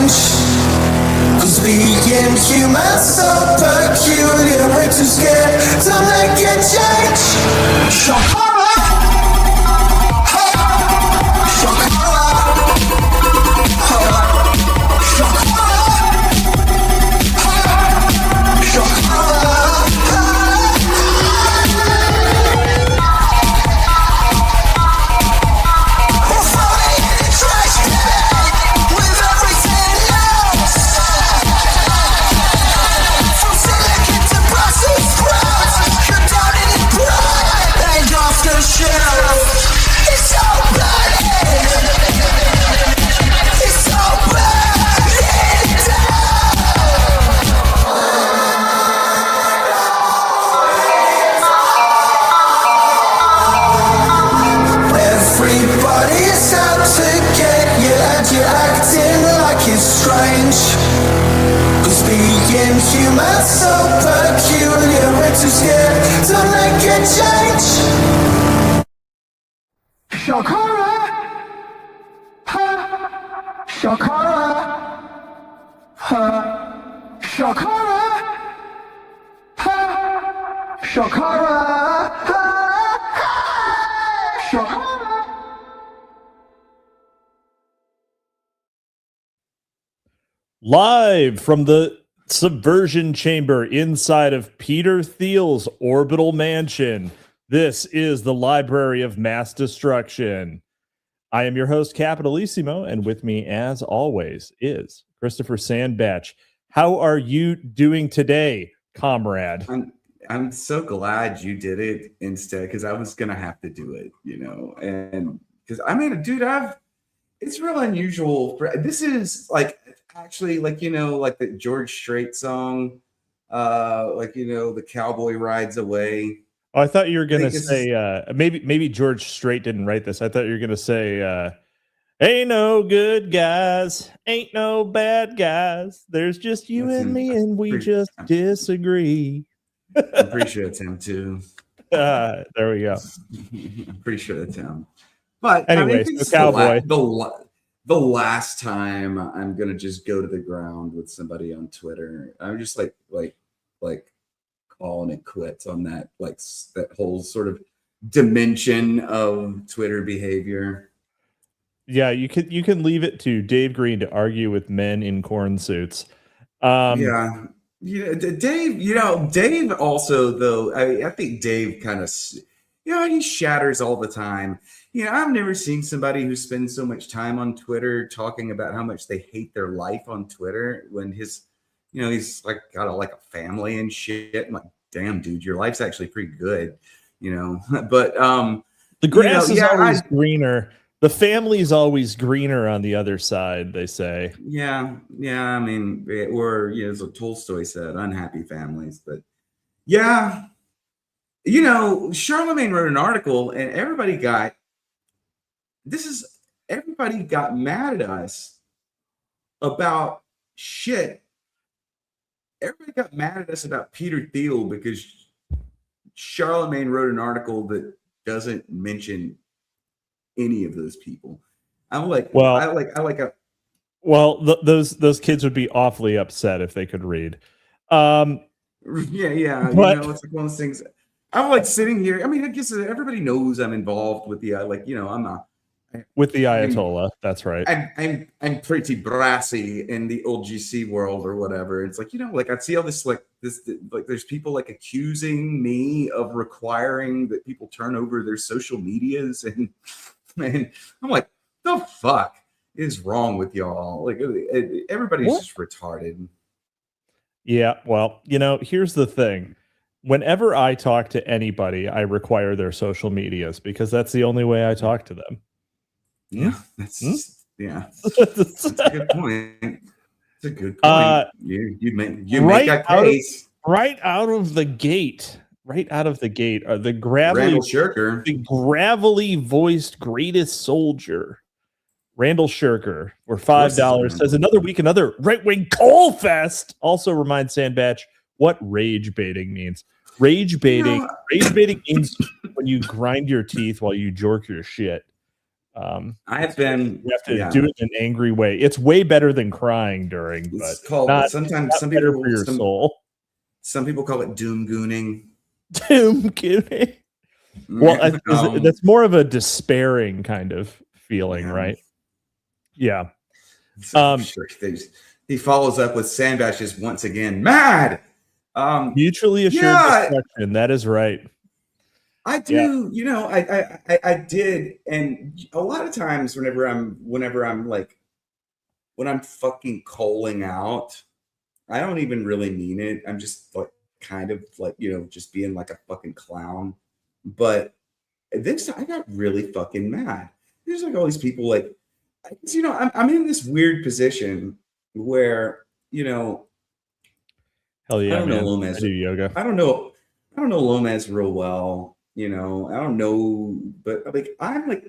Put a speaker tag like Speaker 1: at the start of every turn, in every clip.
Speaker 1: strange. Cause being human so peculiar, we're too scared to make a change. Human so peculiar, we're too scared to make a change. Shawcross, ha, Shawcross, ha, Shawcross, ha, Shawcross, ha, Shawcross.
Speaker 2: Live from the subversion chamber inside of Peter Thiel's orbital mansion. This is the Library of Mass Destruction. I am your host, Capitalisimo, and with me, as always, is Christopher Sandbatch. How are you doing today, comrade?
Speaker 3: I'm so glad you did it instead, because I was gonna have to do it, and because dude, it's real unusual. This is like. Actually, like the George Strait song, the cowboy rides away.
Speaker 2: Oh, I thought you were gonna say maybe George Strait didn't write this. I thought you were gonna say ain't no good guys, ain't no bad guys. There's just you and me, and we just disagree.
Speaker 3: I'm pretty sure it's him too.
Speaker 2: There we go.
Speaker 3: I'm pretty sure it's him. But
Speaker 2: anyway, so cowboy.
Speaker 3: The last time I'm gonna just go to the ground with somebody on Twitter, I'm just like calling it quits on that that whole sort of dimension of Twitter behavior.
Speaker 2: Yeah, you can leave it to Dave Green to argue with men in corn suits.
Speaker 3: Dave. Dave also though. I think Dave kind of, he shatters all the time. I've never seen somebody who spends so much time on Twitter talking about how much they hate their life on Twitter when he's like got a family and shit. I'm like, damn, dude, your life's actually pretty good, But
Speaker 2: the grass is always greener. The family's always greener on the other side, they say.
Speaker 3: Yeah. I mean, or as Tolstoy said, unhappy families. But yeah, Charlemagne wrote an article, and everybody got mad at us about shit. Everybody got mad at us about Peter Thiel because Charlemagne wrote an article that doesn't mention any of those people. I'm like, well,
Speaker 2: those kids would be awfully upset if they could read.
Speaker 3: Yeah.
Speaker 2: But,
Speaker 3: it's like one of those things. I'm like sitting here. I mean, I guess everybody knows I'm involved with the
Speaker 2: with the Ayatollah. That's right.
Speaker 3: I'm pretty brassy in the old GC world or whatever. It's like, I see all this there's people accusing me of requiring that people turn over their social medias, and I'm like, the fuck is wrong with y'all? Everybody's just retarded.
Speaker 2: Yeah, well, here's the thing. Whenever I talk to anybody, I require their social medias because that's the only way I talk to them.
Speaker 3: Yeah, that's a good point. It's a good point. You make a case
Speaker 2: right out of the gate. Right out of the gate, the gravelly voiced greatest soldier, Randall Shirker, for $5 says another week, another right-wing coal fest. Also reminds Sandbatch what rage baiting means. Rage baiting means when you grind your teeth while you jork your shit.
Speaker 3: I have been.
Speaker 2: You have to do it in an angry way. It's way better than crying during, but
Speaker 3: It's called
Speaker 2: not,
Speaker 3: sometimes
Speaker 2: not
Speaker 3: some
Speaker 2: better
Speaker 3: people
Speaker 2: for your soul.
Speaker 3: Some people call it doom gooning.
Speaker 2: Doom gooning. Well, that's more of a despairing kind of feeling, right? Yeah.
Speaker 3: So sure. He follows up with Sandbatch is once again mad.
Speaker 2: Mutually assured destruction. That is right.
Speaker 3: I do, I did, and a lot of times when I'm fucking calling out, I don't even really mean it. I'm just like kind of like, just being like a fucking clown. But this I got really fucking mad. There's like all these people like, I'm in this weird position where,
Speaker 2: hell yeah,
Speaker 3: I don't know
Speaker 2: man.
Speaker 3: Lomez.
Speaker 2: I do yoga.
Speaker 3: I don't know Lomez real well. I don't know, but like I'm like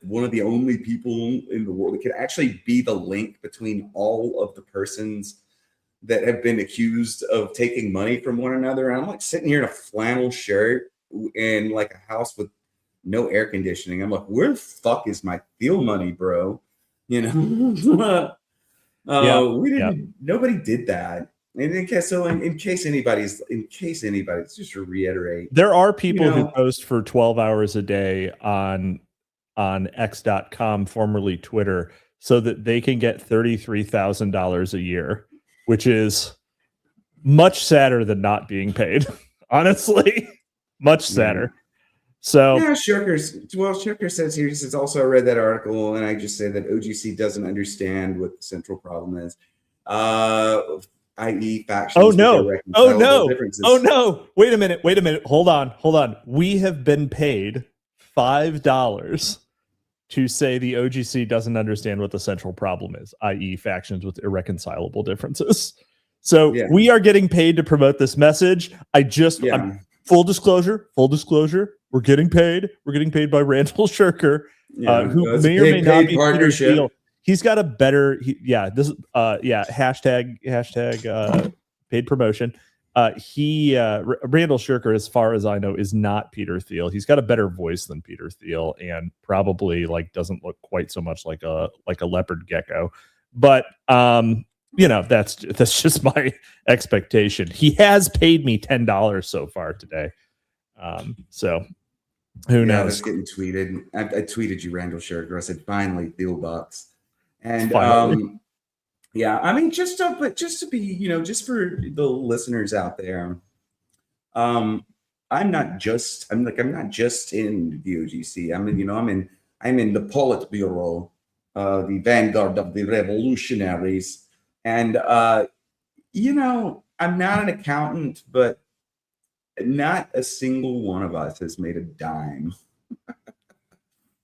Speaker 3: one of the only people in the world that could actually be the link between all of the persons that have been accused of taking money from one another. And I'm like sitting here in a flannel shirt in like a house with no air conditioning. I'm like, where the fuck is my fuel money, bro? Nobody did that. And in case anybody's just to reiterate,
Speaker 2: there are people who post for 12 hours a day on x.com, formerly Twitter, so that they can get $33,000 a year, which is much sadder than not being paid. Honestly, much sadder. So
Speaker 3: yeah, Shirker says here, he says, also I read that article and I just say that OGC doesn't understand what the central problem is. I.e. factions.
Speaker 2: Oh no. Wait a minute. Hold on. We have been paid $5 to say the OGC doesn't understand what the central problem is, i.e. factions with irreconcilable differences. So we are getting paid to promote this message. Full disclosure, we're getting paid. We're getting paid by Randall Shirker, who may or may not be Peter Thiel. He's got a better, hashtag paid promotion. Randall Shirker, as far as I know, is not Peter Thiel. He's got a better voice than Peter Thiel, and probably doesn't look quite so much like a leopard gecko. But that's just my expectation. He has paid me $10 so far today. So who knows?
Speaker 3: That's getting tweeted. I tweeted you, Randall Shirker. I said, finally, Thiel bucks. And just to be, just for the listeners out there, I'm not just in the OGC. I'm in the Politburo, the vanguard of the revolutionaries. And I'm not an accountant, but not a single one of us has made a dime.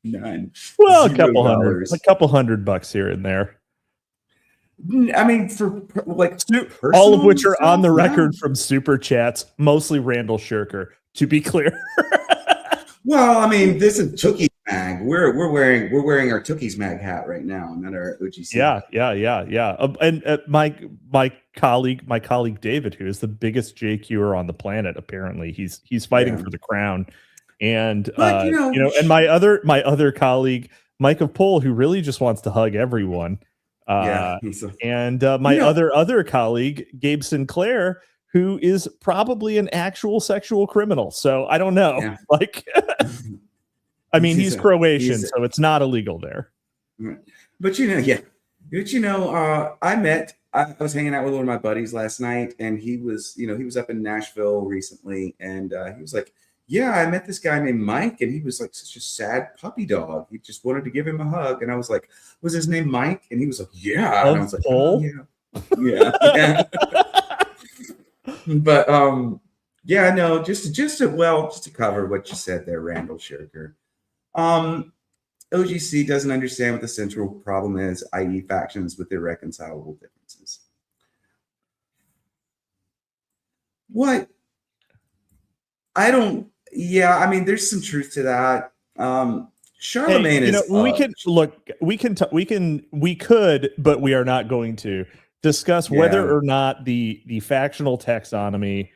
Speaker 3: None.
Speaker 2: Well, a couple $100 here and there.
Speaker 3: I mean, for like
Speaker 2: all of which are on the record from super chats, mostly Randall Shirker, to be clear.
Speaker 3: Well, I mean, this is Tookies Mag. We're wearing our Tookies Mag hat right now, not our OGC.
Speaker 2: Yeah. And my colleague David, who is the biggest JQer on the planet, apparently he's fighting for the crown. And and my other colleague Mike of Pole, who really just wants to hug everyone. And my other colleague Gabe Sinclair, who is probably an actual sexual criminal. So I don't know. Yeah. I mean, he's Croatian, so it's not illegal there.
Speaker 3: But I was hanging out with one of my buddies last night, and he was up in Nashville recently, and he was like, yeah, I met this guy named Mike, and he was like such a sad puppy dog. He just wanted to give him a hug. And I was like, was his name Mike? And he was like, yeah. And I was like, oh, yeah. But just to cover what you said there, Randall Shirker. OGC doesn't understand what the central problem is, i.e. factions with irreconcilable differences. What? There's some truth to that. Charlemagne is.
Speaker 2: We could, but we are not going to discuss whether or not the factional taxonomy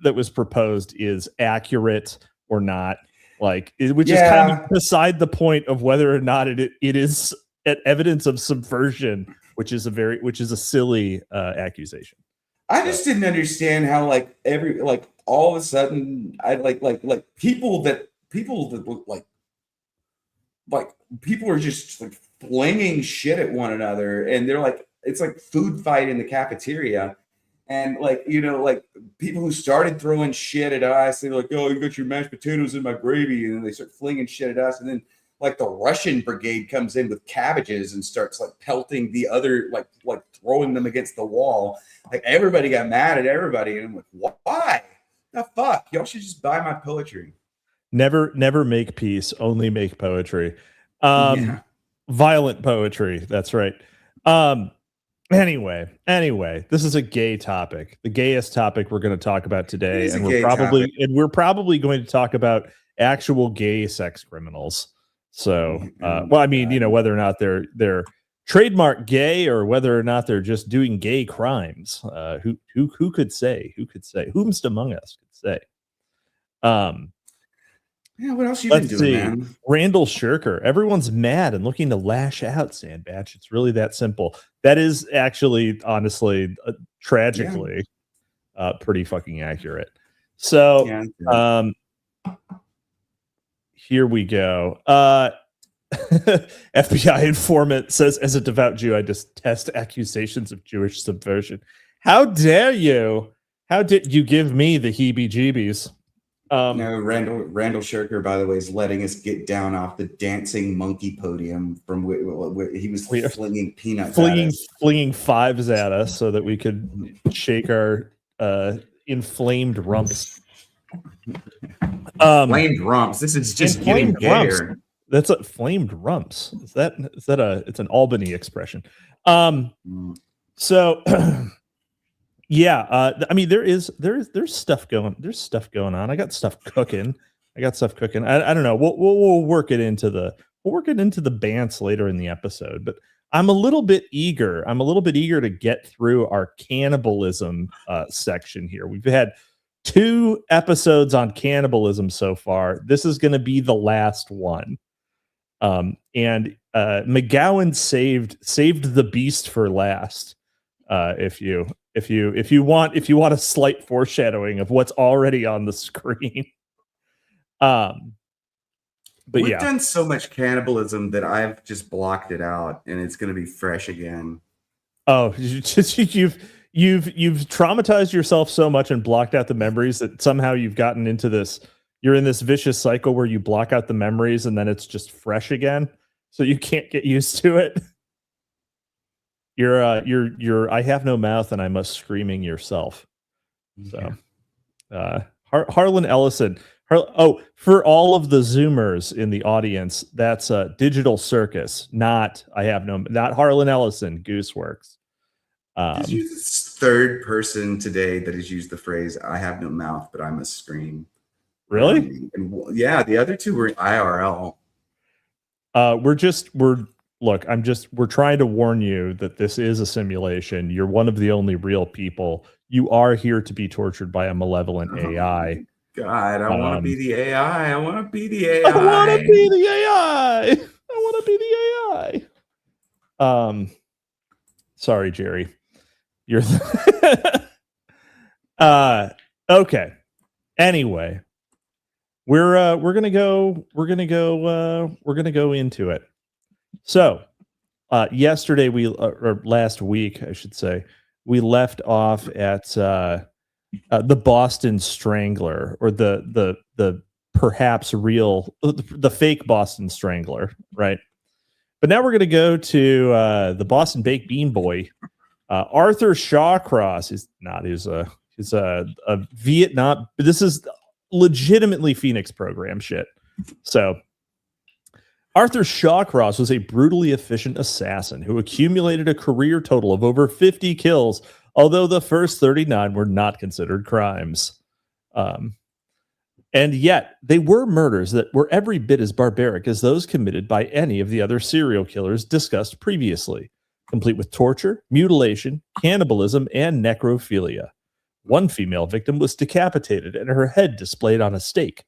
Speaker 2: that was proposed is accurate or not. which is kind of beside the point of whether or not it is evidence of subversion, which is a silly accusation.
Speaker 3: I just didn't understand how all of a sudden I like people that look like people are just like flinging shit at one another, and they're like, it's like food fight in the cafeteria. And people who started throwing shit at us, they're like, "Oh, you got your mashed potatoes in my gravy," and then they start flinging shit at us. And then like the Russian brigade comes in with cabbages and starts like pelting the other, like throwing them against the wall. Like everybody got mad at everybody, and I'm like, why? The fuck? Y'all should just buy my poetry.
Speaker 2: Never make peace, only make poetry. Violent poetry. That's right. Anyway, this is a gay topic, the gayest topic we're going to talk about today, and we're probably going to talk about actual gay sex criminals. So, whether or not they're trademark gay or whether or not they're just doing gay crimes, who could say? Whomst among us could say?
Speaker 3: Yeah, what else you been doing, man?
Speaker 2: Randall Shirker. Everyone's mad and looking to lash out, Sandbatch. It's really that simple. That is actually, honestly, tragically, pretty fucking accurate. So, here we go. FBI informant says, as a devout Jew, I detest accusations of Jewish subversion. How dare you? How did you give me the heebie-jeebies?
Speaker 3: No, Randall Shirker, by the way, is letting us get down off the dancing monkey podium from where he was flinging peanuts
Speaker 2: flinging fives at us so that we could shake our inflamed rumps.
Speaker 3: Flamed rumps. This is just getting gayer.
Speaker 2: Rumps. That's a flamed rumps. Is that it's an Albany expression. So yeah, I mean there's stuff going on. I got stuff cooking. I don't know. We'll work it into the bants later in the episode, but I'm a little bit eager to get through our cannibalism section here. We've had 2 episodes on cannibalism so far. This is going to be the last one. And McGowan saved the beast for last. If you want a slight foreshadowing of what's already on the screen. But
Speaker 3: we've done so much cannibalism that I've just blocked it out, and it's going to be fresh again.
Speaker 2: Oh, you've traumatized yourself so much and blocked out the memories that somehow you've gotten into this. You're in this vicious cycle where you block out the memories and then it's just fresh again, so you can't get used to it. You're I have no mouth and I must screaming yourself. So, Harlan Ellison. For all of the Zoomers in the audience, that's Digital Circus, not Harlan Ellison, Gooseworks.
Speaker 3: Did you the third person today that has used the phrase "I have no mouth, but I must scream"?
Speaker 2: Really?
Speaker 3: Yeah, the other 2 were IRL.
Speaker 2: We're trying to warn you that this is a simulation. You're one of the only real people. You are here to be tortured by a malevolent AI.
Speaker 3: God, I want to be the AI. I want to be the
Speaker 2: AI. Sorry, Jerry. You're okay. Anyway, we're gonna go into it. So, yesterday or last week, I should say, we left off at the Boston Strangler, or the perhaps real, the fake Boston Strangler, right? But now we're going to go to the Boston Baked Bean Boy, Arthur Shawcross. He's a Vietnam. This is legitimately Phoenix program shit. So Arthur Shawcross was a brutally efficient assassin who accumulated a career total of over 50 kills, although the first 39 were not considered crimes. And yet, they were murders that were every bit as barbaric as those committed by any of the other serial killers discussed previously, complete with torture, mutilation, cannibalism, and necrophilia. One female victim was decapitated and her head displayed on a stake.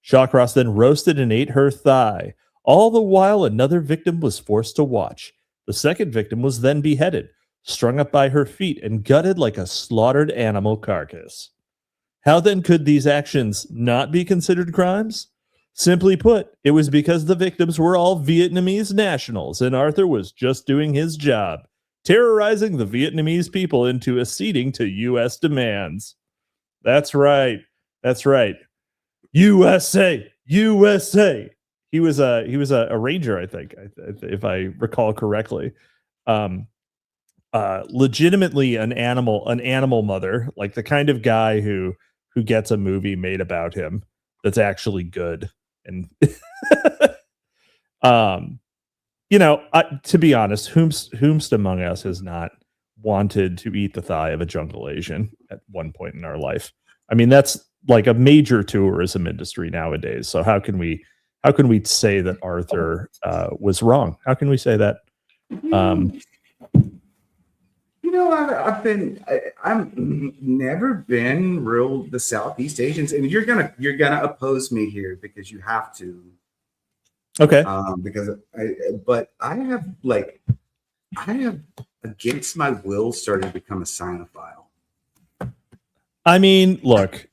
Speaker 2: Shawcross then roasted and ate her thigh. All the while, another victim was forced to watch. The second victim was then beheaded, strung up by her feet, and gutted like a slaughtered animal carcass. How then could these actions not be considered crimes? Simply put, it was because the victims were all Vietnamese nationals, and Arthur was just doing his job, terrorizing the Vietnamese people into acceding to U.S. demands. That's right. That's right. USA, USA. He was a ranger, I think, if I recall correctly. Legitimately an animal mother, like the kind of guy who gets a movie made about him that's actually good. And to be honest, whomst among us has not wanted to eat the thigh of a jungle Asian at one point in our life? I mean, that's like a major tourism industry nowadays. So how can we say that Arthur was wrong? How can we say that?
Speaker 3: I've never been real the Southeast Asians, and you're gonna oppose me here because you have to.
Speaker 2: Okay.
Speaker 3: But I have against my will started to become a Sinophile.
Speaker 2: I mean, look,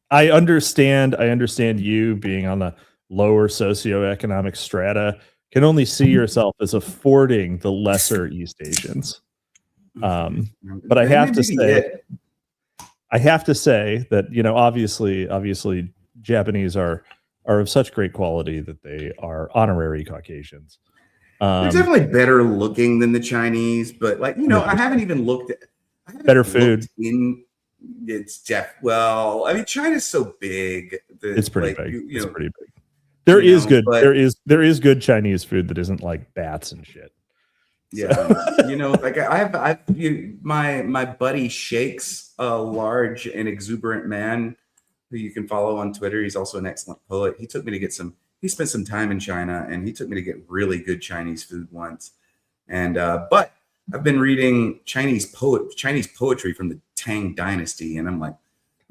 Speaker 2: I understand you being on the lower socioeconomic strata, can only see yourself as affording the lesser East Asians. But I have to say that, obviously Japanese are of such great quality that they are honorary Caucasians.
Speaker 3: They're definitely better looking than the Chinese, but I haven't even looked at
Speaker 2: better food.
Speaker 3: China's so big.
Speaker 2: It's pretty big. It's pretty big. There is good Chinese food that isn't like bats and shit.
Speaker 3: Yeah, my buddy Shakes, a large and exuberant man who you can follow on Twitter. He's also an excellent poet. He took me to he spent some time in China, and he took me to get really good Chinese food once. And but I've been reading Chinese poetry from the Tang Dynasty, and I'm like,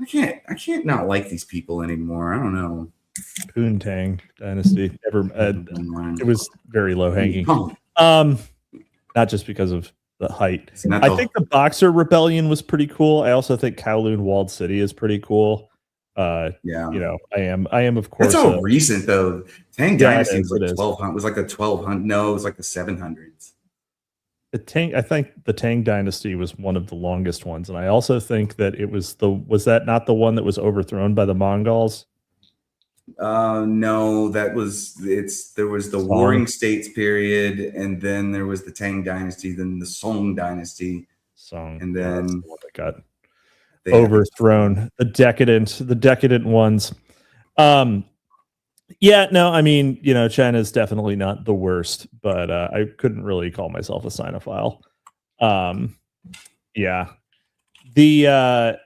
Speaker 3: I can't not like these people anymore. I don't know.
Speaker 2: Poontang Dynasty. It was very low hanging. Not just because of the height. I think the Boxer Rebellion was pretty cool. I also think Kowloon Walled City is pretty cool. I am of course.
Speaker 3: That's all recent though. Tang Dynasty was like 1200. Was like the 1200. No, it was like the 700s.
Speaker 2: I think the Tang Dynasty was one of the longest ones, and I also think that it was that not the one that was overthrown by the Mongols?
Speaker 3: No, there was the Warring States period, and then there was the Tang Dynasty, then the Song Dynasty, and then
Speaker 2: the one that got overthrown. The decadent ones. China's definitely not the worst, but I couldn't really call myself a Sinophile. The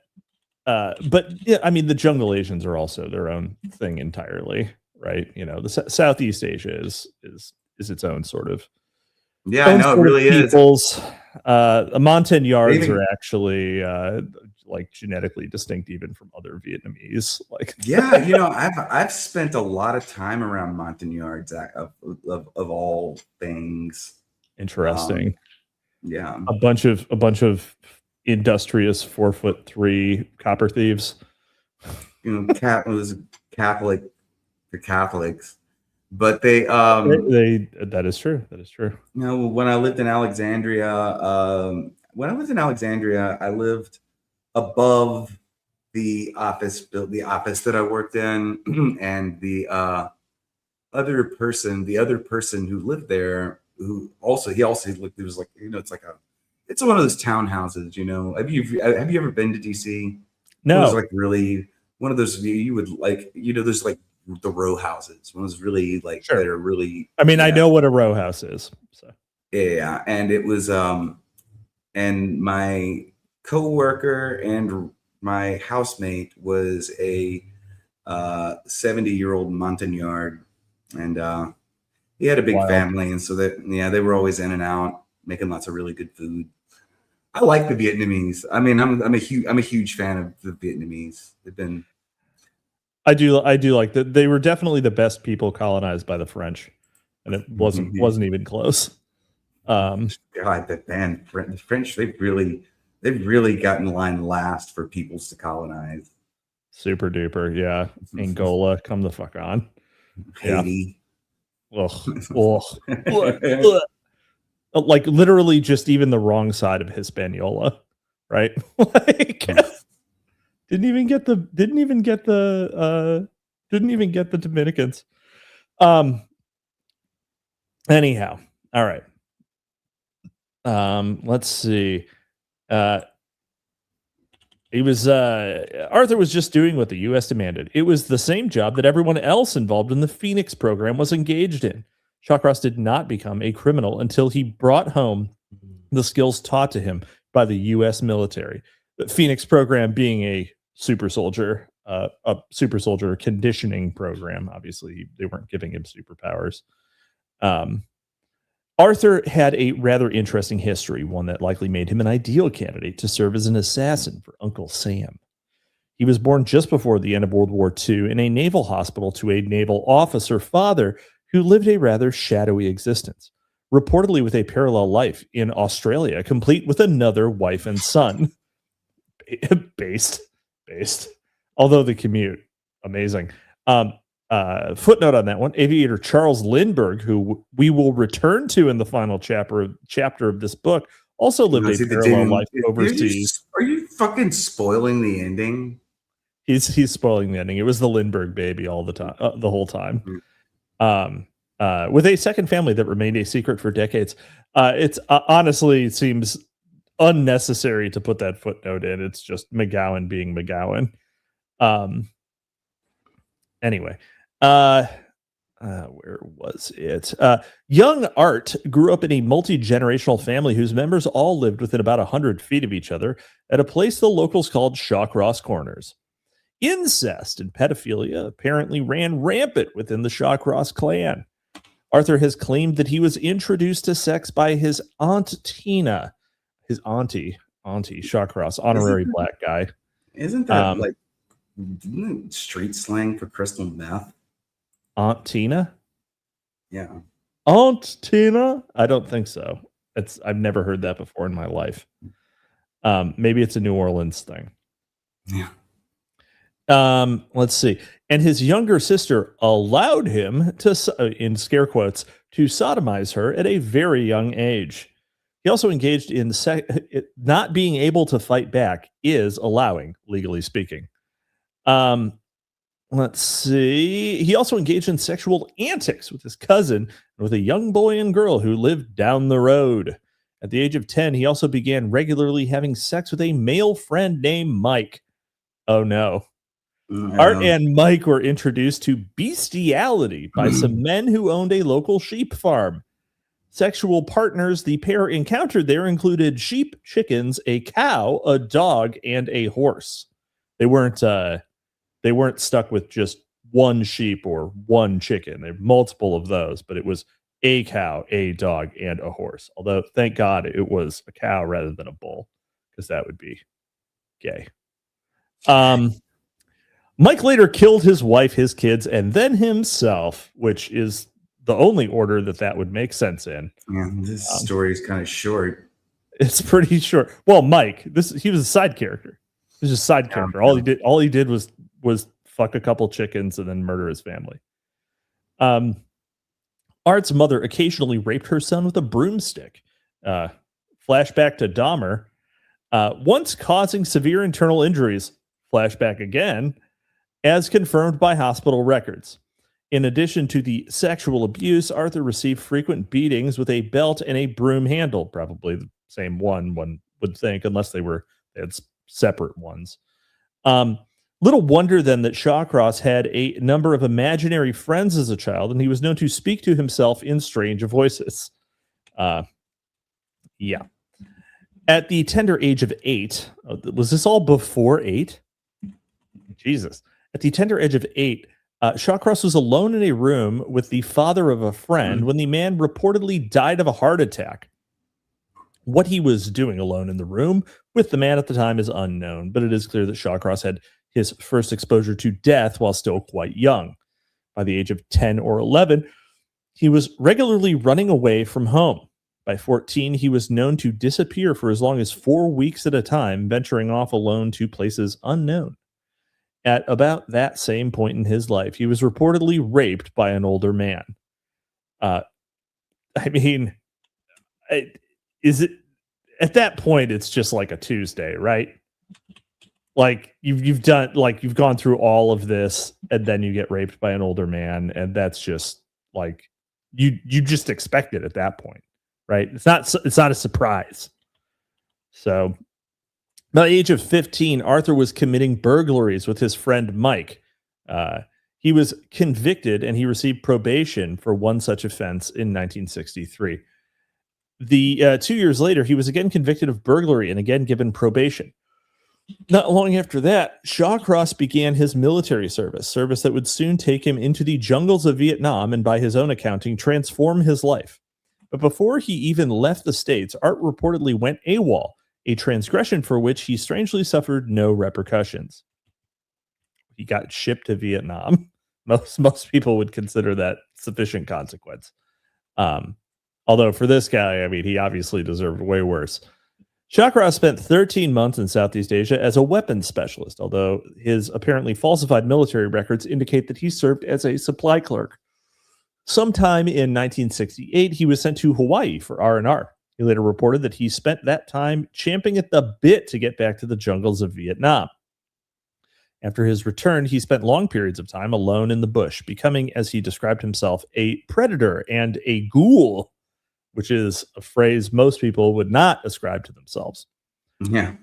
Speaker 2: jungle Asians are also their own thing entirely, right? The Southeast Asia is its own sort of.
Speaker 3: Yeah, I know it really is.
Speaker 2: Montagnards are actually genetically distinct even from other Vietnamese.
Speaker 3: I've spent a lot of time around Montagnards of all things.
Speaker 2: Interesting.
Speaker 3: A
Speaker 2: bunch of industrious 4'3" copper thieves.
Speaker 3: Was Catholic, the Catholics, but they
Speaker 2: that is true.
Speaker 3: When I lived in Alexandria, I lived above the office that I worked in, and the other person who lived there, he also lived, it was like, it's one of those townhouses, have you ever been to DC?
Speaker 2: No.
Speaker 3: It was like really one of those you would like, there's like the row houses. One of those really
Speaker 2: sure.
Speaker 3: that are really,
Speaker 2: I know what a row house is. So
Speaker 3: yeah. And it was and my coworker and my housemate was a 70-year-old Montagnard, and he had a big family, and so they were always in and out making lots of really good food. I like the Vietnamese. I mean, I'm a huge fan of the Vietnamese. They've been.
Speaker 2: I do like that. They were definitely the best people colonized by the French, and it wasn't even close.
Speaker 3: God, that band, the French, they've really got in line last for peoples to colonize.
Speaker 2: Super duper, yeah. Angola, come the fuck on.
Speaker 3: Haiti.
Speaker 2: Yeah. Ugh. Like literally just even the wrong side of Hispaniola, right? Like didn't even get the Dominicans. Anyhow, all right. Let's see. Arthur was just doing what the U.S. demanded. It was the same job that everyone else involved in the Phoenix program was engaged in. Shawcross did not become a criminal until he brought home the skills taught to him by the U.S. military. The Phoenix program being a super soldier conditioning program. Obviously, they weren't giving him superpowers. Arthur had a rather interesting history, one that likely made him an ideal candidate to serve as an assassin for Uncle Sam. He was born just before the end of World War II in a naval hospital to a naval officer father who lived a rather shadowy existence, reportedly with a parallel life in Australia, complete with another wife and son. Based. Although the commute, amazing. Footnote on that one: aviator Charles Lindbergh, who we will return to in the final chapter of this book, also lived a parallel life overseas.
Speaker 3: Are you fucking spoiling the ending?
Speaker 2: He's spoiling the ending. It was the Lindbergh baby all the time, the whole time. With a second family that remained a secret for decades. It's honestly seems unnecessary to put that footnote in. It's just McGowan being McGowan. Anyway, where was it? Young Art grew up in a multi-generational family whose members all lived within about 100 feet of each other at a place the locals called Shawcross Corners. Incest and pedophilia apparently ran rampant within the Shawcross clan. Arthur has claimed that he was introduced to sex by his Aunt Tina, his auntie Shawcross, honorary black guy.
Speaker 3: Isn't that like street slang for crystal meth?
Speaker 2: Aunt Tina?
Speaker 3: Yeah.
Speaker 2: Aunt Tina? I don't think so. I've never heard that before in my life. Maybe it's a New Orleans thing.
Speaker 3: Yeah.
Speaker 2: Let's see. And his younger sister allowed him to, in scare quotes, to sodomize her at a very young age. He also engaged in not being able to fight back is allowing, legally speaking. Let's see. He also engaged in sexual antics with his cousin and with a young boy and girl who lived down the road. At the age of 10, he also began regularly having sex with a male friend named Mike. Oh, no. Art and Mike were introduced to bestiality by some men who owned a local sheep farm. Sexual partners the pair encountered there included sheep, chickens, a cow, a dog, and a horse. They weren't stuck with just one sheep or one chicken. There were multiple of those, but it was a cow, a dog, and a horse. Although, thank God, it was a cow rather than a bull, because that would be gay. Mike later killed his wife, his kids, and then himself, which is the only order that would make sense in.
Speaker 3: Yeah, this story is kind of short.
Speaker 2: It's pretty short. Well, Mike, he was a side character. He was just a side character. All he did was fuck a couple chickens and then murder his family. Art's mother occasionally raped her son with a broomstick. Flashback to Dahmer. Once causing severe internal injuries. Flashback again. As confirmed by hospital records. In addition to the sexual abuse, Arthur received frequent beatings with a belt and a broom handle, probably the same one would think, unless they had separate ones. Little wonder then that Shawcross had a number of imaginary friends as a child, and he was known to speak to himself in strange voices. Yeah. At the tender age of 8, was this all before 8? Jesus. At the tender age of 8, Shawcross was alone in a room with the father of a friend when the man reportedly died of a heart attack. What he was doing alone in the room with the man at the time is unknown, but it is clear that Shawcross had his first exposure to death while still quite young. By the age of 10 or 11, he was regularly running away from home. By 14, he was known to disappear for as long as 4 weeks at a time, venturing off alone to places unknown. At about that same point in his life, he was reportedly raped by an older man. Is it at that point? It's just like a Tuesday, right? Like you've gone through all of this, and then you get raped by an older man, and that's just like you just expect it at that point, right? It's not a surprise. So, by the age of 15, Arthur was committing burglaries with his friend Mike. He was convicted, and he received probation for one such offense in 1963. 2 years later, he was again convicted of burglary and again given probation. Not long after that, Shawcross began his military service that would soon take him into the jungles of Vietnam and, by his own accounting, transform his life. But before he even left the States, Art reportedly went AWOL, a transgression for which he strangely suffered no repercussions. He got shipped to Vietnam. Most people would consider that sufficient consequence. Although for this guy, I mean, he obviously deserved way worse. Shawcross spent 13 months in Southeast Asia as a weapons specialist, although his apparently falsified military records indicate that he served as a supply clerk. Sometime in 1968, he was sent to Hawaii for R&R. He later reported that he spent that time champing at the bit to get back to the jungles of Vietnam. After his return, he spent long periods of time alone in the bush, becoming, as he described himself, a predator and a ghoul, which is a phrase most people would not ascribe to themselves.
Speaker 3: Yeah.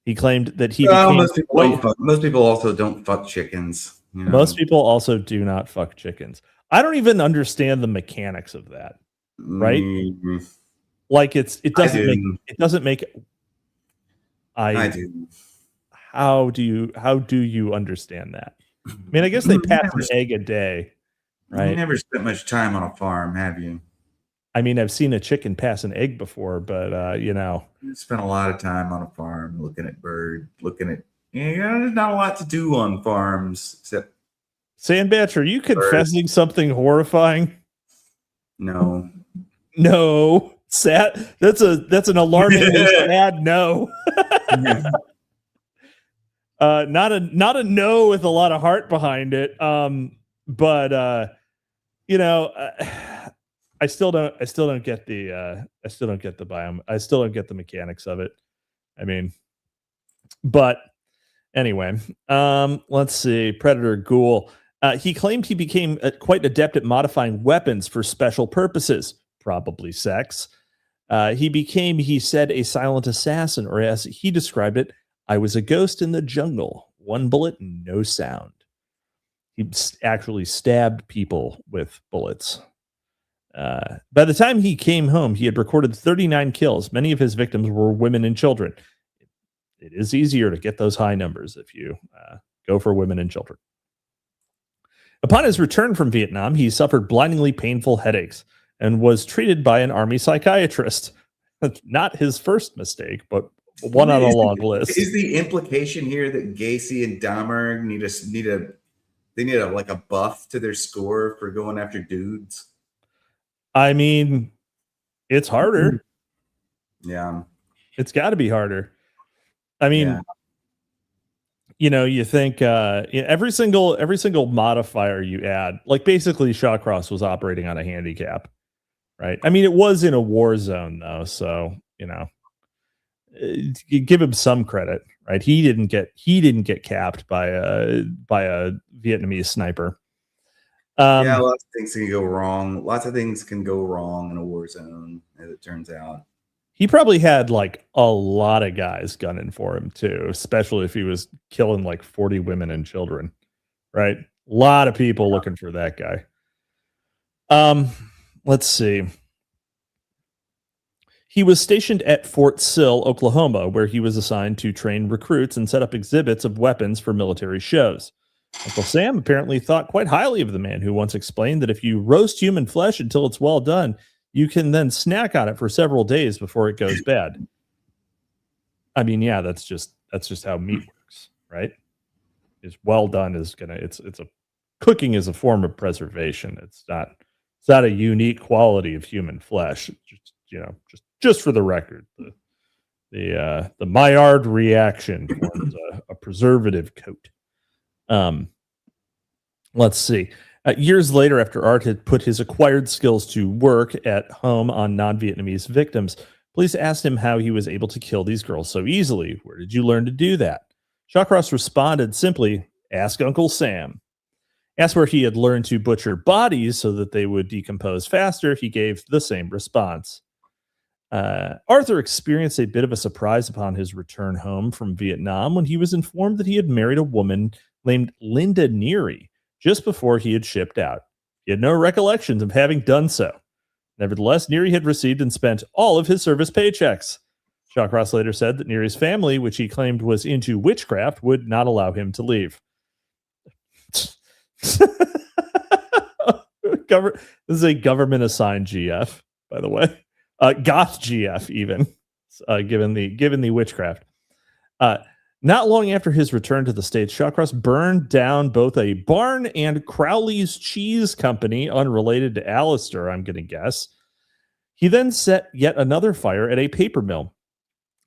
Speaker 2: He claimed that he
Speaker 3: most people also don't fuck chickens. You know?
Speaker 2: Most people also do not fuck chickens. I don't even understand the mechanics of that. Right?
Speaker 3: Mm-hmm.
Speaker 2: Like it doesn't make
Speaker 3: I do.
Speaker 2: How do you understand that? I mean, I guess they pass an egg a day, right?
Speaker 3: You never spent much time on a farm, have you?
Speaker 2: I mean, I've seen a chicken pass an egg before, but you
Speaker 3: spent a lot of time on a farm looking at birds, there's not a lot to do on farms except.
Speaker 2: Sandbatch, are you confessing something horrifying?
Speaker 3: No.
Speaker 2: Sad. That's an alarmingly sad no. Not a no with a lot of heart behind it. But I still don't get the biome. I still don't get the mechanics of it. I mean, but anyway, let's see. Predator Ghoul. He claimed he became quite adept at modifying weapons for special purposes, probably sex. He said, a silent assassin, or as he described it, I was a ghost in the jungle. One bullet, no sound. He actually stabbed people with bullets. By the time he came home, he had recorded 39 kills. Many of his victims were women and children. It is easier to get those high numbers if you go for women and children. Upon his return from Vietnam, he suffered blindingly painful headaches and was treated by an army psychiatrist. Not his first mistake, but one on a long list.
Speaker 3: Is the implication here that Gacy and Dahmer need a buff to their score for going after dudes?
Speaker 2: I mean, it's harder.
Speaker 3: Yeah.
Speaker 2: It's got to be harder. I mean, you think every single modifier you add, like basically Shawcross was operating on a handicap, right? I mean, it was in a war zone though, so you give him some credit, right? He didn't get capped by a Vietnamese sniper.
Speaker 3: Lots of things can go wrong. Lots of things can go wrong in a war zone, as it turns out.
Speaker 2: He probably had like a lot of guys gunning for him too, especially if he was killing like 40 women and children, right? A lot of people looking for that guy. Let's see. He was stationed at Fort Sill, Oklahoma, where he was assigned to train recruits and set up exhibits of weapons for military shows. Uncle Sam apparently thought quite highly of the man, who once explained that if you roast human flesh until it's well done, you can then snack on it for several days before it goes bad. I mean, yeah, that's just how meat works, right? well done is gonna it's a cooking is a form of preservation. It's not a unique quality of human flesh. Just for the record, the Maillard reaction forms a preservative coat. Let's see. Years later, after Art had put his acquired skills to work at home on non-Vietnamese victims, police asked him how he was able to kill these girls so easily. Where did you learn to do that? Shawcross responded simply, ask Uncle Sam. Asked where he had learned to butcher bodies so that they would decompose faster, he gave the same response. Arthur experienced a bit of a surprise upon his return home from Vietnam when he was informed that he had married a woman named Linda Neary just before he had shipped out. He had no recollections of having done so. Nevertheless, Neary had received and spent all of his service paychecks. Shawcross later said that Neary's family, which he claimed was into witchcraft, would not allow him to leave. This is a government-assigned GF, by the way. Goth GF, even, given the witchcraft. Not long after his return to the States, Shawcross burned down both a barn and Crowley's Cheese Company, unrelated to Alistair, I'm going to guess. He then set yet another fire at a paper mill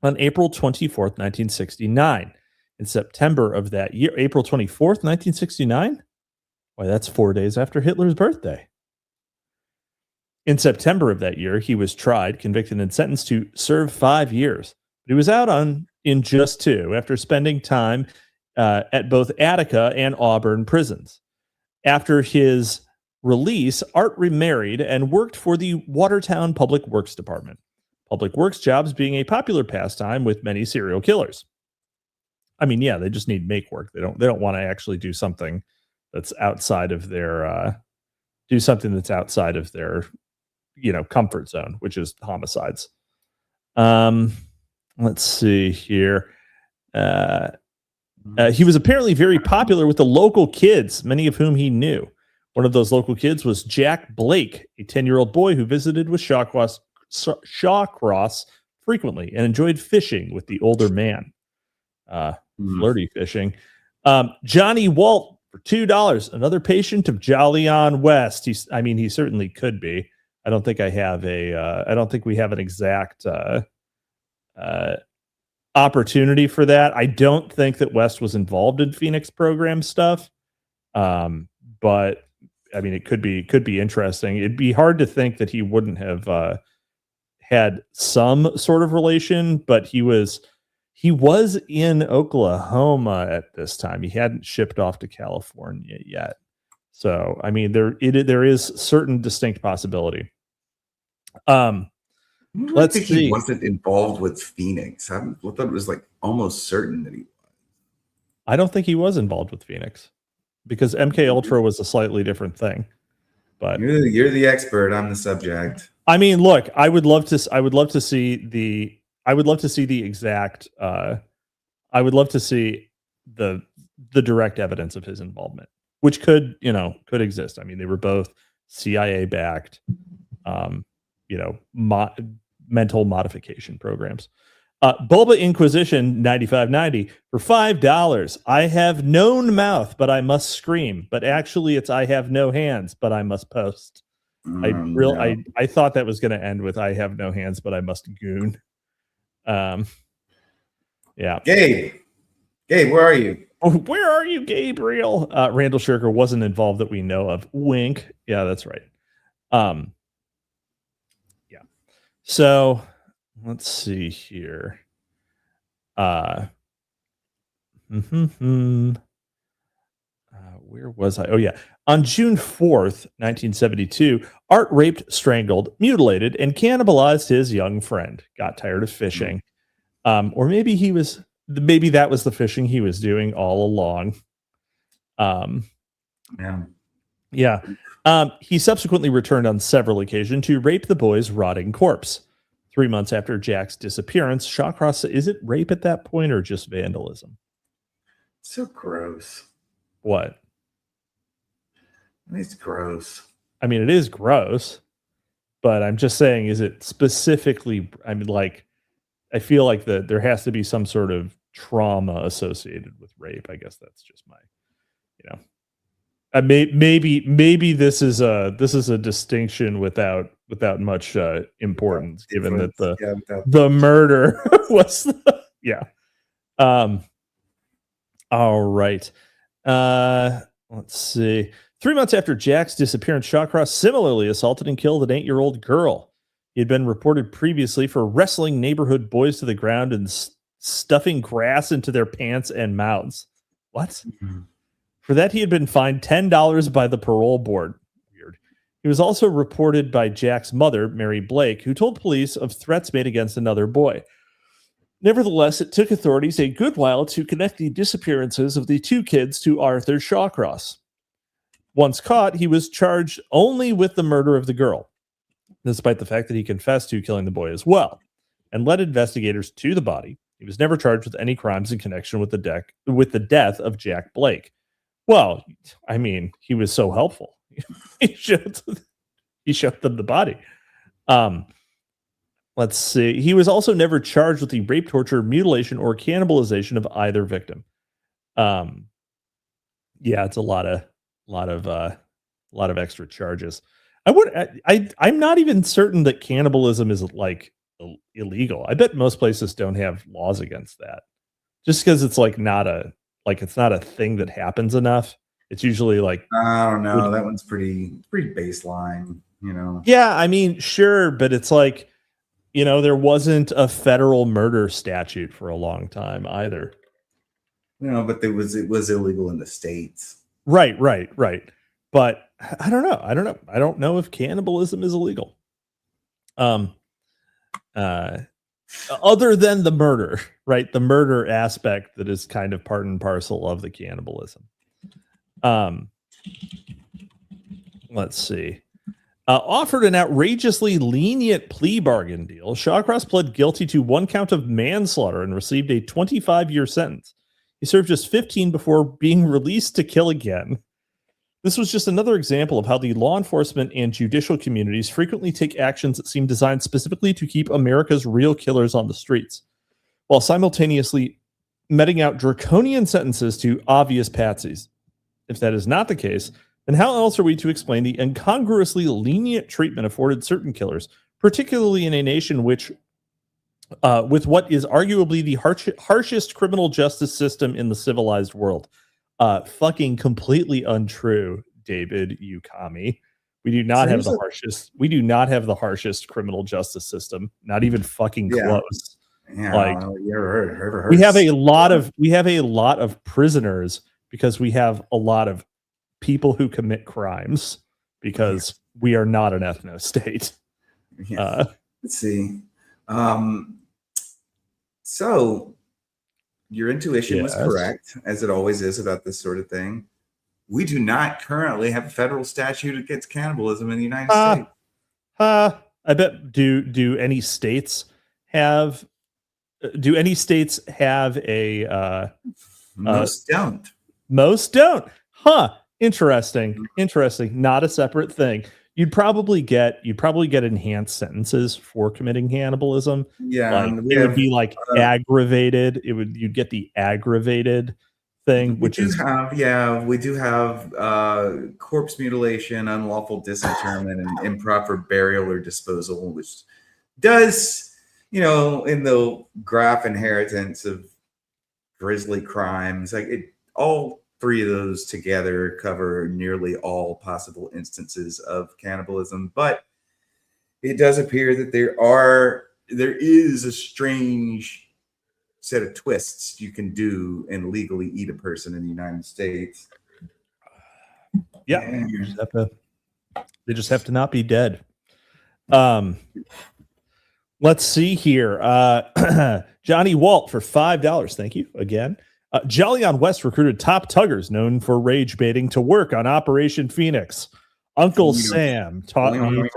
Speaker 2: on April 24th, 1969. In September of that year, April 24th, 1969? Why, that's 4 days after Hitler's birthday. In September of that year, he was tried, convicted, and sentenced to serve 5 years. But he was out in just 2 after spending time at both Attica and Auburn prisons. After his release, Art remarried and worked for the Watertown Public Works Department. Public works jobs being a popular pastime with many serial killers. I mean, yeah, they just need make work. They don't want to actually do something that's outside of their comfort zone, which is homicides. Let's see here. He was apparently very popular with the local kids, many of whom he knew. One of those local kids was Jack Blake, a 10-year-old boy who visited with Shawcross frequently and enjoyed fishing with the older man. Flirty fishing. Johnny Walt for $2, another patient of Jolyon West. He certainly could be. I don't think we have an exact opportunity for that. I don't think that West was involved in Phoenix program stuff. But I mean, it could be interesting. It'd be hard to think that he wouldn't have had some sort of relation, but he was in Oklahoma at this time. He hadn't shipped off to California yet. So, I mean, there is certain distinct possibility.
Speaker 3: Let's see. He wasn't involved with Phoenix. I thought it was like almost certain that he was.
Speaker 2: I don't think he was involved with Phoenix because MKUltra was a slightly different thing. But
Speaker 3: you're the expert. I'm the subject.
Speaker 2: I mean, look, I would love to see the direct evidence of his involvement, which could exist. I mean, they were both CIA backed, mental modification programs. Bulba Inquisition 9590 for $5. I have known mouth, but I must scream. But actually, it's I have no hands, but I must post. I thought that was going to end with I have no hands, but I must goon. Yeah.
Speaker 3: Gabe, where are you?
Speaker 2: Where are you, Gabriel? Randall Shirker wasn't involved that we know of. Wink. Yeah, that's right. Yeah. So let's see here. Where was I? Oh, yeah. On June 4th, 1972, Art raped, strangled, mutilated, and cannibalized his young friend. Got tired of fishing. Or maybe that was the fishing he was doing all along. Yeah. He subsequently returned on several occasions to rape the boy's rotting corpse. 3 months after Jack's disappearance, Shawcross, is it rape at that point or just vandalism?
Speaker 3: So gross.
Speaker 2: What?
Speaker 3: It's gross.
Speaker 2: I mean, it is gross, but I'm just saying, is it specifically? I mean, like, I feel like there has to be some sort of trauma associated with rape. I guess that's just my, maybe this is a distinction without much importance, given that the murder was all right. Let's see. 3 months after Jack's disappearance, Shawcross similarly assaulted and killed an 8-year-old girl. He had been reported previously for wrestling neighborhood boys to the ground and stuffing grass into their pants and mouths. What? Mm-hmm. For that, he had been fined $10 by the parole board. Weird. He was also reported by Jack's mother, Mary Blake, who told police of threats made against another boy. Nevertheless, it took authorities a good while to connect the disappearances of the 2 kids to Arthur Shawcross. Once caught, he was charged only with the murder of the girl, despite the fact that he confessed to killing the boy as well, and led investigators to the body. He was never charged with any crimes in connection with the death of Jack Blake. Well, I mean, he was so helpful. he showed them the body. Let's see. He was also never charged with the rape, torture, mutilation, or cannibalization of either victim. Yeah, it's a lot of extra charges. I'm not even certain that cannibalism is like illegal. I bet most places don't have laws against that. Just because it's not a thing that happens enough. It's usually like,
Speaker 3: I don't know. That one's pretty baseline,
Speaker 2: Yeah, I mean, sure, but it's like, there wasn't a federal murder statute for a long time either.
Speaker 3: But it was illegal in the States.
Speaker 2: Right. But I don't know. I don't know if cannibalism is illegal. Other than the murder, right? The murder aspect that is kind of part and parcel of the cannibalism. Let's see. Offered an outrageously lenient plea bargain deal, Shawcross pled guilty to 1 count of manslaughter and received a 25-year sentence. He served just 15 before being released to kill again. This was just another example of how the law enforcement and judicial communities frequently take actions that seem designed specifically to keep America's real killers on the streets, while simultaneously meting out draconian sentences to obvious patsies. If that is not the case, then how else are we to explain the incongruously lenient treatment afforded certain killers, particularly in a nation which, with what is arguably the harshest criminal justice system in the civilized world? Fucking completely untrue, David, you commie. We do not have the harshest. We do not have the harshest criminal justice system. Not even fucking close.
Speaker 3: Yeah,
Speaker 2: we have a lot of prisoners because we have a lot of people who commit crimes because we are not an ethno state.
Speaker 3: Let's see. So your intuition was correct, as it always is about this sort of thing. We do not currently have a federal statute against cannibalism in the United States.
Speaker 2: I bet. Do any states have? Do any states have a?
Speaker 3: Most don't.
Speaker 2: Most don't. Huh. Interesting. Not a separate thing. You'd probably get enhanced sentences for committing cannibalism.
Speaker 3: Yeah,
Speaker 2: it would be like aggravated. You'd get the aggravated thing, we do have corpse mutilation, unlawful disinterment, and improper burial or disposal, which does, in the graph inheritance of grisly crimes, all 3 of those together cover nearly all possible instances of cannibalism. But it does appear that there is a strange set of twists you can do and legally eat a person in the United States. Yeah, they just have to not be dead. Let's see here. Johnny Walt for $5. Thank you again. Jolly on West recruited top tuggers known for rage baiting to work on Operation Phoenix. Uncle Sam taught me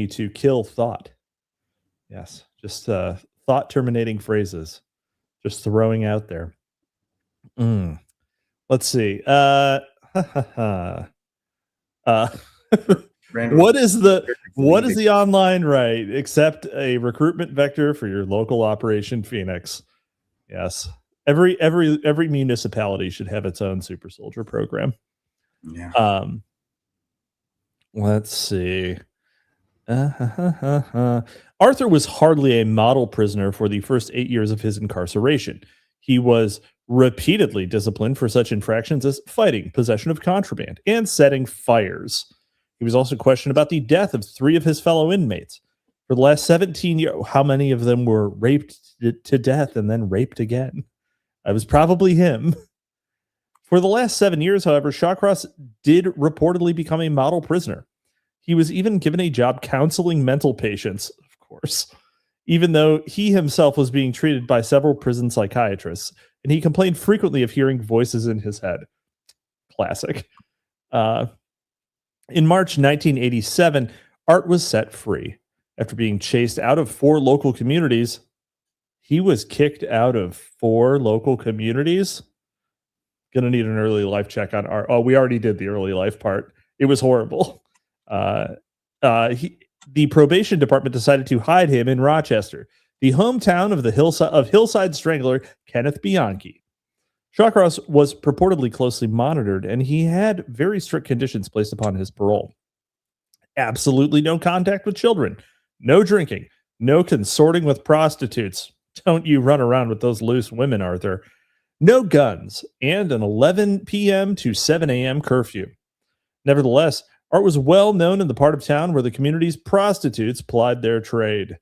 Speaker 2: to kill thought. Yes, just thought terminating phrases. Just throwing out there. Let's see. What is the online right except a recruitment vector for your local Operation Phoenix? Yes. Every municipality should have its own super soldier program.
Speaker 3: Yeah.
Speaker 2: Let's see. Arthur was hardly a model prisoner for the first 8 years of his incarceration. He was repeatedly disciplined for such infractions as fighting, possession of contraband, and setting fires. He was also questioned about the death of 3 of his fellow inmates. For the last 17 years, how many of them were raped to death and then raped again? It was probably him. For the last 7 years, however, Shawcross did reportedly become a model prisoner. He was even given a job counseling mental patients, of course, even though he himself was being treated by several prison psychiatrists, and he complained frequently of hearing voices in his head. Classic. In March 1987, Art was set free. After being chased out of 4 local communities, he was kicked out of 4 local communities. Gonna need an early life check on Art. Oh, we already did the early life part. It was horrible. The probation department decided to hide him in Rochester, the hometown of the Hillside Strangler Kenneth Bianchi. Shawcross was purportedly closely monitored, and he had very strict conditions placed upon his parole. Absolutely no contact with children, no drinking, no consorting with prostitutes. Don't you run around with those loose women, Arthur. No guns, and an 11 p.m. to 7 a.m. curfew. Nevertheless, Art was well known in the part of town where the community's prostitutes plied their trade.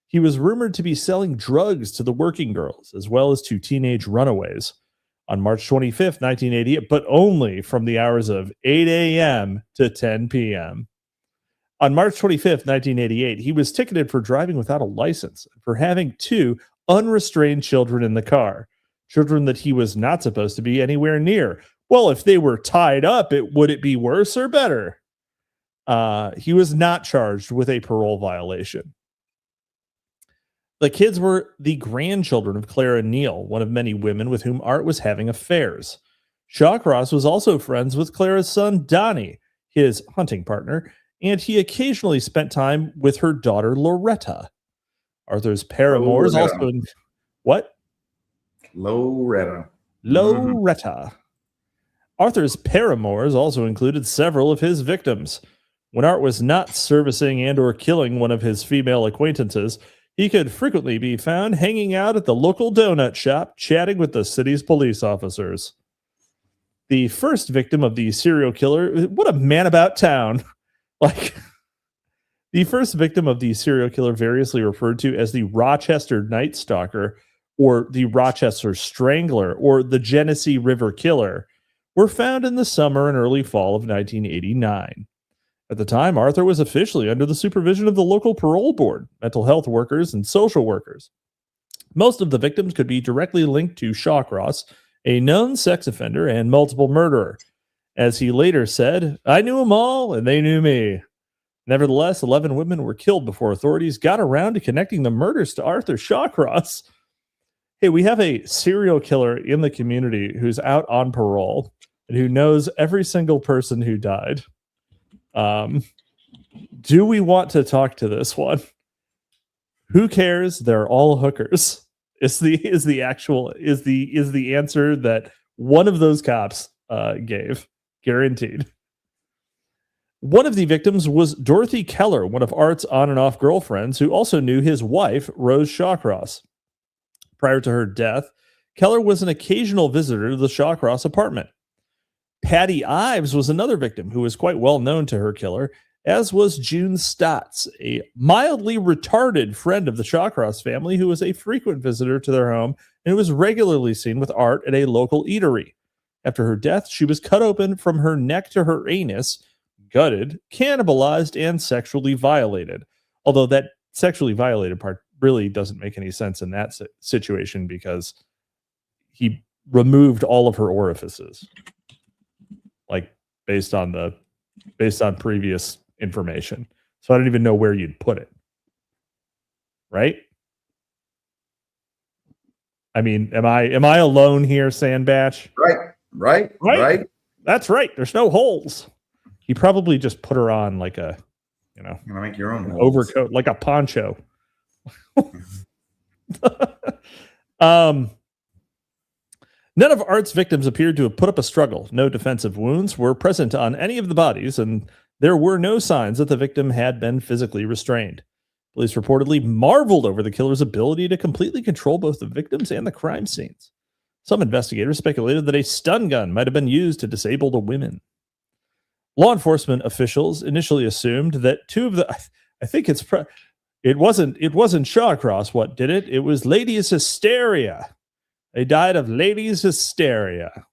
Speaker 2: He was rumored to be selling drugs to the working girls, as well as to teenage runaways. On March 25th, 1988, but only from the hours of 8 a.m. to 10 p.m. On March 25th, 1988, he was ticketed for driving without a license and for having 2 unrestrained children in the car, children that he was not supposed to be anywhere near. Well, if they were tied up, would it be worse or better? He was not charged with a parole violation. The kids were the grandchildren of Clara Neal, one of many women with whom Art was having affairs. Shawcross was also friends with Clara's son, Donnie, his hunting partner, and he occasionally spent time with her daughter, Loretta. Arthur's paramours also... What?
Speaker 3: Loretta.
Speaker 2: Arthur's paramours also included several of his victims. When Art was not servicing and or killing one of his female acquaintances, he could frequently be found hanging out at the local donut shop, chatting with the city's police officers. The first victim of the serial killer, what a man about town. The first victim of the serial killer, variously referred to as the Rochester Night Stalker, or the Rochester Strangler, or the Genesee River Killer, were found in the summer and early fall of 1989. At the time, Arthur was officially under the supervision of the local parole board, mental health workers, and social workers. Most of the victims could be directly linked to Shawcross, a known sex offender and multiple murderer. As he later said, "I knew them all, and they knew me." Nevertheless, 11 women were killed before authorities got around to connecting the murders to Arthur Shawcross. Hey, we have a serial killer in the community who's out on parole and who knows every single person who died. Do we want to talk to this one? Who cares? They're all hookers. Is the answer that one of those cops gave, guaranteed. One of the victims was Dorothy Keller, one of Art's on and off girlfriends, who also knew his wife, Rose Shawcross. Prior to her death, Keller was an occasional visitor to the Shawcross apartment. Patty Ives was another victim who was quite well known to her killer, as was June Stotts, a mildly retarded friend of the Shawcross family who was a frequent visitor to their home and who was regularly seen with Art at a local eatery. After her death, she was cut open from her neck to her anus, gutted, cannibalized, and sexually violated. Although that sexually violated part really doesn't make any sense in that situation because he removed all of her orifices, like based on previous information. So I don't even know where you'd put it. Right? I mean, am I alone here, Sandbatch?
Speaker 3: Right.
Speaker 2: That's right. There's no holes. He probably just put her on like a,
Speaker 3: You're gonna make your own
Speaker 2: overcoat, like a poncho. None of Art's victims appeared to have put up a struggle. No defensive wounds were present on any of the bodies, and there were no signs that the victim had been physically restrained. Police reportedly marveled over the killer's ability to completely control both the victims and the crime scenes. Some investigators speculated that a stun gun might have been used to disable the women. Law enforcement officials initially assumed that two of the, I think it wasn't Shawcross what did it. It was ladies' hysteria. They died of ladies' hysteria.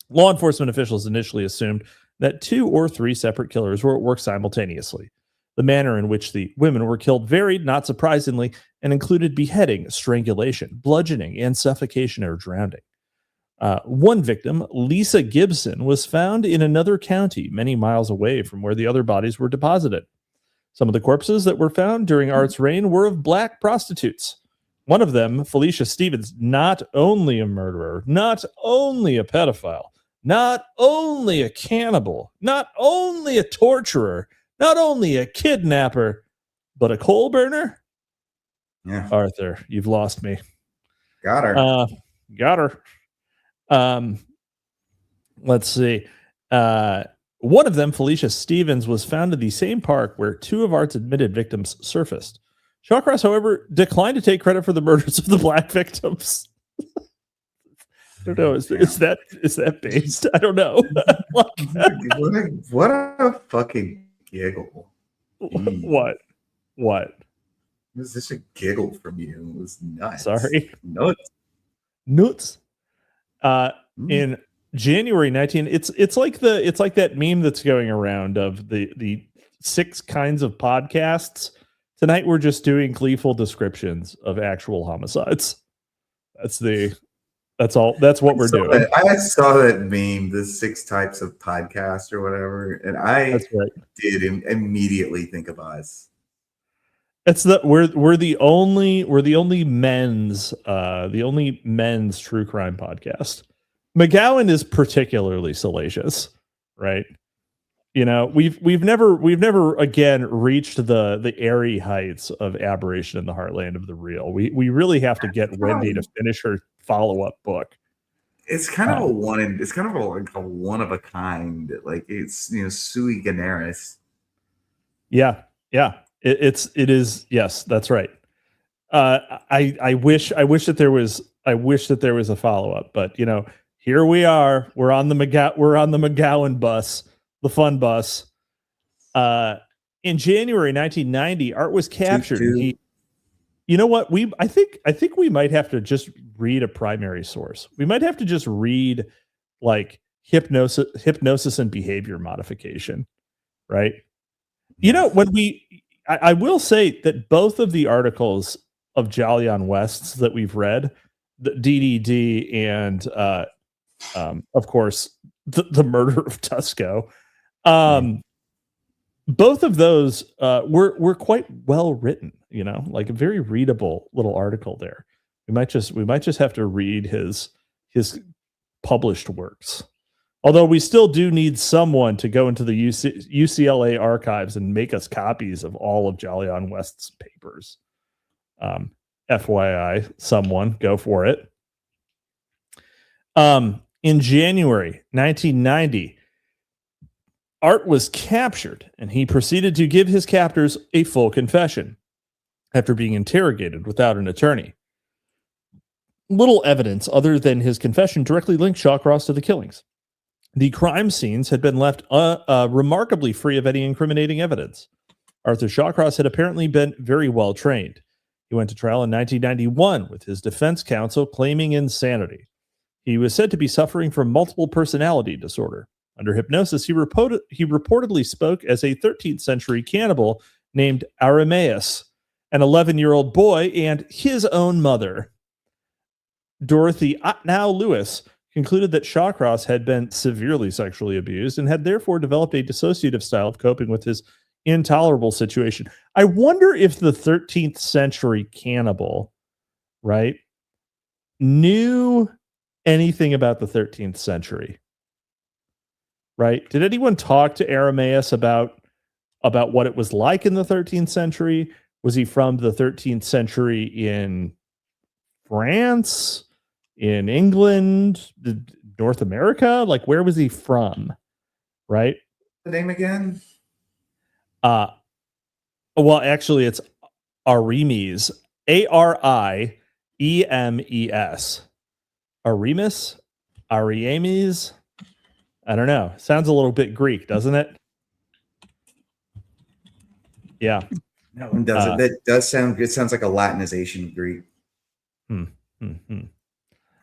Speaker 2: Law enforcement officials initially assumed that 2 or 3 separate killers were at work simultaneously. The manner in which the women were killed varied, not surprisingly, and included beheading, strangulation, bludgeoning, and suffocation or drowning. One victim, Lisa Gibson, was found in another county many miles away from where the other bodies were deposited. Some of the corpses that were found during Art's reign were of black prostitutes. One of them, Felicia Stevens, not only a murderer, not only a pedophile, not only a cannibal, not only a torturer, not only a kidnapper, but a coal burner?
Speaker 3: Yeah.
Speaker 2: Arthur, you've lost me.
Speaker 3: Got her.
Speaker 2: Got her. Let's see. One of them, Felicia Stevens, was found in the same park where 2 of Art's admitted victims surfaced. Shawcross, however, declined to take credit for the murders of the black victims. I don't know. Is that based? I don't know.
Speaker 3: What a fucking giggle.
Speaker 2: What?
Speaker 3: Was this a giggle from you? It was nuts.
Speaker 2: Sorry.
Speaker 3: Nuts.
Speaker 2: In January 19, it's like that meme that's going around of the 6 kinds of podcasts. Tonight we're just doing gleeful descriptions of actual homicides. That's what we're doing.
Speaker 3: I saw that meme, the 6 types of podcast or whatever, and I did immediately think of us.
Speaker 2: It's that we're the only men's true crime podcast. McGowan is particularly salacious, right? We've never again reached the airy heights of aberration in the heartland of the real. We really have to get Wendy to finish her follow-up book.
Speaker 3: It's kind of a one of a kind, like it's sui generis.
Speaker 2: Yeah. It is. Yes, that's right. I wish that there was a follow-up, but here we are. We're on the McGowan bus, the fun bus. In January 1990, Art was captured. You know what? I think we might have to just read a primary source. We might have to just read like hypnosis and behavior modification, right? I will say that both of the articles of Jolyon West's that we've read, the DDD and of course the murder of Tusco, both of those were quite well written, like a very readable little article there. We might just have to read his published works. Although we still do need someone to go into the UCLA archives and make us copies of all of Jolyon West's papers. FYI, someone go for it. In January 1990, Art was captured, and he proceeded to give his captors a full confession after being interrogated without an attorney. Little evidence other than his confession directly linked Shawcross to the killings. The crime scenes had been left remarkably free of any incriminating evidence. Arthur Shawcross had apparently been very well trained. He went to trial in 1991 with his defense counsel claiming insanity. He was said to be suffering from multiple personality disorder. Under hypnosis, he reportedly spoke as a 13th century cannibal named Arameus, an 11-year-old boy, and his own mother. Dorothy Otnow Lewis concluded that Shawcross had been severely sexually abused and had therefore developed a dissociative style of coping with his intolerable situation. I wonder if the 13th century cannibal, right, knew anything about the 13th century. right? Did anyone talk to Aramaeus about what it was like in the 13th century? Was he from the 13th century in France, in England, North America? Like, where was he from? Right?
Speaker 3: The name again?
Speaker 2: Well, actually, it's Arimes, Ariemes. Arimes? Ariemes? I don't know. Sounds a little bit Greek, doesn't it? Yeah.
Speaker 3: No one does it. That does sound. It sounds like a Latinization of Greek.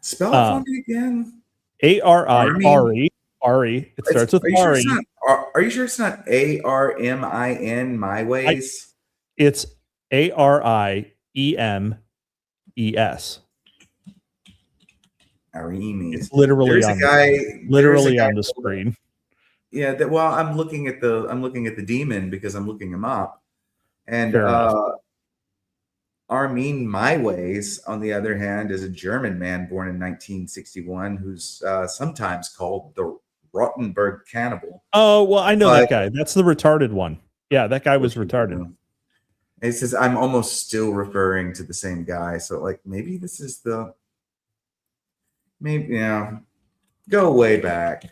Speaker 3: Spell it for me again.
Speaker 2: Ari. It starts with Ari.
Speaker 3: Are you sure it's not ARMIN? My ways.
Speaker 2: It's ARIEMES.
Speaker 3: Arimes.
Speaker 2: Literally
Speaker 3: on
Speaker 2: the screen.
Speaker 3: Yeah. Well, I'm looking at the demon because I'm looking him up, and Armin Maiways, on the other hand, is a German man born in 1961 who's sometimes called the Rottenberg Cannibal.
Speaker 2: Oh, well, I know that guy. That's the retarded one. Yeah, that guy was retarded.
Speaker 3: It says I'm almost still referring to the same guy. So, like, maybe this is go way back.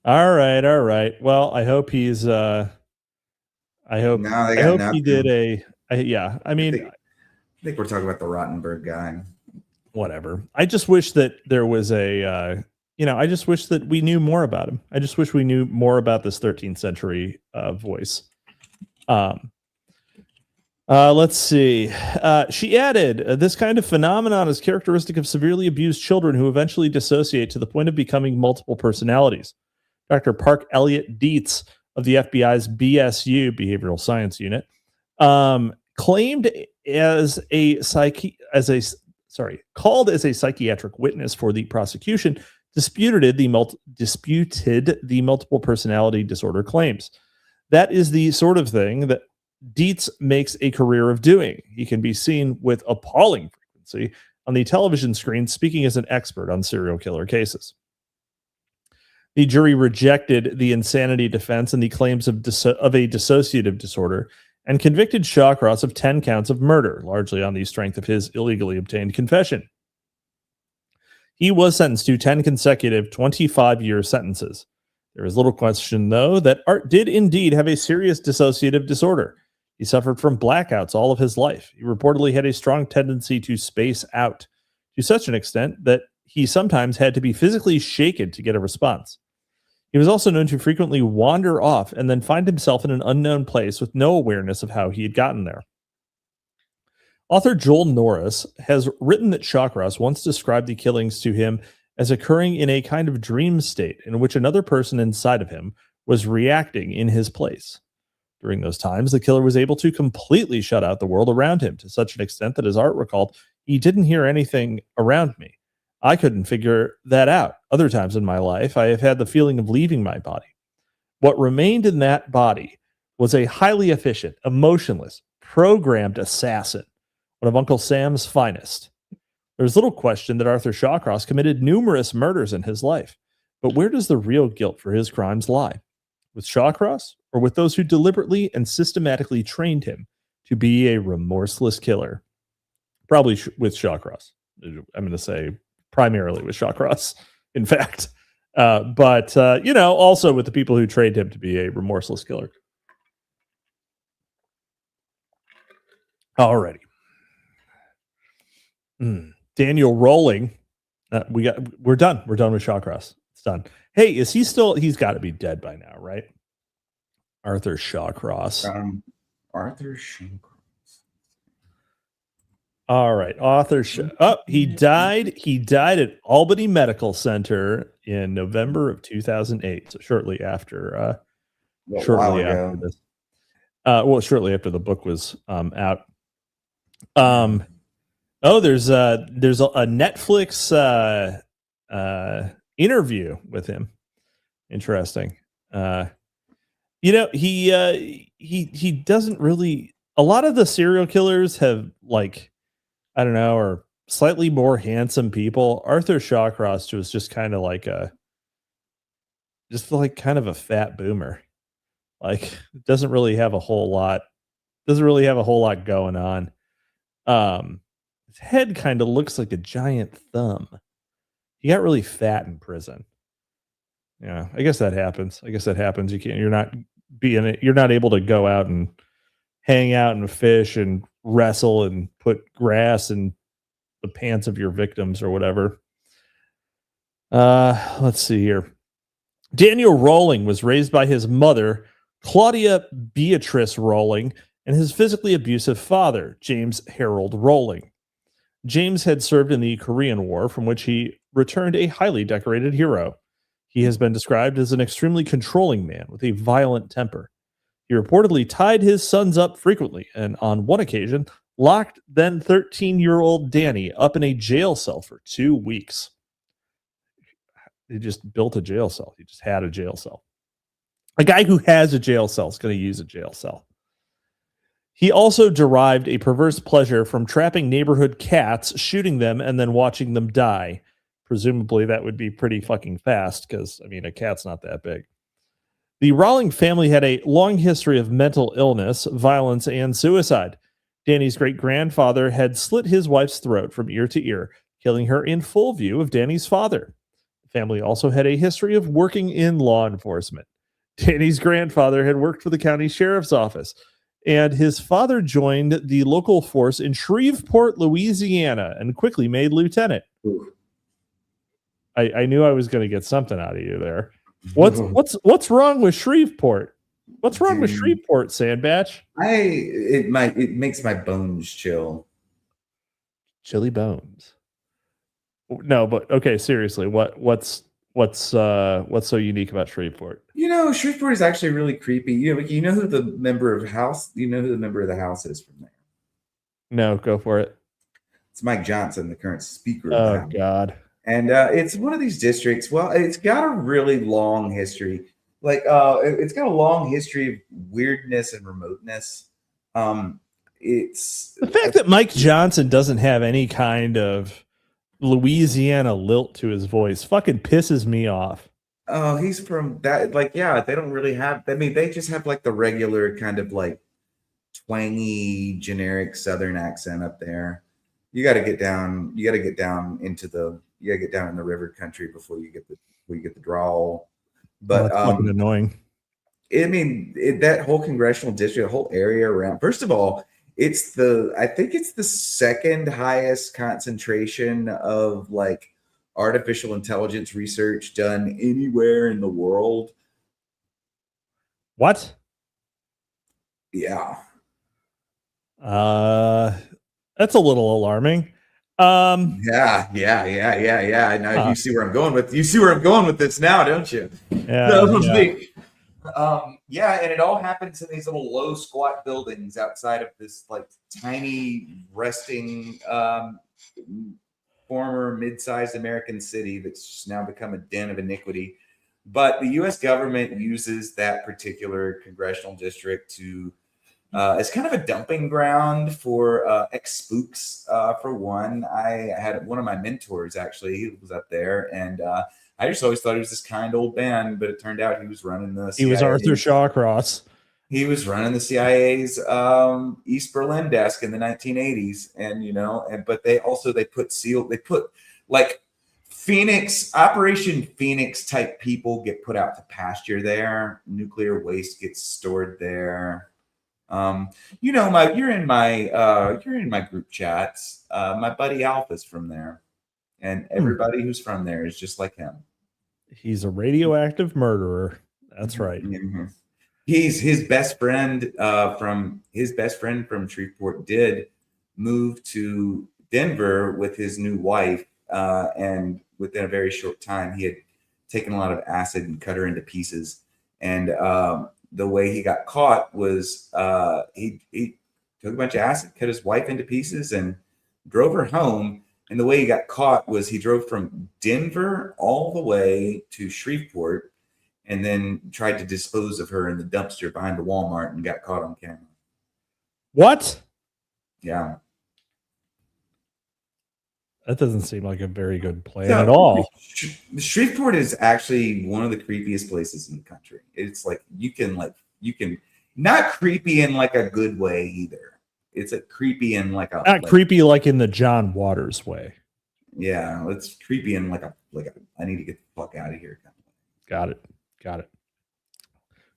Speaker 2: All right. Well, I hope he's I hope he did I
Speaker 3: think we're talking about the Rottenberg guy.
Speaker 2: Whatever. I just wish that there was I just wish that we knew more about him. I just wish we knew more about this 13th century voice. Let's see. She added, this kind of phenomenon is characteristic of severely abused children who eventually dissociate to the point of becoming multiple personalities. Dr. Park Elliott Dietz of the FBI's BSU, Behavioral Science Unit, claimed called as a psychiatric witness for the prosecution, disputed the multiple personality disorder claims. That is the sort of thing that Dietz makes a career of doing. He can be seen with appalling frequency on the television screen speaking as an expert on serial killer cases. The jury rejected the insanity defense and the claims of a dissociative disorder and convicted Shawcross of 10 counts of murder, largely on the strength of his illegally obtained confession. He was sentenced to 10 consecutive 25-year sentences. There is little question, though, that Art did indeed have a serious dissociative disorder. He suffered from blackouts all of his life. He reportedly had a strong tendency to space out, to such an extent that he sometimes had to be physically shaken to get a response. He was also known to frequently wander off and then find himself in an unknown place with no awareness of how he had gotten there. Author Joel Norris has written that Shawcross once described the killings to him as occurring in a kind of dream state in which another person inside of him was reacting in his place. During those times, the killer was able to completely shut out the world around him to such an extent that, as Art recalled, he didn't hear anything around me. I couldn't figure that out. Other times in my life, I have had the feeling of leaving my body. What remained in that body was a highly efficient, emotionless, programmed assassin, one of Uncle Sam's finest. There's little question that Arthur Shawcross committed numerous murders in his life, but where does the real guilt for his crimes lie? With Shawcross, or with those who deliberately and systematically trained him to be a remorseless killer? Probably with Shawcross. I'm going to say primarily with Shawcross, in fact. But also with the people who trained him to be a remorseless killer. Alrighty. Daniel Rolling. We're done. We're done with Shawcross. It's done. Hey, is he still? He's got to be dead by now, right? Arthur Shawcross.
Speaker 3: Arthur Shawcross.
Speaker 2: All right, he died. He died at Albany Medical Center in November of 2008. So shortly after this. Shortly after the book was out. There's a Netflix interview with him. Interesting. He doesn't really. A lot of the serial killers have are slightly more handsome people. Arthur Shawcross was just kind of like just like kind of a fat boomer. Like doesn't really have a whole lot. Doesn't really have a whole lot going on. His head kind of looks like a giant thumb. He got really fat in prison. Yeah, I guess that happens. You can't. You're not able to go out and hang out and fish and wrestle and put grass in the pants of your victims or whatever. Let's see here. Daniel Rolling was raised by his mother, Claudia Beatrice Rolling, and his physically abusive father, James Harold Rolling. James had served in the Korean War, from which he returned a highly decorated hero. He has been described as an extremely controlling man with a violent temper. He reportedly tied his sons up frequently, and on one occasion, locked then 13-year-old Danny up in a jail cell for 2 weeks. He just built a jail cell. He just had a jail cell. A guy who has a jail cell is going to use a jail cell. He also derived a perverse pleasure from trapping neighborhood cats, shooting them, and then watching them die. Presumably that would be pretty fucking fast because, I mean, a cat's not that big. The Rolling family had a long history of mental illness, violence, and suicide. Danny's great-grandfather had slit his wife's throat from ear to ear, killing her in full view of Danny's father. The family also had a history of working in law enforcement. Danny's grandfather had worked for the county sheriff's office, and his father joined the local force in Shreveport, Louisiana, and quickly made lieutenant. I knew I was going to get something out of you there. What's wrong with Shreveport? What's wrong with Shreveport, Sandbatch?
Speaker 3: It makes my bones chill.
Speaker 2: Chilly bones. No, but okay, seriously, what's so unique about Shreveport?
Speaker 3: You know, Shreveport is actually really creepy. You know who the member of the house is from there?
Speaker 2: No, go for it.
Speaker 3: It's Mike Johnson, the current speaker.
Speaker 2: Oh God.
Speaker 3: And it's one of these districts. Well, it's got a really long history. It's got a long history of weirdness and remoteness. It's
Speaker 2: the fact that Mike Johnson doesn't have any kind of Louisiana lilt to his voice fucking pisses me off.
Speaker 3: Oh, he's from that. They don't really have. I mean, they just have like the regular kind of like twangy, generic Southern accent up there. You got to get down. You got to get down in the river country before you get the drawl. But
Speaker 2: that's fucking annoying.
Speaker 3: I mean, that whole congressional district, the whole area around. First of all, I think it's the second highest concentration of like artificial intelligence research done anywhere in the world.
Speaker 2: What?
Speaker 3: Yeah.
Speaker 2: That's a little alarming.
Speaker 3: Yeah. Now you see where I'm going with this now, don't you?
Speaker 2: Yeah.
Speaker 3: And it all happens in these little low squat buildings outside of this like tiny resting former mid-sized American city that's just now become a den of iniquity. But the U.S. government uses that particular congressional district to as kind of a dumping ground for ex-spooks. For one, I had one of my mentors actually. He was up there, and I just always thought he was this kind old man, but it turned out he was running the CIA.
Speaker 2: He was Arthur Shawcross.
Speaker 3: He was running the CIA's East Berlin desk in the 1980s, but they put like Operation Phoenix type people get put out to pasture there. Nuclear waste gets stored there. You're in my group chats. My buddy Alpha's from there, and everybody who's from there is just like him.
Speaker 2: He's a radioactive murderer. That's right.
Speaker 3: Mm-hmm. He's his best friend from Shreveport did move to Denver with his new wife, and within a very short time he had taken a lot of acid and cut her into pieces. And the way he got caught was he took a bunch of acid, cut his wife into pieces, and drove her home. And the way he got caught was he drove from Denver all the way to Shreveport, and then tried to dispose of her in the dumpster behind the Walmart and got caught on camera.
Speaker 2: What?
Speaker 3: Yeah.
Speaker 2: That doesn't seem like a very good plan
Speaker 3: So,
Speaker 2: at all.
Speaker 3: Shreveport is actually one of the creepiest places in the country. It's like you can not creepy in like a good way either. It's a creepy in like a
Speaker 2: Not creepy like in the John Waters way.
Speaker 3: Yeah, it's creepy in like a I need to get the fuck out of here kind of way.
Speaker 2: Got it.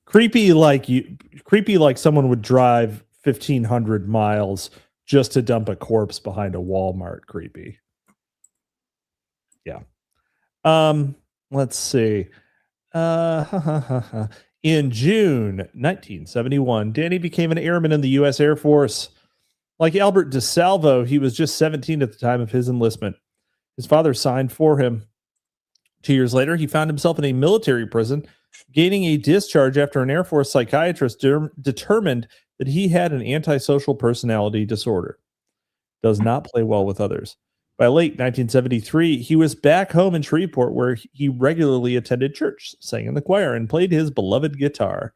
Speaker 2: Creepy like someone would drive 1,500 miles just to dump a corpse behind a Walmart. Creepy. Yeah. Let's see. In June 1971, Danny became an airman in the U.S. Air Force. Like Albert DeSalvo, he was just 17 at the time of his enlistment. His father signed for him. 2 years later, he found himself in a military prison, gaining a discharge after an Air Force psychiatrist determined that he had an antisocial personality disorder. Does not play well with others. By late 1973, he was back home in Shreveport, where he regularly attended church, sang in the choir, and played his beloved guitar.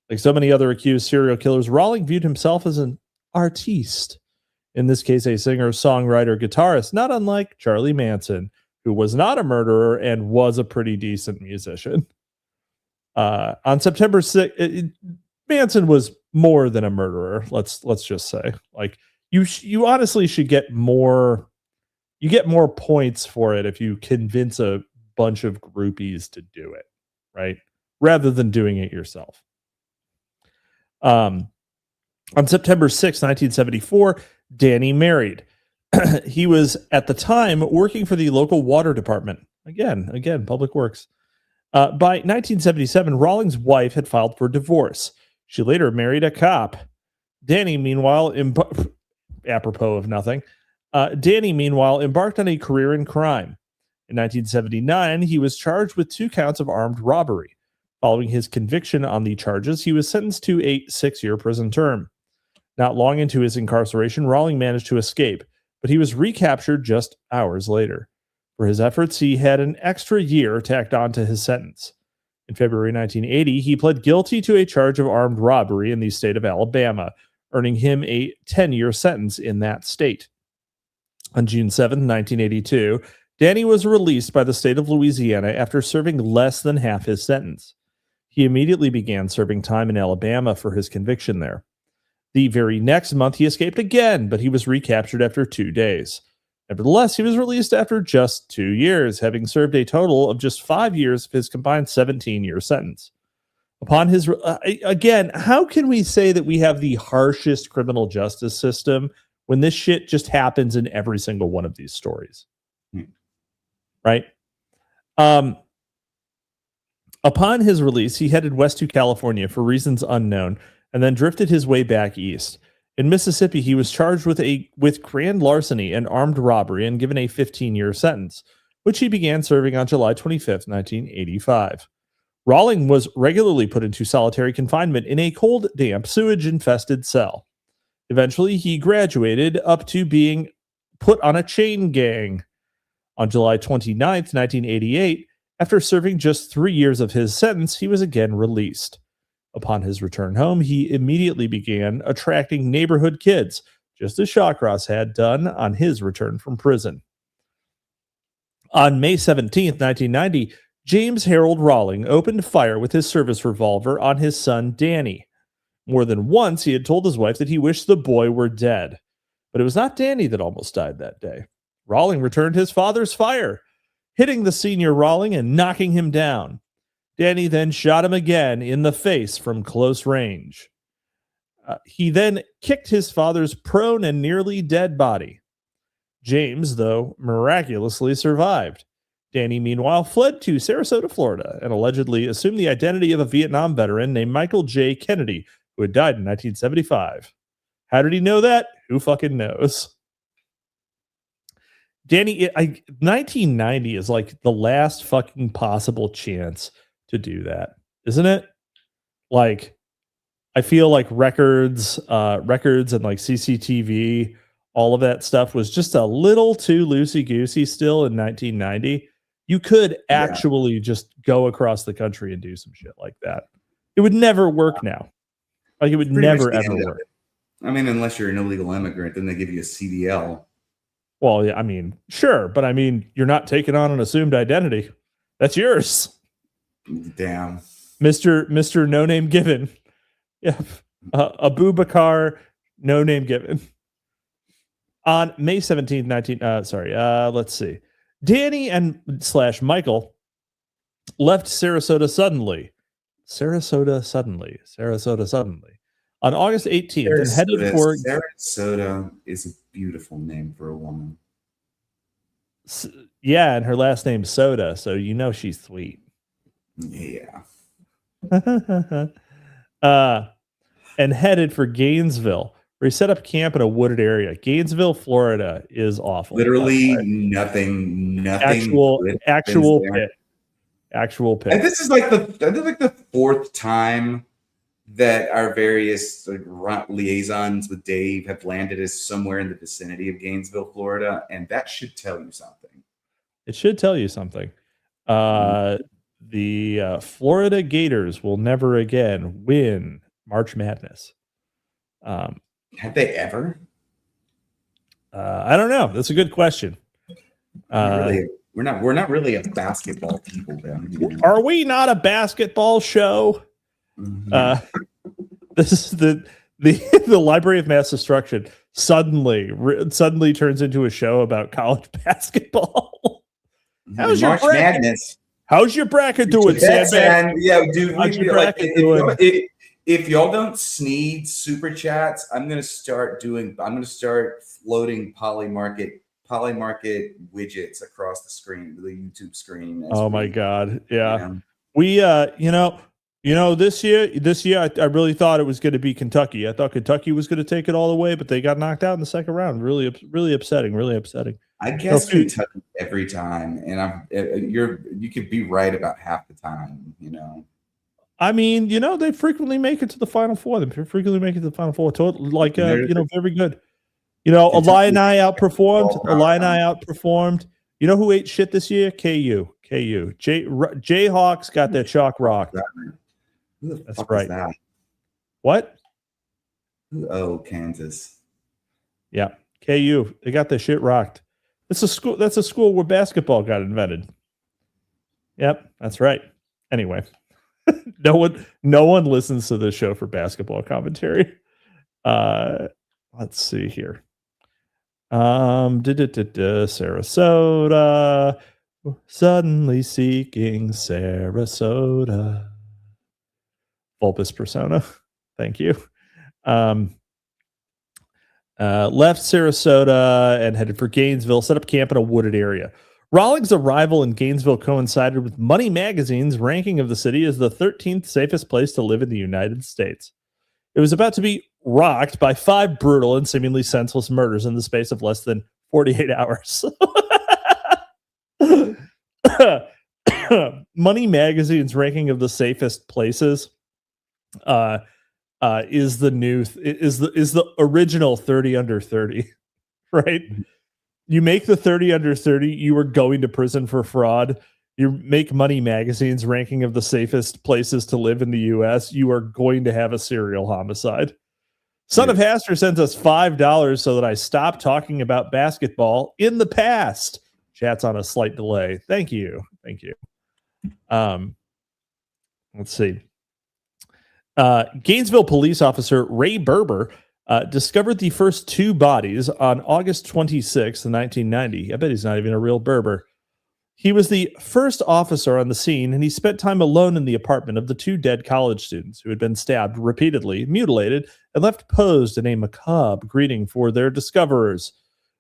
Speaker 2: Like so many other accused serial killers, Rawling viewed himself as an artiste. In this case, a singer, songwriter, guitarist, not unlike Charlie Manson, who was not a murderer and was a pretty decent musician. On September 6th, Manson was more than a murderer. Let's just say, like, you honestly should get more. You get more points for it if you convince a bunch of groupies to do it, right? Rather than doing it yourself. On September 6, 1974, Danny married. He was at the time working for the local water department. Again, public works. By 1977, Rawling's wife had filed for divorce. She later married a cop. Danny, meanwhile, apropos of nothing, Danny, meanwhile, embarked on a career in crime. In 1979, he was charged with 2 counts of armed robbery. Following his conviction on the charges, he was sentenced to a 6-year prison term. Not long into his incarceration, Rawling managed to escape, but he was recaptured just hours later. For his efforts, he had an extra year tacked on to his sentence. In February 1980, he pled guilty to a charge of armed robbery in the state of Alabama, earning him a 10-year sentence in that state. On June 7, 1982, Danny was released by the state of Louisiana after serving less than half his sentence. He immediately began serving time in Alabama for his conviction there. The very next month, he escaped again, but he was recaptured after 2 days. Nevertheless, he was released after just 2 years, having served a total of just 5 years of his combined 17-year sentence. Upon his again, how can we say that we have the harshest criminal justice system when this shit just happens in every single one of these stories? Right? Upon his release, he headed west to California for reasons unknown, and then drifted his way back east. In Mississippi, he was charged with grand larceny and armed robbery and given a 15-year sentence, which he began serving on July 25th, 1985. Rawling was regularly put into solitary confinement in a cold, damp, sewage-infested cell. Eventually, he graduated up to being put on a chain gang. On July 29th, 1988, after serving just 3 years of his sentence, he was again released. Upon his return home, he immediately began attracting neighborhood kids, just as Shawcross had done on his return from prison. On May 17th, 1990, James Harold Rawling opened fire with his service revolver on his son Danny. More than once, he had told his wife that he wished the boy were dead. But it was not Danny that almost died that day. Rawling returned his father's fire, hitting the senior Rawling and knocking him down. Danny then shot him again in the face from close range. He then kicked his father's prone and nearly dead body. James, though, miraculously survived. Danny, meanwhile, fled to Sarasota, Florida, and allegedly assumed the identity of a Vietnam veteran named Michael J. Kennedy, who had died in 1975. How did he know that? Who fucking knows? Danny, 1990 is like the last fucking possible chance to do that, isn't it? Like, I feel like records and like CCTV, all of that stuff was just a little too loosey-goosey still in 1990. You could actually just go across the country and do some shit like that. It would never work now. Like, it would never ever work.
Speaker 3: I mean, unless you're an illegal immigrant, then they give you a CDL.
Speaker 2: Well, yeah, I mean, sure, but I mean, you're not taking on an assumed identity. That's yours,
Speaker 3: Damn.
Speaker 2: Mister No Name Given. Yeah, Abu Bakar, No Name Given. On May 17th, let's see. Danny and / Michael left Sarasota suddenly. On August 18th and headed for
Speaker 3: Sarasota is a beautiful name for a woman.
Speaker 2: Yeah, and her last name's Soda, so you know she's sweet.
Speaker 3: Yeah.
Speaker 2: And headed for Gainesville, where he set up camp in a wooded area. Gainesville, Florida is awful.
Speaker 3: Literally nothing.
Speaker 2: Actual pit. Actual pit.
Speaker 3: And this is like the fourth time that our various liaisons with Dave have landed us somewhere in the vicinity of Gainesville, Florida, and that should tell you something.
Speaker 2: It should tell you something. The Florida Gators will never again win March Madness.
Speaker 3: Have they ever?
Speaker 2: I don't know. That's a good question.
Speaker 3: We're not really a basketball people down here.
Speaker 2: Are we not a basketball show?
Speaker 3: Mm-hmm.
Speaker 2: This is the Library of Mass Destruction suddenly turns into a show about college basketball.
Speaker 3: How's March Madness?
Speaker 2: How's your bracket doing, Sandbatch?
Speaker 3: Yeah, dude. If y'all don't need super chats, I'm gonna start floating polymarket widgets across the screen, the YouTube screen.
Speaker 2: Oh my god, yeah. We this year I really thought it was going to be Kentucky. I thought Kentucky was going to take it all the way, but they got knocked out in the second round. Really upsetting.
Speaker 3: I guess Kentucky every time, and you could be right about half the time.
Speaker 2: I mean, they frequently make it to the Final Four. Very good. Illini outperformed. You know who ate shit this year? KU. Jayhawks got their chalk rocked. That's right.
Speaker 3: That?
Speaker 2: What?
Speaker 3: Oh, Kansas.
Speaker 2: Yeah, KU. They got their shit rocked. That's a school where basketball got invented. Yep, that's right. Anyway, no one listens to this show for basketball commentary. Let's see here. Sarasota, suddenly seeking Sarasota. Vulpus persona. Thank you. Left Sarasota and headed for Gainesville, set up camp in a wooded area. Rawlings' arrival in Gainesville coincided with Money Magazine's ranking of the city as the 13th safest place to live in the United States. It was about to be rocked by 5 brutal and seemingly senseless murders in the space of less than 48 hours. Money Magazine's ranking of the safest places is the original 30 under 30, right? You make the 30 under 30, you are going to prison for fraud. You make Money Magazine's ranking of the safest places to live in the U.S., you are going to have a serial homicide. Son of Haster sends us $5 so that I stop talking about basketball in the past. Chat's on a slight delay. Thank you. Let's see. Gainesville police officer Ray Berber discovered the first 2 bodies on August 26, 1990. I bet he's not even a real Berber. He was the first officer on the scene, and he spent time alone in the apartment of the 2 dead college students who had been stabbed repeatedly, mutilated, and left posed in a macabre greeting for their discoverers.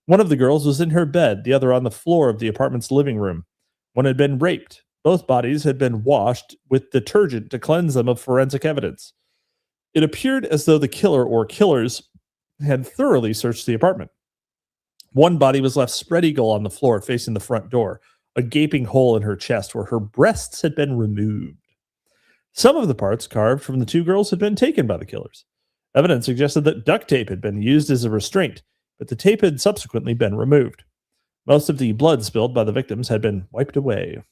Speaker 2: One of the girls was in her bed, the other on the floor of the apartment's living room. One had been raped. Both bodies had been washed with detergent to cleanse them of forensic evidence. It appeared as though the killer or killers had thoroughly searched the apartment. One body was left spread eagle on the floor facing the front door, a gaping hole in her chest where her breasts had been removed. Some of the parts carved from the 2 girls had been taken by the killers. Evidence suggested that duct tape had been used as a restraint, but the tape had subsequently been removed. Most of the blood spilled by the victims had been wiped away.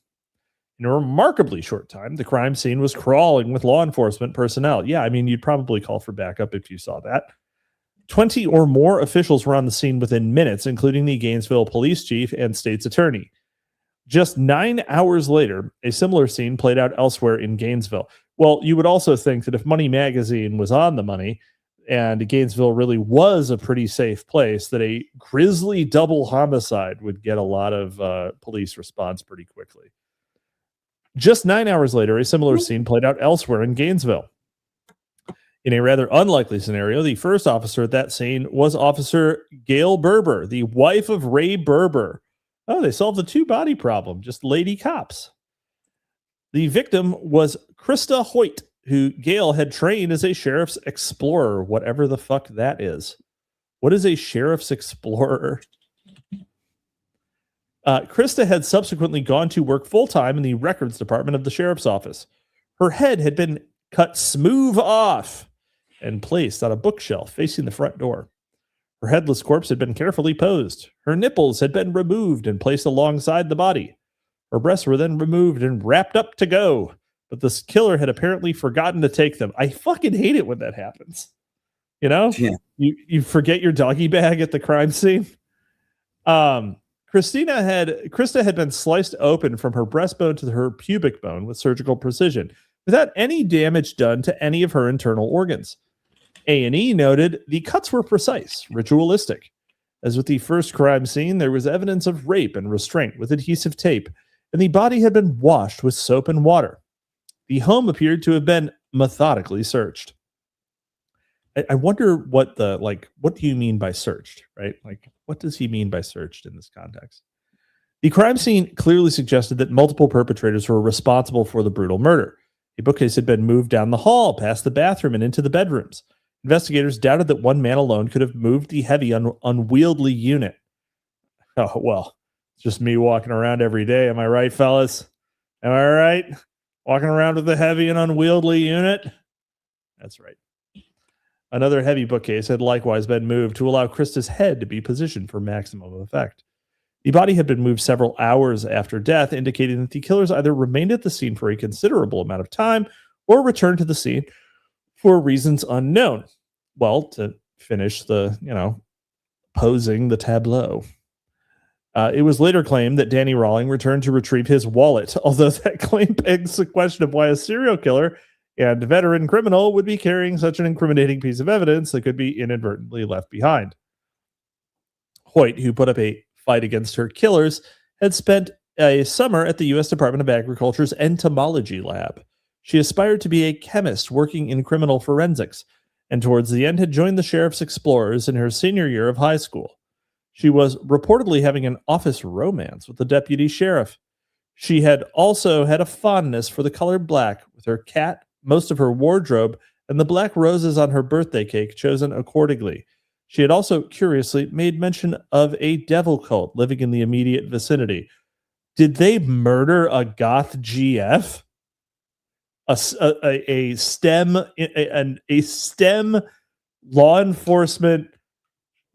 Speaker 2: In a remarkably short time, the crime scene was crawling with law enforcement personnel. Yeah, I mean, you'd probably call for backup if you saw that. 20 or more officials were on the scene within minutes, including the Gainesville police chief and state's attorney. Just 9 hours later, a similar scene played out elsewhere in Gainesville. Well, you would also think that if Money Magazine was on the money and Gainesville really was a pretty safe place, that a grisly double homicide would get a lot of police response pretty quickly. Just 9 hours later, a similar scene played out elsewhere in Gainesville. In a rather unlikely scenario, the first officer at that scene was Officer Gail Berber, the wife of Ray Berber. Oh, they solved the two-body problem, just lady cops. The victim was Krista Hoyt, who Gail had trained as a sheriff's explorer, whatever the fuck that is. What is a sheriff's explorer? Krista had subsequently gone to work full-time in the records department of the sheriff's office. Her head had been cut smooth off and placed on a bookshelf facing the front door. Her headless corpse had been carefully posed. Her nipples had been removed and placed alongside the body. Her breasts were then removed and wrapped up to go, but this killer had apparently forgotten to take them. I fucking hate it when that happens. You know?
Speaker 3: Yeah.
Speaker 2: You forget your doggy bag at the crime scene. Krista had been sliced open from her breastbone to her pubic bone with surgical precision, without any damage done to any of her internal organs. A&E noted the cuts were precise, ritualistic. As with the first crime scene, there was evidence of rape and restraint with adhesive tape, and the body had been washed with soap and water. The home appeared to have been methodically searched. I wonder what do you mean by searched, right? Like, what does he mean by searched in this context? The crime scene clearly suggested that multiple perpetrators were responsible for the brutal murder. A bookcase had been moved down the hall, past the bathroom, and into the bedrooms. Investigators doubted that one man alone could have moved the heavy, unwieldy unit. Oh, well, it's just me walking around every day. Am I right, fellas? Am I right? Walking around with a heavy and unwieldy unit? That's right. Another heavy bookcase had likewise been moved to allow Krista's head to be positioned for maximum effect. The body had been moved several hours after death, indicating that the killers either remained at the scene for a considerable amount of time or returned to the scene for reasons unknown. Well, to finish posing the tableau. It was later claimed that Danny Rawling returned to retrieve his wallet, although that claim begs the question of why a serial killer and veteran criminal would be carrying such an incriminating piece of evidence that could be inadvertently left behind. Hoyt, who put up a fight against her killers, had spent a summer at the U.S. Department of Agriculture's entomology lab. She aspired to be a chemist working in criminal forensics, and towards the end had joined the sheriff's explorers in her senior year of high school. She was reportedly having an office romance with the deputy sheriff. She had also had a fondness for the color black, with her cat, most of her wardrobe, and the black roses on her birthday cake chosen accordingly. She had also, curiously, made mention of a devil cult living in the immediate vicinity. Did they murder a goth GF? A STEM law enforcement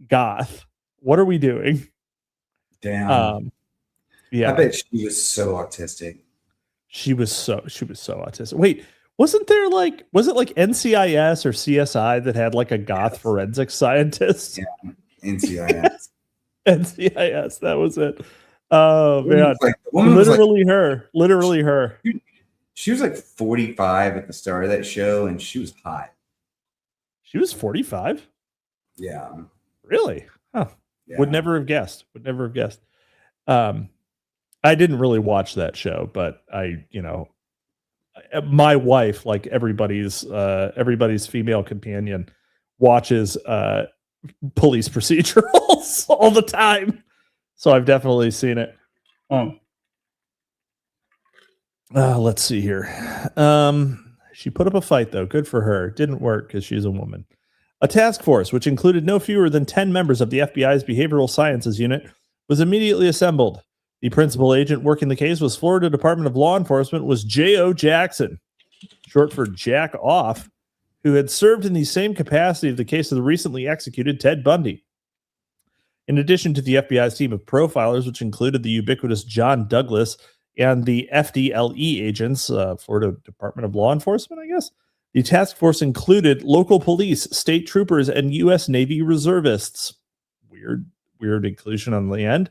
Speaker 2: goth. What are we doing?
Speaker 3: Damn.
Speaker 2: Yeah.
Speaker 3: I bet she was so autistic.
Speaker 2: She was so autistic. Wait, was it like NCIS or CSI that had like a goth forensic scientist?
Speaker 3: Yeah, NCIS.
Speaker 2: NCIS, that was it. Oh man, literally her.
Speaker 3: She was like 45 at the start of that show, and she was hot.
Speaker 2: She was 45?
Speaker 3: Yeah.
Speaker 2: Really? Huh.
Speaker 3: Yeah.
Speaker 2: Would never have guessed. I didn't really watch that show, but my wife, like everybody's female companion, watches police procedurals all the time. So I've definitely seen it. Let's see here. She put up a fight, though. Good for her. Didn't work because she's a woman. A task force, which included no fewer than 10 members of the FBI's Behavioral Sciences Unit, was immediately assembled. The principal agent working the case was Florida Department of Law Enforcement was J.O. Jackson, short for Jack Off, who had served in the same capacity of the case of the recently executed Ted Bundy. In addition to the FBI's team of profilers, which included the ubiquitous John Douglas and the FDLE agents, Florida Department of Law Enforcement, I guess, The task force included local police, state troopers, and U.S. Navy reservists. Weird inclusion on the end.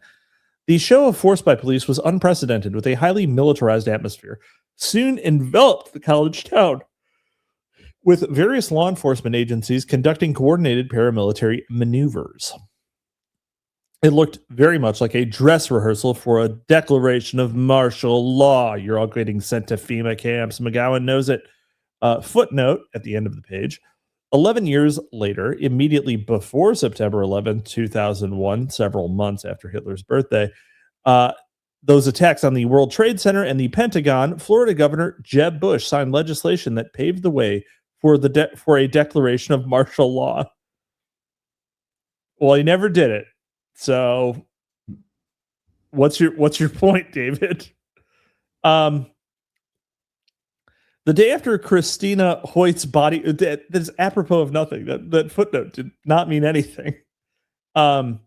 Speaker 2: The show of force by police was unprecedented, with a highly militarized atmosphere soon enveloped the college town, with various law enforcement agencies conducting coordinated paramilitary maneuvers. It looked very much like a dress rehearsal for a declaration of martial law. You're all getting sent to FEMA camps. McGowan knows it. Footnote at the end of the page. 11 years later, immediately before September 11, 2001, several months after Hitler's birthday, those attacks on the World Trade Center and the Pentagon, Florida Governor Jeb Bush signed legislation that paved the way for a declaration of martial law. Well, he never did it. So what's your point, David? The day after Christina Hoyt's body, that is apropos of nothing. That footnote did not mean anything. The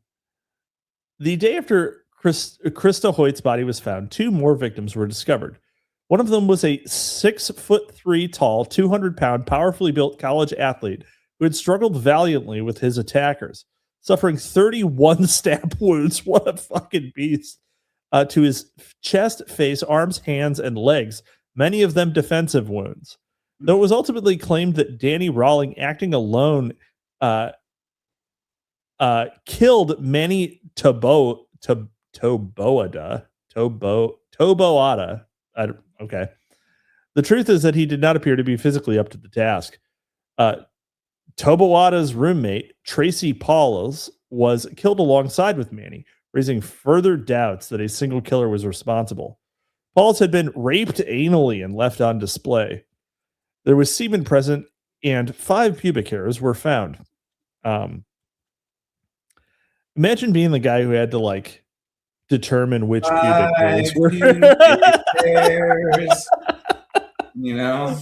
Speaker 2: day after Krista Hoyt's body was found, 2 more victims were discovered. One of them was a 6'3" tall, 200-pound, powerfully built college athlete who had struggled valiantly with his attackers, suffering 31 stab wounds. What a fucking beast. To his chest, face, arms, hands, and legs, many of them defensive wounds. Though it was ultimately claimed that Danny Rawling, acting alone, killed Manny Toboada. Okay. The truth is that he did not appear to be physically up to the task. Toboada's roommate, Tracy Pauls, was killed alongside with Manny, raising further doubts that a single killer was responsible. Pauls had been raped anally and left on display. There was semen present, and 5 pubic hairs were found. Imagine being the guy who had to determine which pubic hairs were.
Speaker 3: Hairs, you know.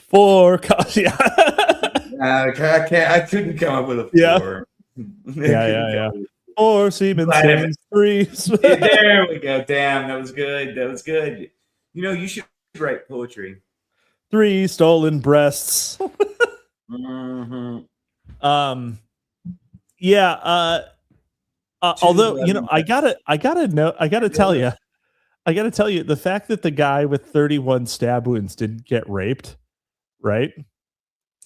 Speaker 2: 4 yeah.
Speaker 3: I couldn't come up with a 4.
Speaker 2: Yeah. 4 semen stains, 3.
Speaker 3: There we go. Damn, that was good. You know, you should write poetry.
Speaker 2: 3 stolen breasts.
Speaker 3: Mm-hmm.
Speaker 2: Although, you know, I gotta tell you, the fact that the guy with 31 stab wounds didn't get raped, right?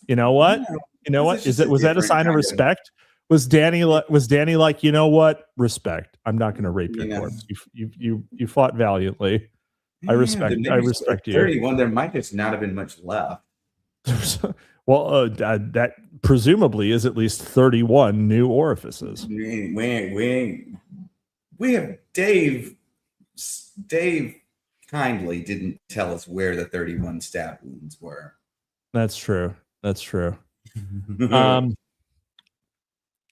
Speaker 2: You know what? Was that a sign of respect? Was Danny like, you know what? Respect. I'm not going to rape your corpse. You fought valiantly. I respect you.
Speaker 3: 31. There might just not have been much left.
Speaker 2: Well, that presumably is at least 31 new orifices.
Speaker 3: We have Dave. Dave kindly didn't tell us where the 31 stab wounds were.
Speaker 2: That's true.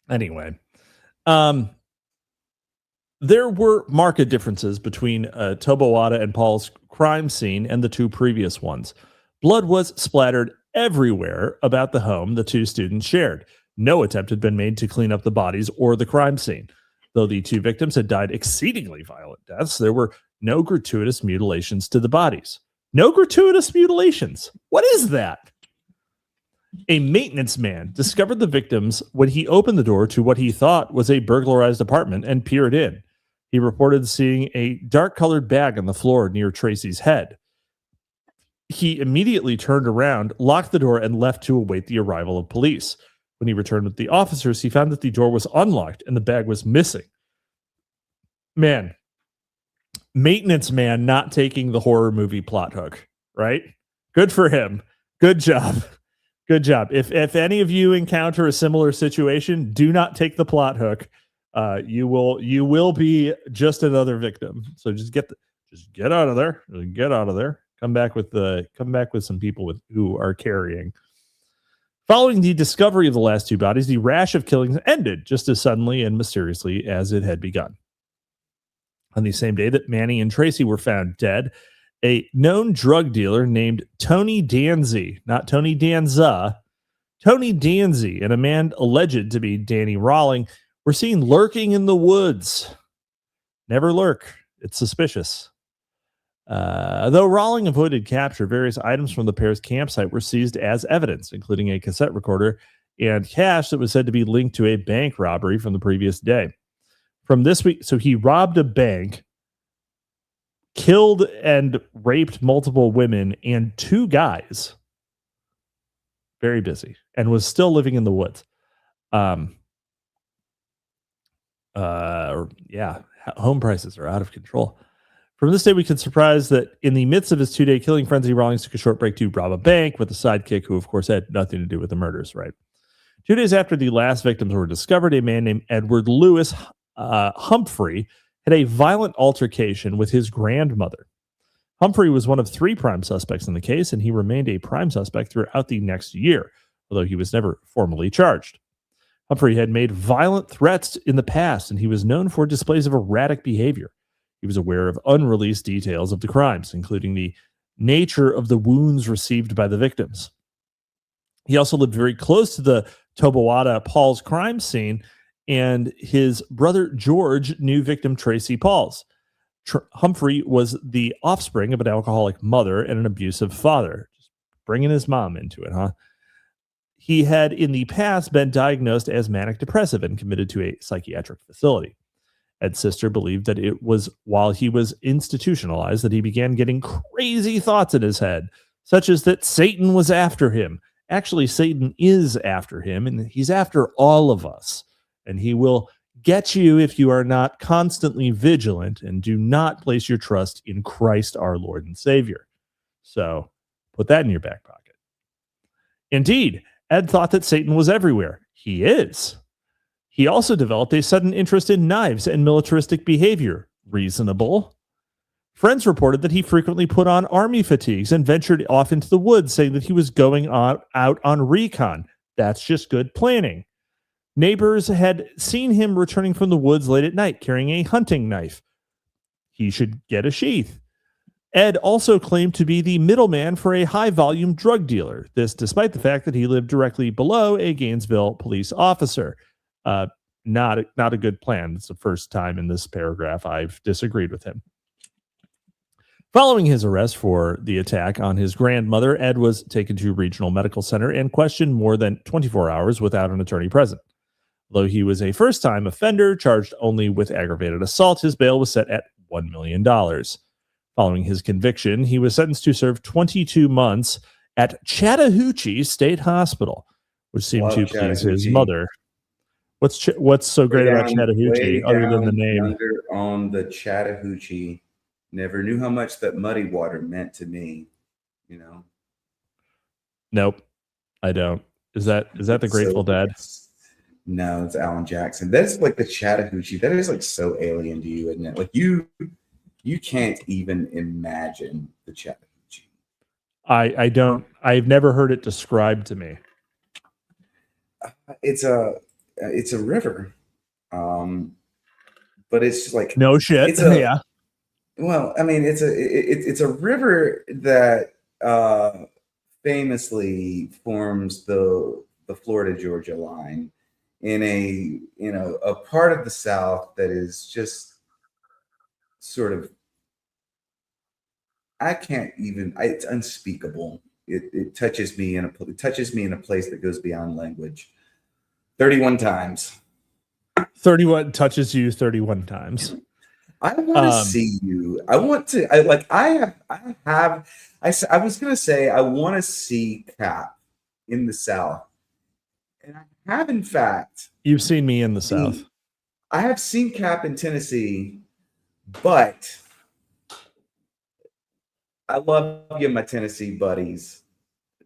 Speaker 2: Anyway, there were marked differences between Toboada and Paul's crime scene and the 2 previous ones. Blood was splattered everywhere about the home the 2 students shared. No attempt had been made to clean up the bodies or the crime scene. Though the 2 victims had died exceedingly violent deaths, there were no gratuitous mutilations to the bodies. No gratuitous mutilations. What is that? A maintenance man discovered the victims when he opened the door to what he thought was a burglarized apartment and peered in. He reported seeing a dark-colored bag on the floor near Tracy's head. He immediately turned around, locked the door, and left to await the arrival of police. When he returned with the officers, he found that the door was unlocked and the bag was missing. Man, maintenance man not taking the horror movie plot hook, right? Good for him. Good job. Good job. If any of you encounter a similar situation, do not take the plot hook. You will be just another victim. So just get out of there. Get out of there. Come back with some people who are carrying. Following the discovery of the last 2 bodies, the rash of killings ended just as suddenly and mysteriously as it had begun. On the same day that Manny and Tracy were found dead, a known drug dealer named Tony Danzy, not Tony Danza, Tony Danzy, and a man alleged to be Danny Rawling were seen lurking in the woods. Never lurk. It's suspicious. Though Rawling avoided capture, various items from the pair's campsite were seized as evidence, including a cassette recorder and cash that was said to be linked to a bank robbery from the previous day. From this week, so he robbed a bank, killed and raped multiple women and 2 guys. Very busy, and was still living in the woods. Home prices are out of control. From this day, we can surprise that in the midst of his 2-day killing frenzy, Rawlings took a short break to rob a bank with a sidekick who, of course, had nothing to do with the murders, right? 2 days after the last victims were discovered, a man named Edward Lewis Humphrey had a violent altercation with his grandmother. Humphrey was one of 3 prime suspects in the case, and he remained a prime suspect throughout the next year, although he was never formally charged. Humphrey had made violent threats in the past, and he was known for displays of erratic behavior. He was aware of unreleased details of the crimes, including the nature of the wounds received by the victims. He also lived very close to the Tobawada Pauls crime scene, and his brother George knew victim Tracy Pauls. Humphrey was the offspring of an alcoholic mother and an abusive father. Just bringing his mom into it, huh? He had in the past been diagnosed as manic depressive and committed to a psychiatric facility. Ed's sister believed that it was while he was institutionalized that he began getting crazy thoughts in his head, such as that Satan was after him. Actually, Satan is after him, and he's after all of us. And he will get you if you are not constantly vigilant and do not place your trust in Christ our Lord and Savior. So put that in your back pocket. Indeed, Ed thought that Satan was everywhere. He is. He also developed a sudden interest in knives and militaristic behavior. Reasonable. Friends reported that he frequently put on army fatigues and ventured off into the woods, saying that he was going out on recon. That's just good planning. Neighbors had seen him returning from the woods late at night carrying a hunting knife. He should get a sheath. Ed also claimed to be the middleman for a high-volume drug dealer. This despite the fact that he lived directly below a Gainesville police officer. Not a good plan. It's the first time in this paragraph I've disagreed with him. Following his arrest for the attack on his grandmother, Ed was taken to Regional Medical Center and questioned more than 24 hours without an attorney present. Though he was a first-time offender charged only with aggravated assault, his bail was set at $1 million. Following his conviction, he was sentenced to serve 22 months at Chattahoochee State Hospital, which seemed to please his mother. What's so great about Chattahoochee other than the name?
Speaker 3: Under on the Chattahoochee, never knew how much that muddy water meant to me. You know.
Speaker 2: Nope, I don't. Is that the Grateful Dead?
Speaker 3: No, it's Alan Jackson. That's like the Chattahoochee. That is like so alien to you, isn't it? Like you can't even imagine the Chattahoochee.
Speaker 2: I don't. I've never heard it described to me.
Speaker 3: It's a river, but it's just like
Speaker 2: no shit. Yeah.
Speaker 3: Well, I mean, it's a river that famously forms the Florida Georgia line in a part of the South that is just sort of it's unspeakable. It touches me in a place that goes beyond language. 31 times.
Speaker 2: 31 touches you 31 times.
Speaker 3: I want to see you. I want to. I was gonna say I want to see Cap in the South, and I have in fact.
Speaker 2: You've seen me in the South.
Speaker 3: I have seen Cap in Tennessee, but I love you, my Tennessee buddies,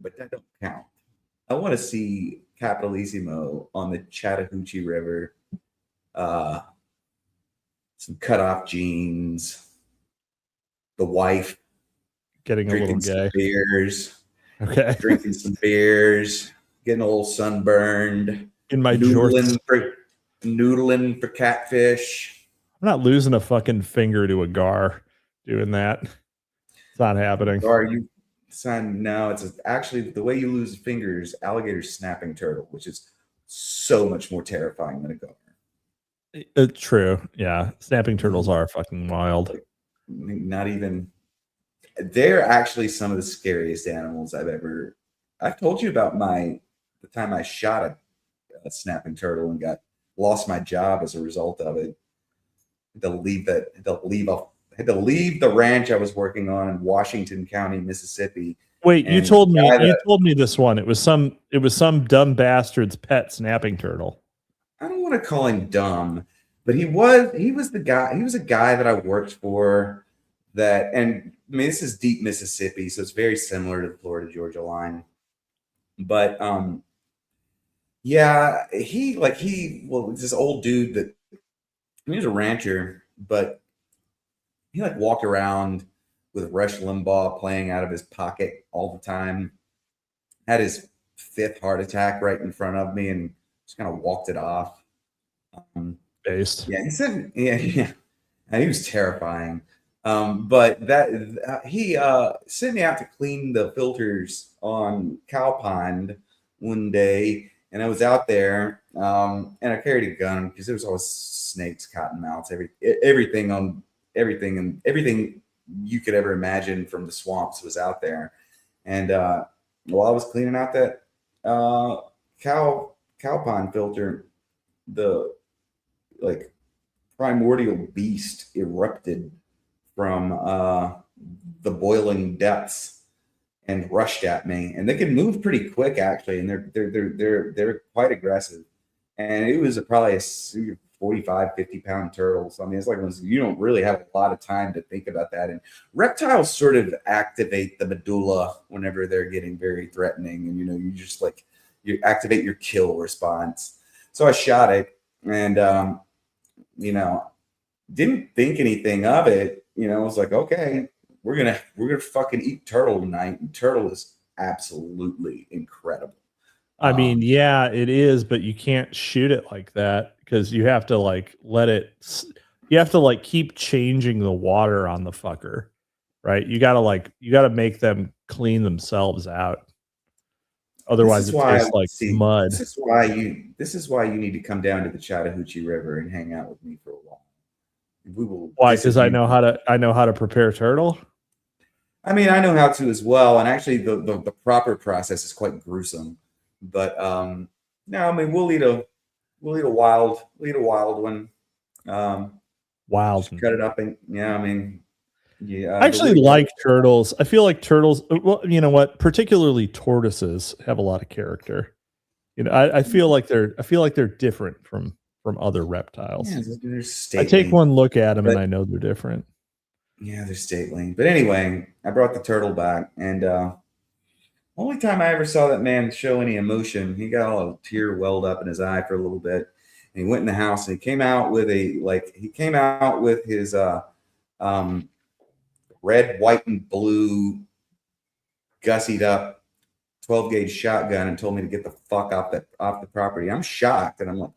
Speaker 3: but that don't count. I want to see Capitalisimo on the Chattahoochee River. Some cut-off jeans, the wife
Speaker 2: getting a little gay,
Speaker 3: beers,
Speaker 2: okay,
Speaker 3: drinking some beers, getting a little sunburned,
Speaker 2: in my
Speaker 3: noodling for catfish.
Speaker 2: I'm not losing a fucking finger to a gar doing that. It's not happening.
Speaker 3: No, it's actually the way you lose fingers. Alligator snapping turtle, which is so much more terrifying than a gar.
Speaker 2: It's true. Yeah. Snapping turtles are fucking wild.
Speaker 3: Not even they're actually some of the scariest animals I've told you about the time I shot a snapping turtle and lost my job as a result of it. Had to leave the ranch I was working on in Washington County, Mississippi.
Speaker 2: Wait, you told me this one. It was some dumb bastard's pet snapping turtle.
Speaker 3: I don't want to call him dumb, but he was a guy that I worked for that, and I mean, this is deep Mississippi, so it's very similar to the Florida Georgia line. But yeah, this old dude that he was a rancher, but he like walked around with Rush Limbaugh playing out of his pocket all the time. Had his 5th heart attack right in front of me and just kind of walked it off.
Speaker 2: Based.
Speaker 3: Yeah, he said, yeah. And he was terrifying. But he sent me out to clean the filters on Cow Pond one day, and I was out there, and I carried a gun because there was always snakes, cottonmouths, everything you could ever imagine from the swamps was out there. And while I was cleaning out that cow pond filter, the like primordial beast erupted from the boiling depths and rushed at me. And they can move pretty quick, actually, and they're quite aggressive. And it was probably a 45, 50-pound turtle. So I mean, it's like you don't really have a lot of time to think about that. And reptiles sort of activate the medulla whenever they're getting very threatening, and you just you activate your kill response. So I shot it, and didn't think anything of it. I was like, okay, we're gonna fucking eat turtle tonight. And turtle is absolutely incredible.
Speaker 2: I mean, yeah, it is, but you can't shoot it like that because you have to you have to keep changing the water on the fucker, right? You gotta make them clean themselves out. Otherwise, it tastes like mud.
Speaker 3: This is why you need to come down to the Chattahoochee River and hang out with me for a while. We will.
Speaker 2: Why? Because I know how to prepare turtle.
Speaker 3: I mean, I know how to as well, and actually, the proper process is quite gruesome. But no, I mean, we'll eat a wild one.
Speaker 2: Wild.
Speaker 3: Cut it up, and yeah, I mean, yeah.
Speaker 2: I actually like turtles. I feel like turtles. Well, you know what? Particularly tortoises have a lot of character. I feel like they're different from other reptiles.
Speaker 3: Yeah, they're stately.
Speaker 2: I take one look at them and I know they're different.
Speaker 3: Yeah, they're stately. But anyway, I brought the turtle back, and only time I ever saw that man show any emotion, he got a tear welled up in his eye for a little bit, and he went in the house and he came out with his red, white, and blue gussied up 12-gauge shotgun and told me to get the fuck off the property. I'm shocked, and I'm like,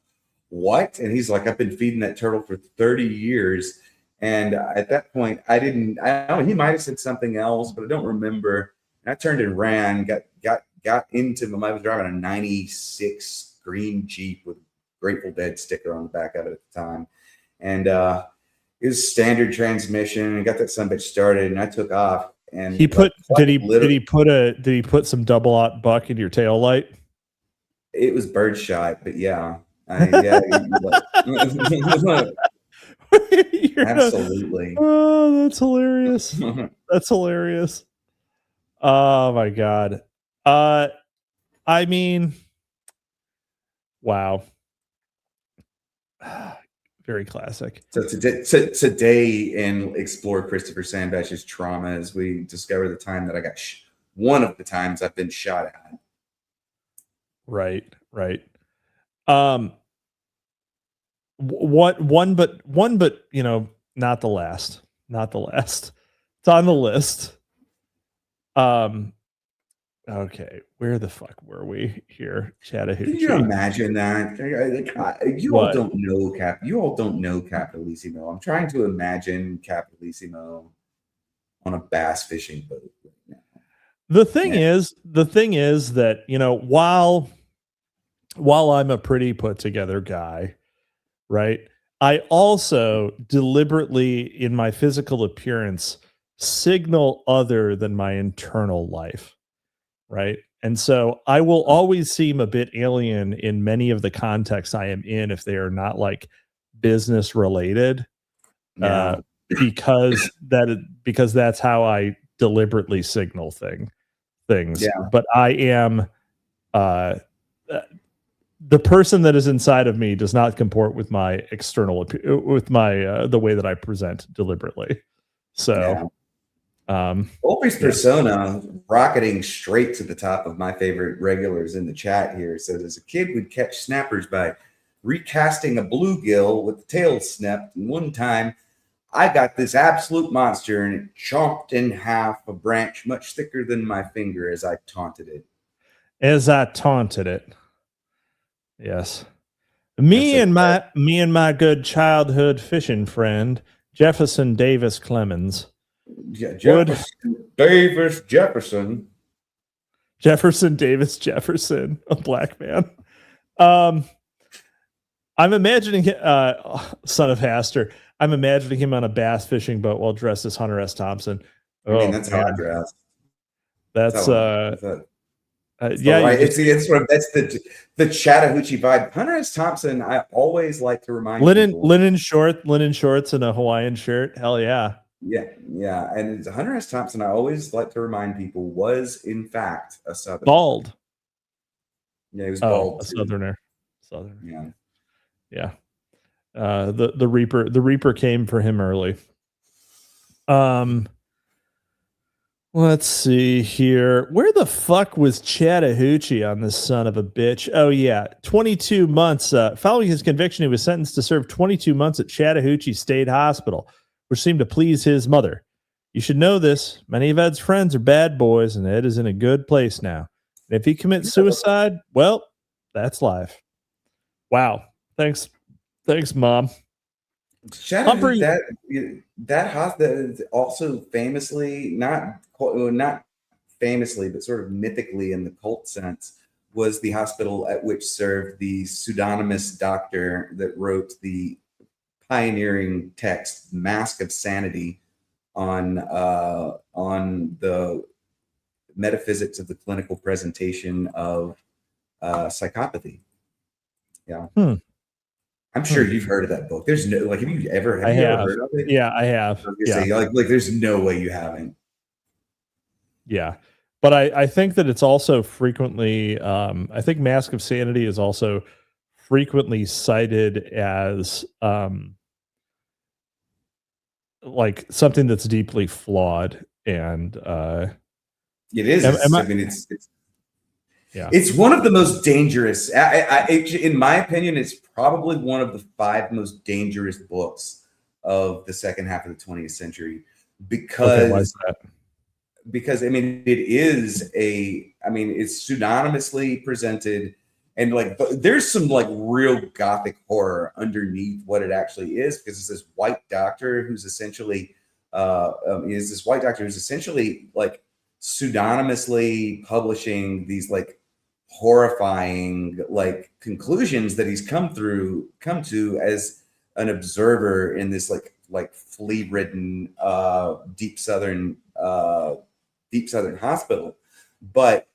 Speaker 3: what? And he's like, I've been feeding that turtle for 30 years. And at that point, I don't know, he might have said something else, but I don't remember. And I turned and ran, got into him. I was driving a 96 green Jeep with Grateful Dead sticker on the back of it at the time. And it was standard transmission, and got that sumbitch started, and I took off. And
Speaker 2: did he put some double aught buck in your tail light?
Speaker 3: It was birdshot, but yeah. Absolutely.
Speaker 2: Oh, that's hilarious. That's hilarious. Oh my God. I mean, wow. Very classic.
Speaker 3: So today in Explore Christopher Sandbatch's trauma, as we discover the time that I got one of the times I've been shot at.
Speaker 2: Right. One, but not the last. It's on the list. Okay, where the fuck were we here? Chattahoochee.
Speaker 3: Can you imagine that? You all don't know Capitalisimo. I'm trying to imagine Capitalisimo on a bass fishing boat right now.
Speaker 2: The thing is that, while I'm a pretty put together guy, right? I also deliberately, in my physical appearance, signal other than my internal life, right? And so I will always seem a bit alien in many of the contexts I am in if they are not like business related,
Speaker 3: Yeah.
Speaker 2: because that's how I deliberately signal things.
Speaker 3: Yeah.
Speaker 2: But I am uh, the person that is inside of me does not comport with my external with my the way that I present deliberately. So,
Speaker 3: Opie's persona rocketing straight to the top of my favorite regulars in the chat here says, as a kid, we'd catch snappers by recasting a bluegill with the tail snapped. And one time I got this absolute monster and it chomped in half a branch much thicker than my finger as I taunted it.
Speaker 2: Yes. Me and my good childhood fishing friend, Jefferson Davis Clemens.
Speaker 3: Yeah, Jefferson Davis Jefferson.
Speaker 2: Jefferson Davis Jefferson, a black man. I'm imagining son of Haster. I'm imagining him on a bass fishing boat while dressed as Hunter S. Thompson.
Speaker 3: I mean, that's how I dress.
Speaker 2: That's
Speaker 3: yeah. Right. It's sort of that's the Chattahoochee vibe. Hunter S. Thompson. I always like to remind people.
Speaker 2: linen shorts and a Hawaiian shirt. Hell yeah.
Speaker 3: Yeah. And Hunter S. Thompson, I always like to remind people, was in fact a Southerner.
Speaker 2: Bald.
Speaker 3: Yeah, he was bald.
Speaker 2: A Southerner.
Speaker 3: Yeah.
Speaker 2: The Reaper came for him early. Let's see here. Where the fuck was Chattahoochee on this son of a bitch? Oh yeah, 22 months. Following his conviction, he was sentenced to serve 22 months at Chattahoochee State Hospital, which seemed to please his mother. You should know this. Many of Ed's friends are bad boys, and Ed is in a good place now. And if he commits suicide, well, that's life. Wow. Thanks, Mom.
Speaker 3: Humphrey, that hospital also famously, not famously, but sort of mythically in the cult sense, was the hospital at which served the pseudonymous doctor that wrote the pioneering text "Mask of Sanity" on the metaphysics of the clinical presentation of psychopathy. Yeah. I'm sure you've heard of that book. There's no have you ever heard of it?
Speaker 2: Yeah, I have.
Speaker 3: Say, like there's no way you haven't.
Speaker 2: Yeah. But I think that it's also frequently I think Mask of Sanity is also frequently cited as like something that's deeply flawed and
Speaker 3: it is. It's one of the most dangerous. In my opinion, it's probably one of the 5 most dangerous books of the second half of the 20th century because
Speaker 2: why is that?
Speaker 3: Because I mean, it's pseudonymously presented, and like there's some like real gothic horror underneath what it actually is, because it's this white doctor who's essentially like pseudonymously publishing these like horrifying like conclusions that he's come to as an observer in this like flea-ridden deep southern hospital. But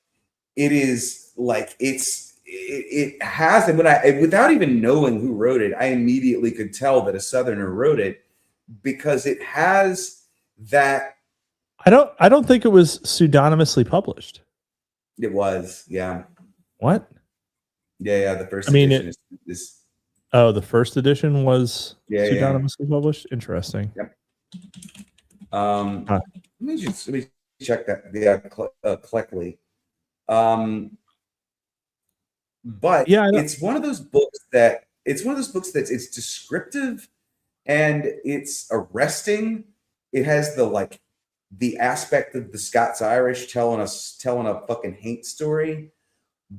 Speaker 3: it is like it has, and without even knowing who wrote it, I immediately could tell that a Southerner wrote it, because it has that.
Speaker 2: I don't think it was pseudonymously published.
Speaker 3: It was, yeah.
Speaker 2: What?
Speaker 3: Yeah. The first edition is.
Speaker 2: Oh, the first edition was pseudonymously published. Interesting.
Speaker 3: Yep. Let me check that. Yeah, correctly. But yeah, it's one of those books that's it's descriptive and it's arresting. It has the aspect of the Scots Irish telling a fucking hate story,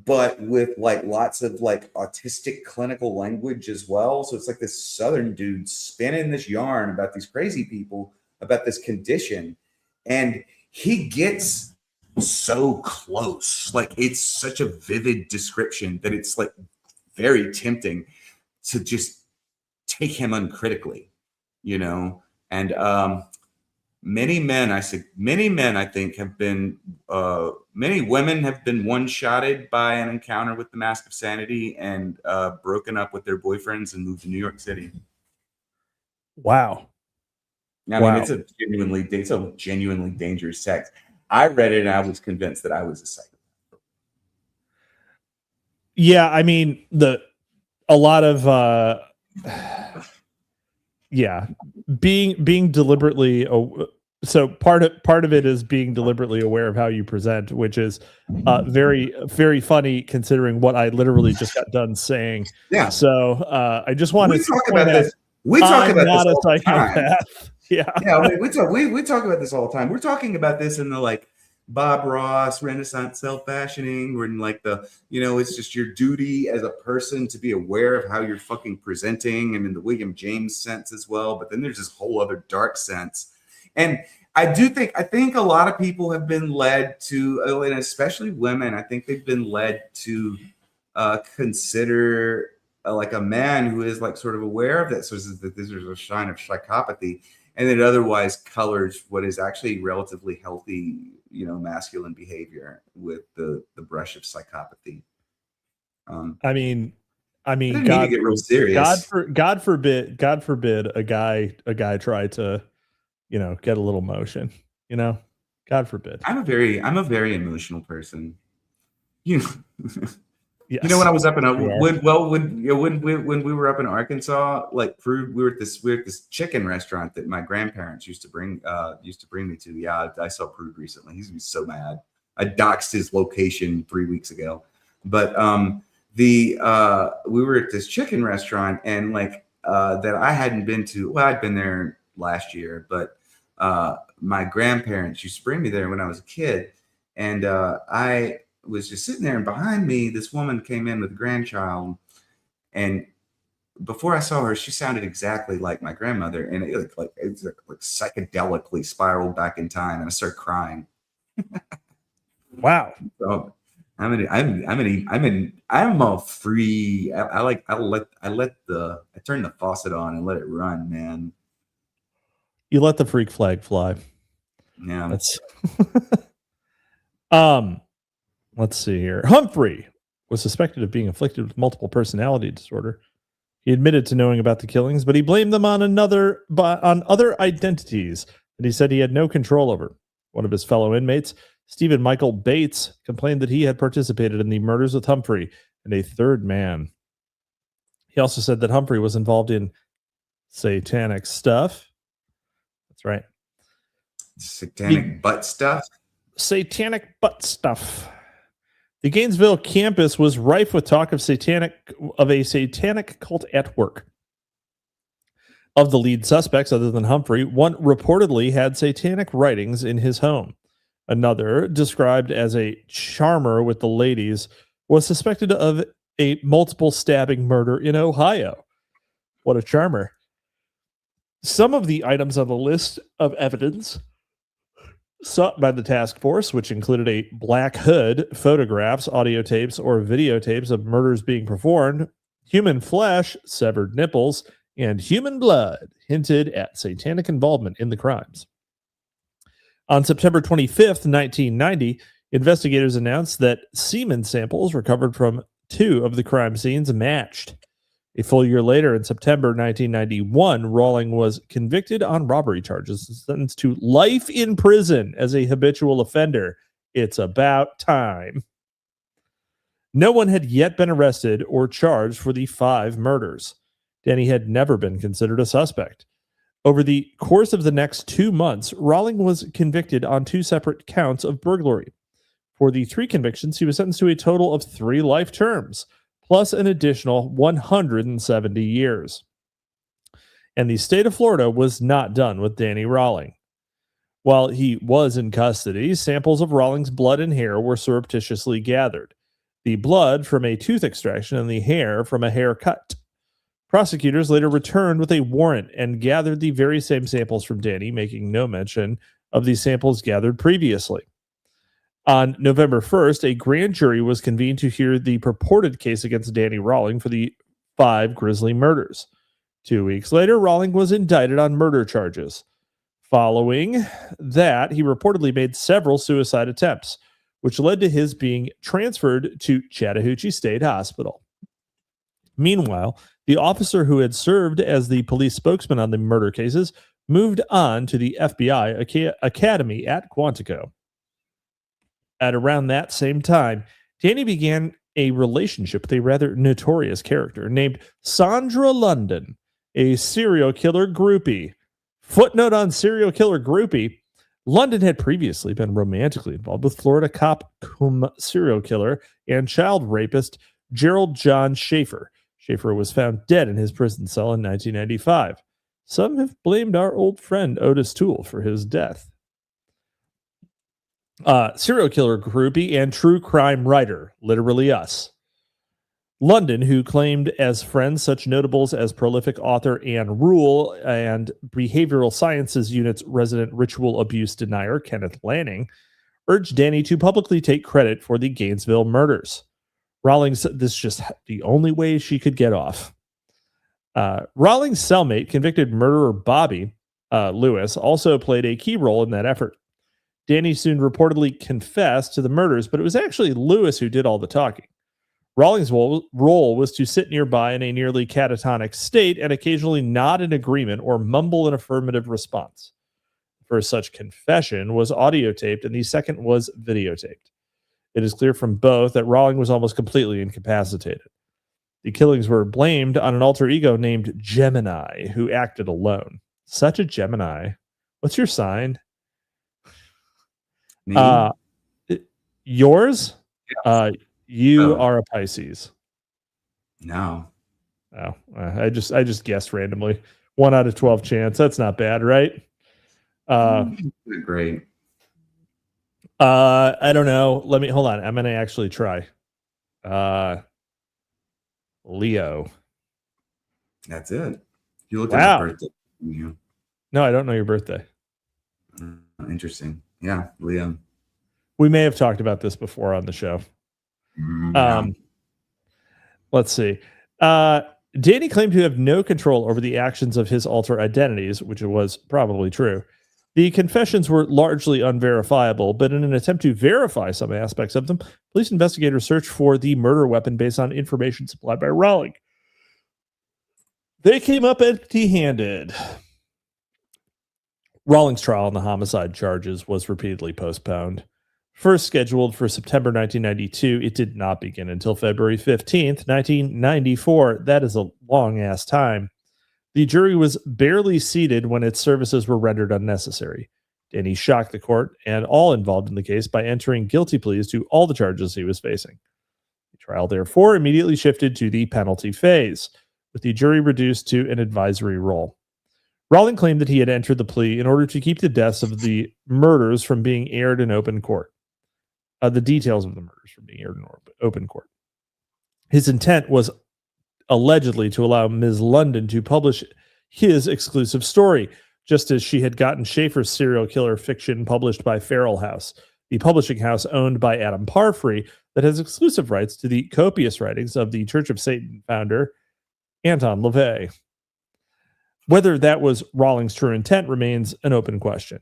Speaker 3: but with like lots of like autistic clinical language as well. So it's like this Southern dude spinning this yarn about these crazy people, about this condition, and he gets so close. Like it's such a vivid description that it's like very tempting to just take him uncritically, you know. And many men, I think have been, many women have been one-shotted by an encounter with the Mask of Sanity and broken up with their boyfriends and moved to New York City.
Speaker 2: Wow.
Speaker 3: I mean, it's a genuinely dangerous sex. I read it and I was convinced that I was a psychopath.
Speaker 2: Yeah, I mean, a lot of being deliberately so part of it is being deliberately aware of how you present, which is very, very funny considering what I literally just got done saying.
Speaker 3: Yeah.
Speaker 2: So I just wanted
Speaker 3: to talk about this. We talk about this all the time.
Speaker 2: Yeah.
Speaker 3: We talk about this all the time. We're talking about this in the like Bob Ross Renaissance self-fashioning, where in like the, it's just your duty as a person to be aware of how you're fucking presenting, and in the William James sense as well. But then there's this whole other dark sense. And I think a lot of people have been led to, and especially women, I think they've been led to consider like a man who is like sort of aware of that. So that this is a sign of psychopathy, and it otherwise colors what is actually relatively healthy, masculine behavior with the brush of psychopathy.
Speaker 2: I mean,
Speaker 3: God, get real serious.
Speaker 2: God forbid a guy try to, get a little motion, God forbid.
Speaker 3: I'm a very emotional person.
Speaker 2: Yes.
Speaker 3: When I was up in when we were up in Arkansas, like we were at this chicken restaurant that my grandparents used to bring me to. Yeah, I saw Prude recently. He's gonna be so mad. I doxed his location 3 weeks ago. But we were at this chicken restaurant, and like that I hadn't been to. Well, I'd been there last year, but my grandparents used to bring me there when I was a kid, and I was just sitting there, and behind me, this woman came in with a grandchild, and before I saw her, she sounded exactly like my grandmother, and it's like psychedelically spiraled back in time, and I started crying.
Speaker 2: Wow.
Speaker 3: So I'm all free. I turn the faucet on and let it run, man.
Speaker 2: You let the freak flag fly.
Speaker 3: Yeah.
Speaker 2: That's let's see here. Humphrey was suspected of being afflicted with multiple personality disorder. He admitted to knowing about the killings, but he blamed them on other identities that he said he had no control over. One of his fellow inmates, Stephen Michael Bates, complained that he had participated in the murders with Humphrey and a third man. He also said that Humphrey was involved in satanic stuff. That's right.
Speaker 3: Satanic butt stuff?
Speaker 2: Satanic butt stuff. The Gainesville campus was rife with talk of a satanic cult at work. Of the lead suspects, other than Humphrey, one reportedly had satanic writings in his home. Another, described as a charmer with the ladies, was suspected of a multiple stabbing murder in Ohio. What a charmer. Some of the items on the list of evidence sought by the task force, which included a black hood, photographs, audio tapes, or videotapes of murders being performed, human flesh, severed nipples, and human blood, hinted at satanic involvement in the crimes. On September 25th, 1990, investigators announced that semen samples recovered from 2 of the crime scenes matched. A full year later, in September 1991, Rawling was convicted on robbery charges and sentenced to life in prison as a habitual offender. It's about time. No one had yet been arrested or charged for the 5 murders. Danny had never been considered a suspect. Over the course of the next 2 months, Rawling was convicted on 2 separate counts of burglary. For the 3 convictions, he was sentenced to a total of 3 life terms, plus an additional 170 years. And the state of Florida was not done with Danny Rawling. While he was in custody, samples of Rawling's blood and hair were surreptitiously gathered. The blood from a tooth extraction and the hair from a haircut. Prosecutors later returned with a warrant and gathered the very same samples from Danny, making no mention of the samples gathered previously. On November 1st, a grand jury was convened to hear the purported case against Danny Rawling for the 5 grisly murders. 2 weeks later, Rawling was indicted on murder charges. Following that, he reportedly made several suicide attempts, which led to his being transferred to Chattahoochee State Hospital. Meanwhile, the officer who had served as the police spokesman on the murder cases moved on to the FBI Academy at Quantico. At around that same time, Danny began a relationship with a rather notorious character named Sandra London, a serial killer groupie. Footnote on serial killer groupie: London had previously been romantically involved with Florida cop cum serial killer and child rapist Gerald John Schaefer. Schaefer was found dead in his prison cell in 1995. Some have blamed our old friend Otis Toole for his death. Serial killer groupie and true crime writer, literally us. London, who claimed as friends such notables as prolific author Anne Rule and behavioral sciences unit's resident ritual abuse denier Kenneth Lanning, urged Danny to publicly take credit for the Gainesville murders. Rawlings said this is just the only way she could get off. Rawlings' cellmate, convicted murderer Bobby Lewis, also played a key role in that effort. Danny soon reportedly confessed to the murders, but it was actually Lewis who did all the talking. Rawlings' role was to sit nearby in a nearly catatonic state and occasionally nod in agreement or mumble an affirmative response. The first such confession was audio taped, and the second was videotaped. It is clear from both that Rawlings was almost completely incapacitated. The killings were blamed on an alter ego named Gemini, who acted alone. Such a Gemini. What's your sign?
Speaker 3: Me?
Speaker 2: Yours?
Speaker 3: Yes.
Speaker 2: You are a Pisces.
Speaker 3: No.
Speaker 2: Oh, I just guessed randomly. 1 out of 12 chance. That's not bad, right?
Speaker 3: Great.
Speaker 2: I don't know. Hold on. I'm gonna actually try. Leo.
Speaker 3: That's it. You look
Speaker 2: Wow.
Speaker 3: at my birthday. Yeah.
Speaker 2: No, I don't know your birthday.
Speaker 3: Interesting. Yeah, Leo.
Speaker 2: We may have talked about this before on the show.
Speaker 3: Yeah.
Speaker 2: Let's see. Danny claimed to have no control over the actions of his alter identities, which was probably true. The confessions were largely unverifiable, but in an attempt to verify some aspects of them, police investigators searched for the murder weapon based on information supplied by Rawlings. They came up empty-handed. Rawlings' trial on the homicide charges was repeatedly postponed. First scheduled for September 1992, it did not begin until February 15th, 1994. That is a long-ass time. The jury was barely seated when its services were rendered unnecessary. Danny shocked the court and all involved in the case by entering guilty pleas to all the charges he was facing. The trial, therefore, immediately shifted to the penalty phase, with the jury reduced to an advisory role. Rawlings claimed that he had entered the plea in order to keep the deaths of the murders from being aired in open court. The details of the murders from being aired in open court. His intent was allegedly to allow Ms. London to publish his exclusive story, just as she had gotten Schaefer's serial killer fiction published by Feral House, the publishing house owned by Adam Parfrey that has exclusive rights to the copious writings of the Church of Satan founder Anton LaVey. Whether that was Rawlings' true intent remains an open question.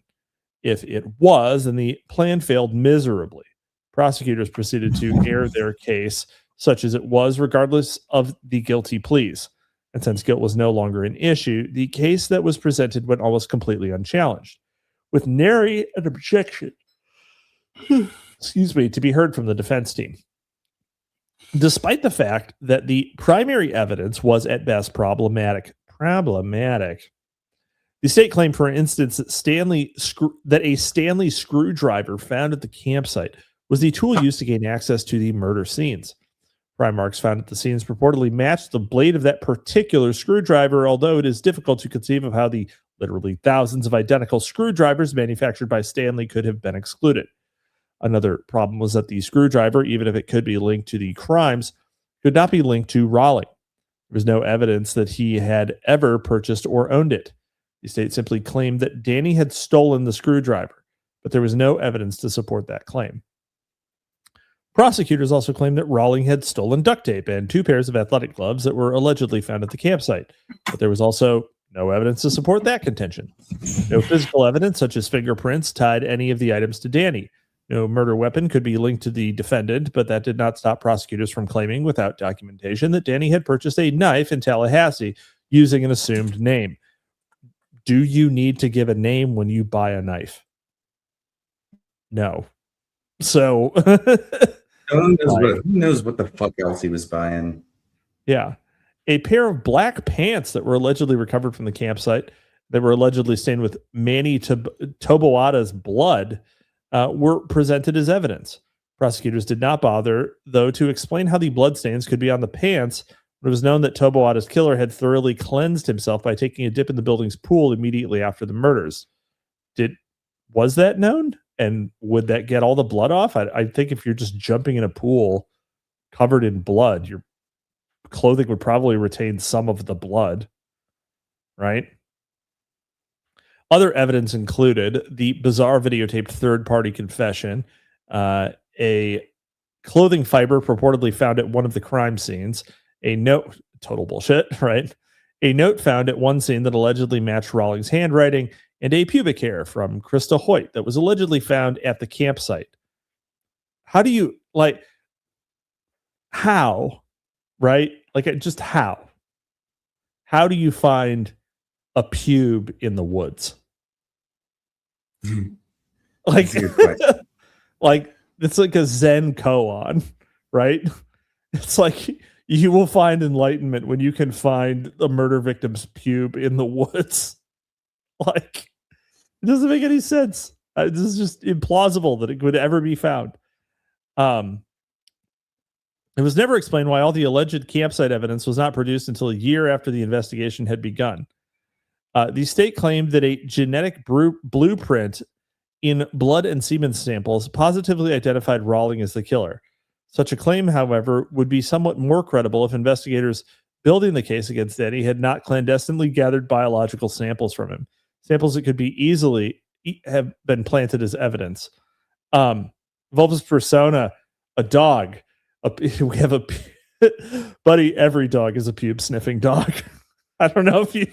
Speaker 2: If it was, then the plan failed miserably. Prosecutors proceeded to air their case, such as it was, regardless of the guilty pleas. And since guilt was no longer an issue, the case that was presented went almost completely unchallenged, with nary an objection, to be heard from the defense team. Despite the fact that the primary evidence was at best problematic. The state claimed, for instance, that a Stanley screwdriver found at the campsite was the tool used to gain access to the murder scenes. Crime marks found at the scenes purportedly matched the blade of that particular screwdriver, although it is difficult to conceive of how the literally thousands of identical screwdrivers manufactured by Stanley could have been excluded. Another problem was that the screwdriver, even if it could be linked to the crimes, could not be linked to Rawlings. There was no evidence that he had ever purchased or owned it. The state simply claimed that Danny had stolen the screwdriver, but there was no evidence to support that claim. Prosecutors also claimed that Rawlings had stolen duct tape and 2 pairs of athletic gloves that were allegedly found at the campsite, but there was also No evidence to support that contention. No physical evidence, such as fingerprints, tied any of the items to Danny. No murder weapon could be linked to the defendant, but that did not stop prosecutors from claiming, without documentation, that Danny had purchased a knife in Tallahassee using an assumed name. Do you need to give a name when you buy a knife? No. So
Speaker 3: who knows what the fuck else he was buying?
Speaker 2: Yeah. A pair of black pants that were allegedly recovered from the campsite that were allegedly stained with Manny Toboada's blood were presented as evidence. Prosecutors did not bother, though, to explain how the bloodstains could be on the pants. It was known that Toboada's killer had thoroughly cleansed himself by taking a dip in the building's pool immediately after the murders. Was that known? And would that get all the blood off? I think if you're just jumping in a pool covered in blood, your clothing would probably retain some of the blood, right? Other evidence included the bizarre videotaped third-party confession, a clothing fiber purportedly found at one of the crime scenes, a note, total bullshit, right? A note found at one scene that allegedly matched Rawlings' handwriting, and a pubic hair from Krista Hoyt that was allegedly found at the campsite. How do you, how, right? Just how? How do you find a pube in the woods? It's like a Zen koan, right? It's like you will find enlightenment when you can find a murder victim's pube in the woods. It doesn't make any sense. This is just implausible that it could ever be found. It was never explained why all the alleged campsite evidence was not produced until a year after the investigation had begun. The state claimed that a genetic blueprint in blood and semen samples positively identified Rawling as the killer. Such a claim, however, would be somewhat more credible if investigators building the case against Danny had not clandestinely gathered biological samples from him. Samples that could be easily have been planted as evidence. Vulpus persona, a dog. We have a buddy. Every dog is a pube sniffing dog. I don't know if you.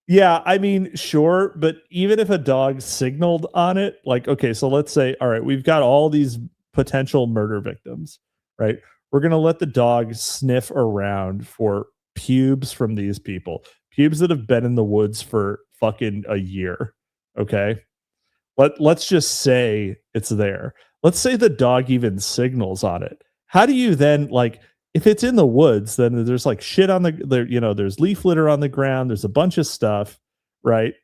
Speaker 2: Yeah, I mean, sure, but even if a dog signaled on it, okay, so let's say, all right, we've got all these potential murder victims, right? We're gonna let the dog sniff around for pubes from these people, pubes that have been in the woods for fucking a year. Okay. Let's just say it's there. Let's say the dog even signals on it. How do you then, if it's in the woods, then there's shit on there's leaf litter on the ground. There's a bunch of stuff, right?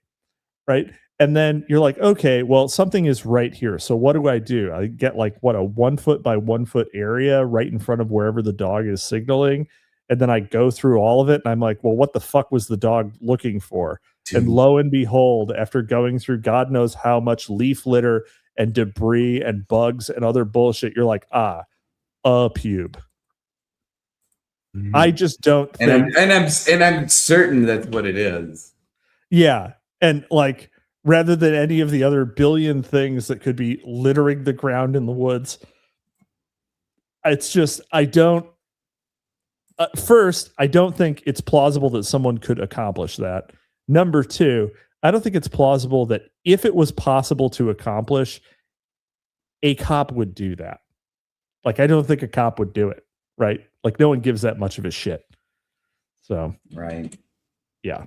Speaker 2: Right. And then you're like, okay, well, something is right here. So what do? I get a 1 foot by 1 foot area right in front of wherever the dog is signaling. And then I go through all of it and I'm like, well, what the fuck was the dog looking for? Dude. And lo and behold, after going through God knows how much leaf litter and debris and bugs and other bullshit, you're like, a pube. Mm-hmm. I just don't think.
Speaker 3: And I'm certain that's what it is.
Speaker 2: Yeah. And rather than any of the other billion things that could be littering the ground in the woods, it's just, first, I don't think it's plausible that someone could accomplish that. Number two, I don't think it's plausible that if it was possible to accomplish, a cop would do that. I don't think a cop would do it, right? No one gives that much of a shit. So,
Speaker 3: right.
Speaker 2: Yeah.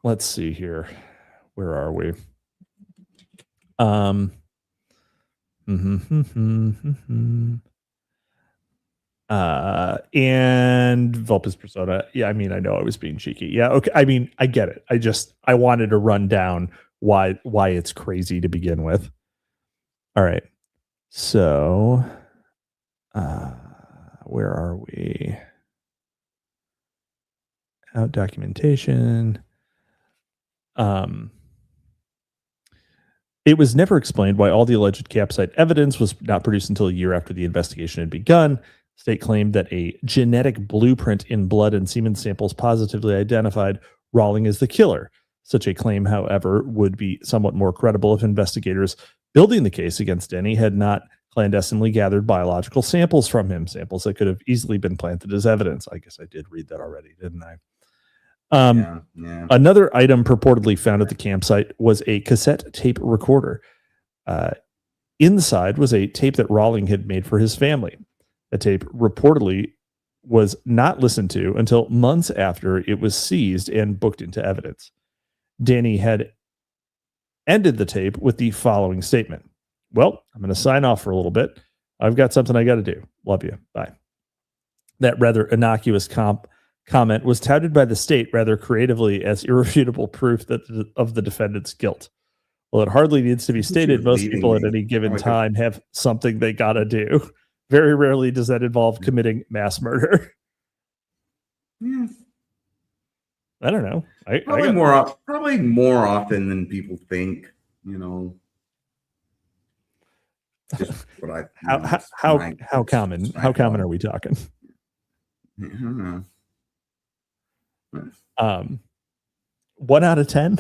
Speaker 2: Let's see here. Where are we? And Vulpus persona. Yeah, I mean, I know I was being cheeky. Yeah, okay. I mean, I get it. I wanted to run down why it's crazy to begin with. All right. So, where are we? Out documentation. It was never explained why all the alleged campsite evidence was not produced until a year after the investigation had begun. State claimed that a genetic blueprint in blood and semen samples positively identified Rawling as the killer. Such a claim, however, would be somewhat more credible if investigators building the case against Denny had not clandestinely gathered biological samples from him, samples that could have easily been planted as evidence. I guess I did read that already, didn't I? Another item purportedly found at the campsite was a cassette tape recorder. Inside was a tape that Rawling had made for his family. The tape reportedly was not listened to until months after it was seized and booked into evidence. Danny had ended the tape with the following statement. Well, I'm going to sign off for a little bit. I've got something I got to do. Love you. Bye. That rather innocuous comment was touted by the state rather creatively as irrefutable proof of the defendant's guilt. Well, it hardly needs to be stated. Most people at any given time have something they got to do. Very rarely does that involve committing mass murder.
Speaker 3: Yeah.
Speaker 2: I don't know.
Speaker 3: Probably more often than people think, you know. Just what I
Speaker 2: how common are we talking?
Speaker 3: I don't
Speaker 2: know. 1 out of 10.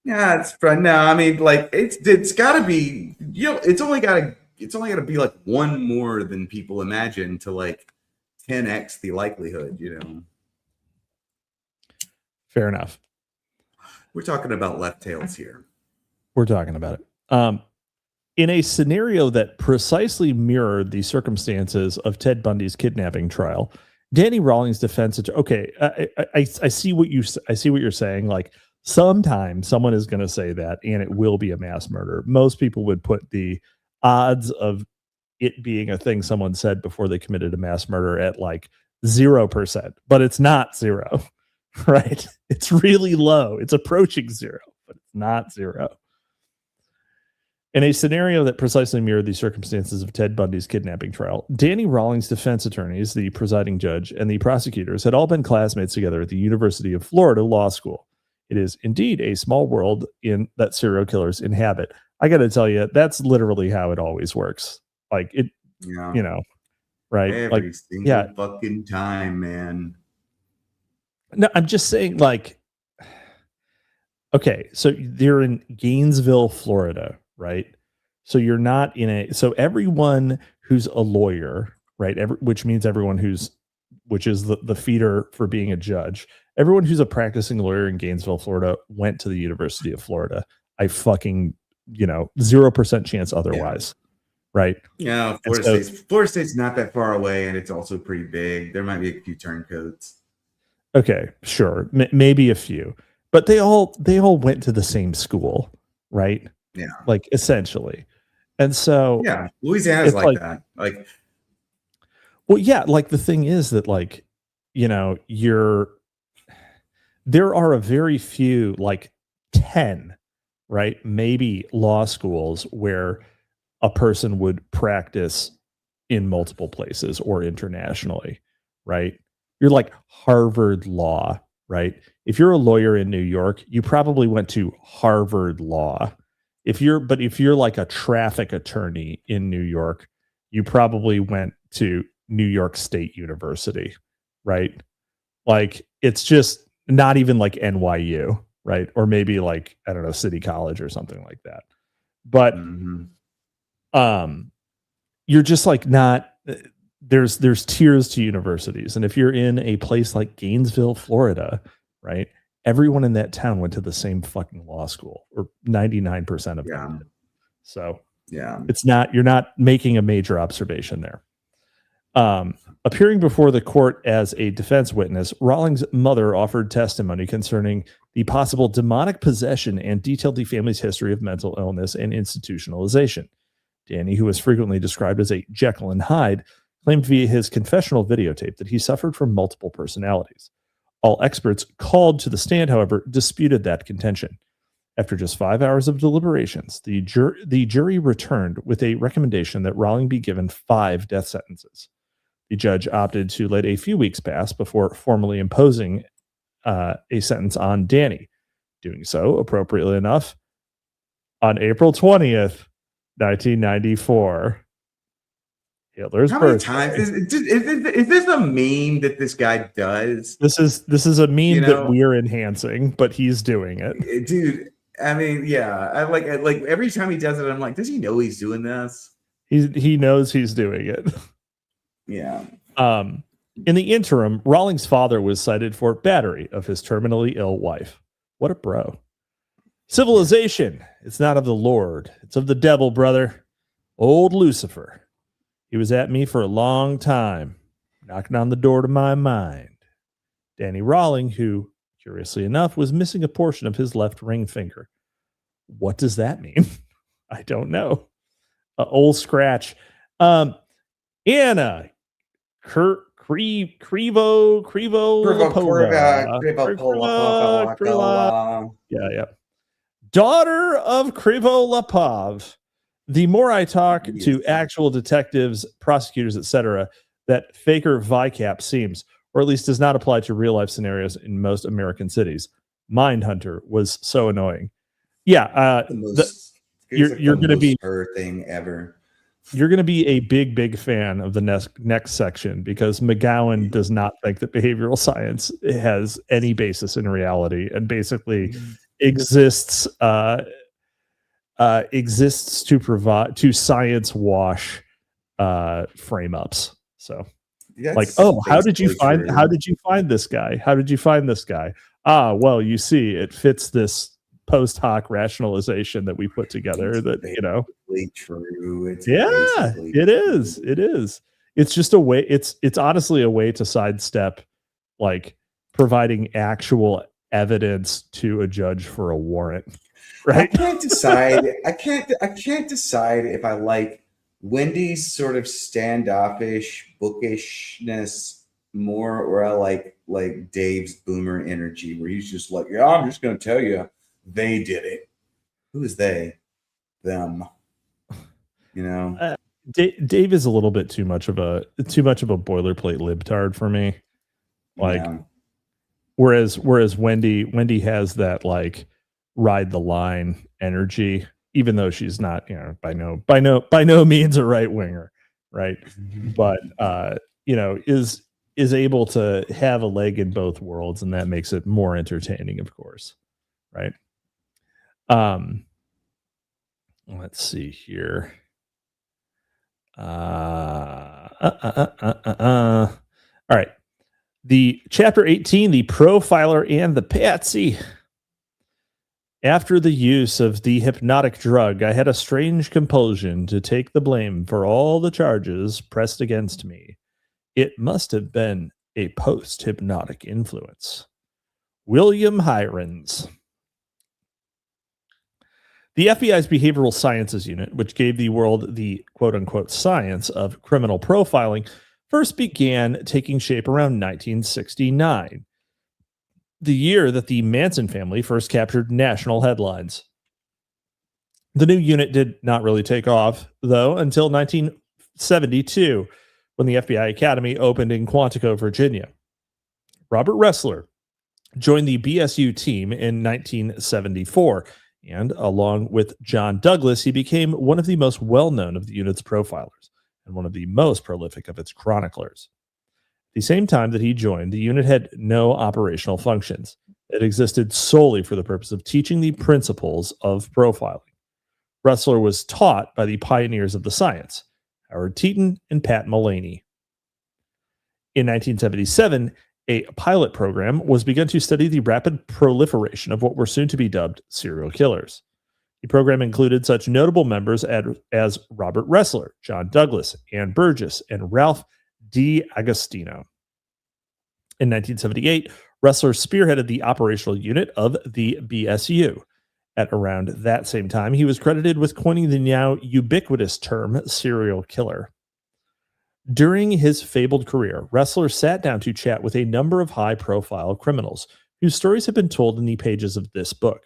Speaker 3: Yeah, it's fun. No, I mean, like it's got to be. You know, it's only got to be like one more than people imagine to like 10x the likelihood. You know.
Speaker 2: Fair enough.
Speaker 3: We're talking about left tails here.
Speaker 2: We're talking about it. In a scenario that precisely mirrored the circumstances of Ted Bundy's kidnapping trial, Danny Rawlings' defense. Okay, I see what you're saying. Like sometimes someone is going to say that, and it will be a mass murder. Most people would put the odds of it being a thing someone said before they committed a mass murder at like 0%, but it's not 0. Right? It's really low. It's approaching 0, but it's not 0. In a scenario that precisely mirrored the circumstances of Ted Bundy's kidnapping trial, Danny Rawlings' defense attorneys, the presiding judge, and the prosecutors had all been classmates together at the University of Florida Law School. It is indeed a small world in that serial killers inhabit. I got to tell you, that's literally how it always works. Like it, you know, right?
Speaker 3: Every single fucking time, man.
Speaker 2: No, I'm just saying, like, okay, so they're in Gainesville, Florida, right? So you're not so everyone who's a lawyer, right? Which means everyone which is the feeder for being a judge. Everyone who's a practicing lawyer in Gainesville, Florida, went to the University of Florida. I fucking, 0% chance otherwise. Yeah. Right.
Speaker 3: Yeah. Florida State's not that far away, and it's also pretty big. There might be a few turncoats.
Speaker 2: Okay, sure. Maybe a few, but they all went to the same school, right?
Speaker 3: Yeah.
Speaker 2: Like essentially. And so
Speaker 3: yeah, Louisiana's like that. Like,
Speaker 2: well, yeah, like the thing is that like, there are a very few, like 10, right? Maybe law schools where a person would practice in multiple places or internationally, right? You're like Harvard Law, right? If you're a lawyer in New York, you probably went to Harvard Law. If you're like a traffic attorney in New York, you probably went to New York State University, right? Like it's just not even like NYU, right? Or maybe like, I don't know, City College or something like that. But you're just like not. There's tiers to universities, and if you're in a place like Gainesville, Florida, right, everyone in that town went to the same fucking law school, or 99% of them did. So
Speaker 3: yeah,
Speaker 2: you're not making a major observation there. Appearing before the court as a defense witness, Rawlings' mother offered testimony concerning the possible demonic possession and detailed the family's history of mental illness and institutionalization. Danny, who was frequently described as a Jekyll and Hyde, claimed via his confessional videotape that he suffered from multiple personalities. All experts called to the stand, however, disputed that contention. After just 5 hours of deliberations, the jury returned with a recommendation that Rawlings be given 5 death sentences. The judge opted to let a few weeks pass before formally imposing a sentence on Danny. Doing so, appropriately enough, on April 20th, 1994. Hitler's
Speaker 3: How many
Speaker 2: birthday.
Speaker 3: times is this a meme that this guy does?
Speaker 2: This is a meme that we're enhancing, but he's doing it.
Speaker 3: Dude, I mean, yeah, I like every time he does it, I'm like, does he know he's doing this?
Speaker 2: He knows he's doing it.
Speaker 3: Yeah.
Speaker 2: In the interim, Rawlings' father was cited for battery of his terminally ill wife. What a bro. Civilization, it's not of the Lord, it's of the devil, brother. Old Lucifer. He was at me for a long time, knocking on the door to my mind. Danny Rawling, who, curiously enough, was missing a portion of his left ring finger. What does that mean? I don't know. Old Scratch. Anna. Krivo Yeah. Daughter of Krivolapov. The more I talk to actual detectives, prosecutors, etc., that faker VICAP seems, or at least does not apply to real life scenarios in most American cities. Mindhunter was so annoying. Yeah, you're going to be
Speaker 3: her thing ever.
Speaker 2: You're going to be a big fan of the next section, because McGowan does not think that behavioral science has any basis in reality and basically exists to science wash frame ups. So
Speaker 3: That's
Speaker 2: how did you find this guy? How did you find this guy? Well, you see, it fits this post hoc rationalization that we put together that,
Speaker 3: true.
Speaker 2: It is. It's just a way. It's honestly a way to sidestep like providing actual evidence to a judge for a warrant. Right.
Speaker 3: I can't decide. I can't decide if I like Wendy's sort of standoffish bookishness more, or I like Dave's boomer energy, where he's just like, yeah, I'm just going to tell you, they did it. Who is they? Them.
Speaker 2: Dave is a little bit too much of a boilerplate libtard for me. Whereas Wendy has that like ride the line energy, even though she's not, by no means a right winger, right? But is able to have a leg in both worlds, and that makes it more entertaining, of course, right? Let's see here. All right. The chapter 18, the profiler and the patsy. After the use of the hypnotic drug, I had a strange compulsion to take the blame for all the charges pressed against me. It must have been a post-hypnotic influence. William Hirens. The FBI's Behavioral Sciences Unit, which gave the world the quote-unquote science of criminal profiling, first began taking shape around 1969, the year that the Manson family first captured national headlines. The new unit did not really take off, though, until 1972, when the FBI Academy opened in Quantico, Virginia. Robert Ressler joined the BSU team in 1974, and along with John Douglas, he became one of the most well-known of the unit's profilers and one of the most prolific of its chroniclers. At the same time that he joined, the unit had no operational functions. It existed solely for the purpose of teaching the principles of profiling. Ressler was taught by the pioneers of the science, Howard Teeton and Pat Mullaney. In 1977, a pilot program was begun to study the rapid proliferation of what were soon to be dubbed serial killers. The program included such notable members as Robert Ressler, John Douglas, Ann Burgess, and Ralph D. Agostino. In 1978, Ressler spearheaded the operational unit of the BSU. At around that same time, he was credited with coining the now ubiquitous term serial killer. During his fabled career, Ressler sat down to chat with a number of high-profile criminals whose stories have been told in the pages of this book.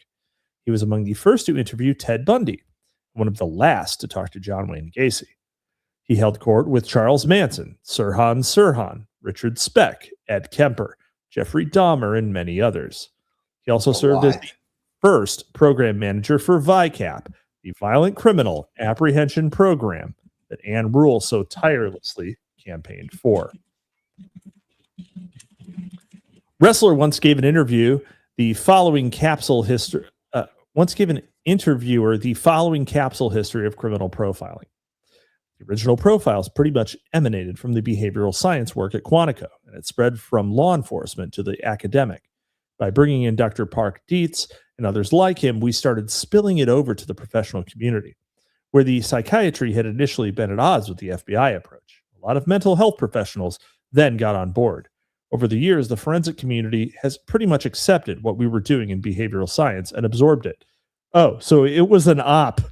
Speaker 2: He was among the first to interview Ted Bundy, one of the last to talk to John Wayne Gacy. He held court with Charles Manson, Sirhan Sirhan, Richard Speck, Ed Kemper, Jeffrey Dahmer, and many others. He also served as the first program manager for VICAP, the Violent Criminal Apprehension Program that Ann Rule so tirelessly campaigned for. Ressler once gave an interview the following capsule history. once gave an interviewer the following capsule history of criminal profiling. The original profiles pretty much emanated from the behavioral science work at Quantico, and it spread from law enforcement to the academic. By bringing in Dr. Park Dietz and others like him, we started spilling it over to the professional community, where the psychiatry had initially been at odds with the FBI approach. A lot of mental health professionals then got on board. Over the years, the forensic community has pretty much accepted what we were doing in behavioral science and absorbed it. Oh, so it was an op.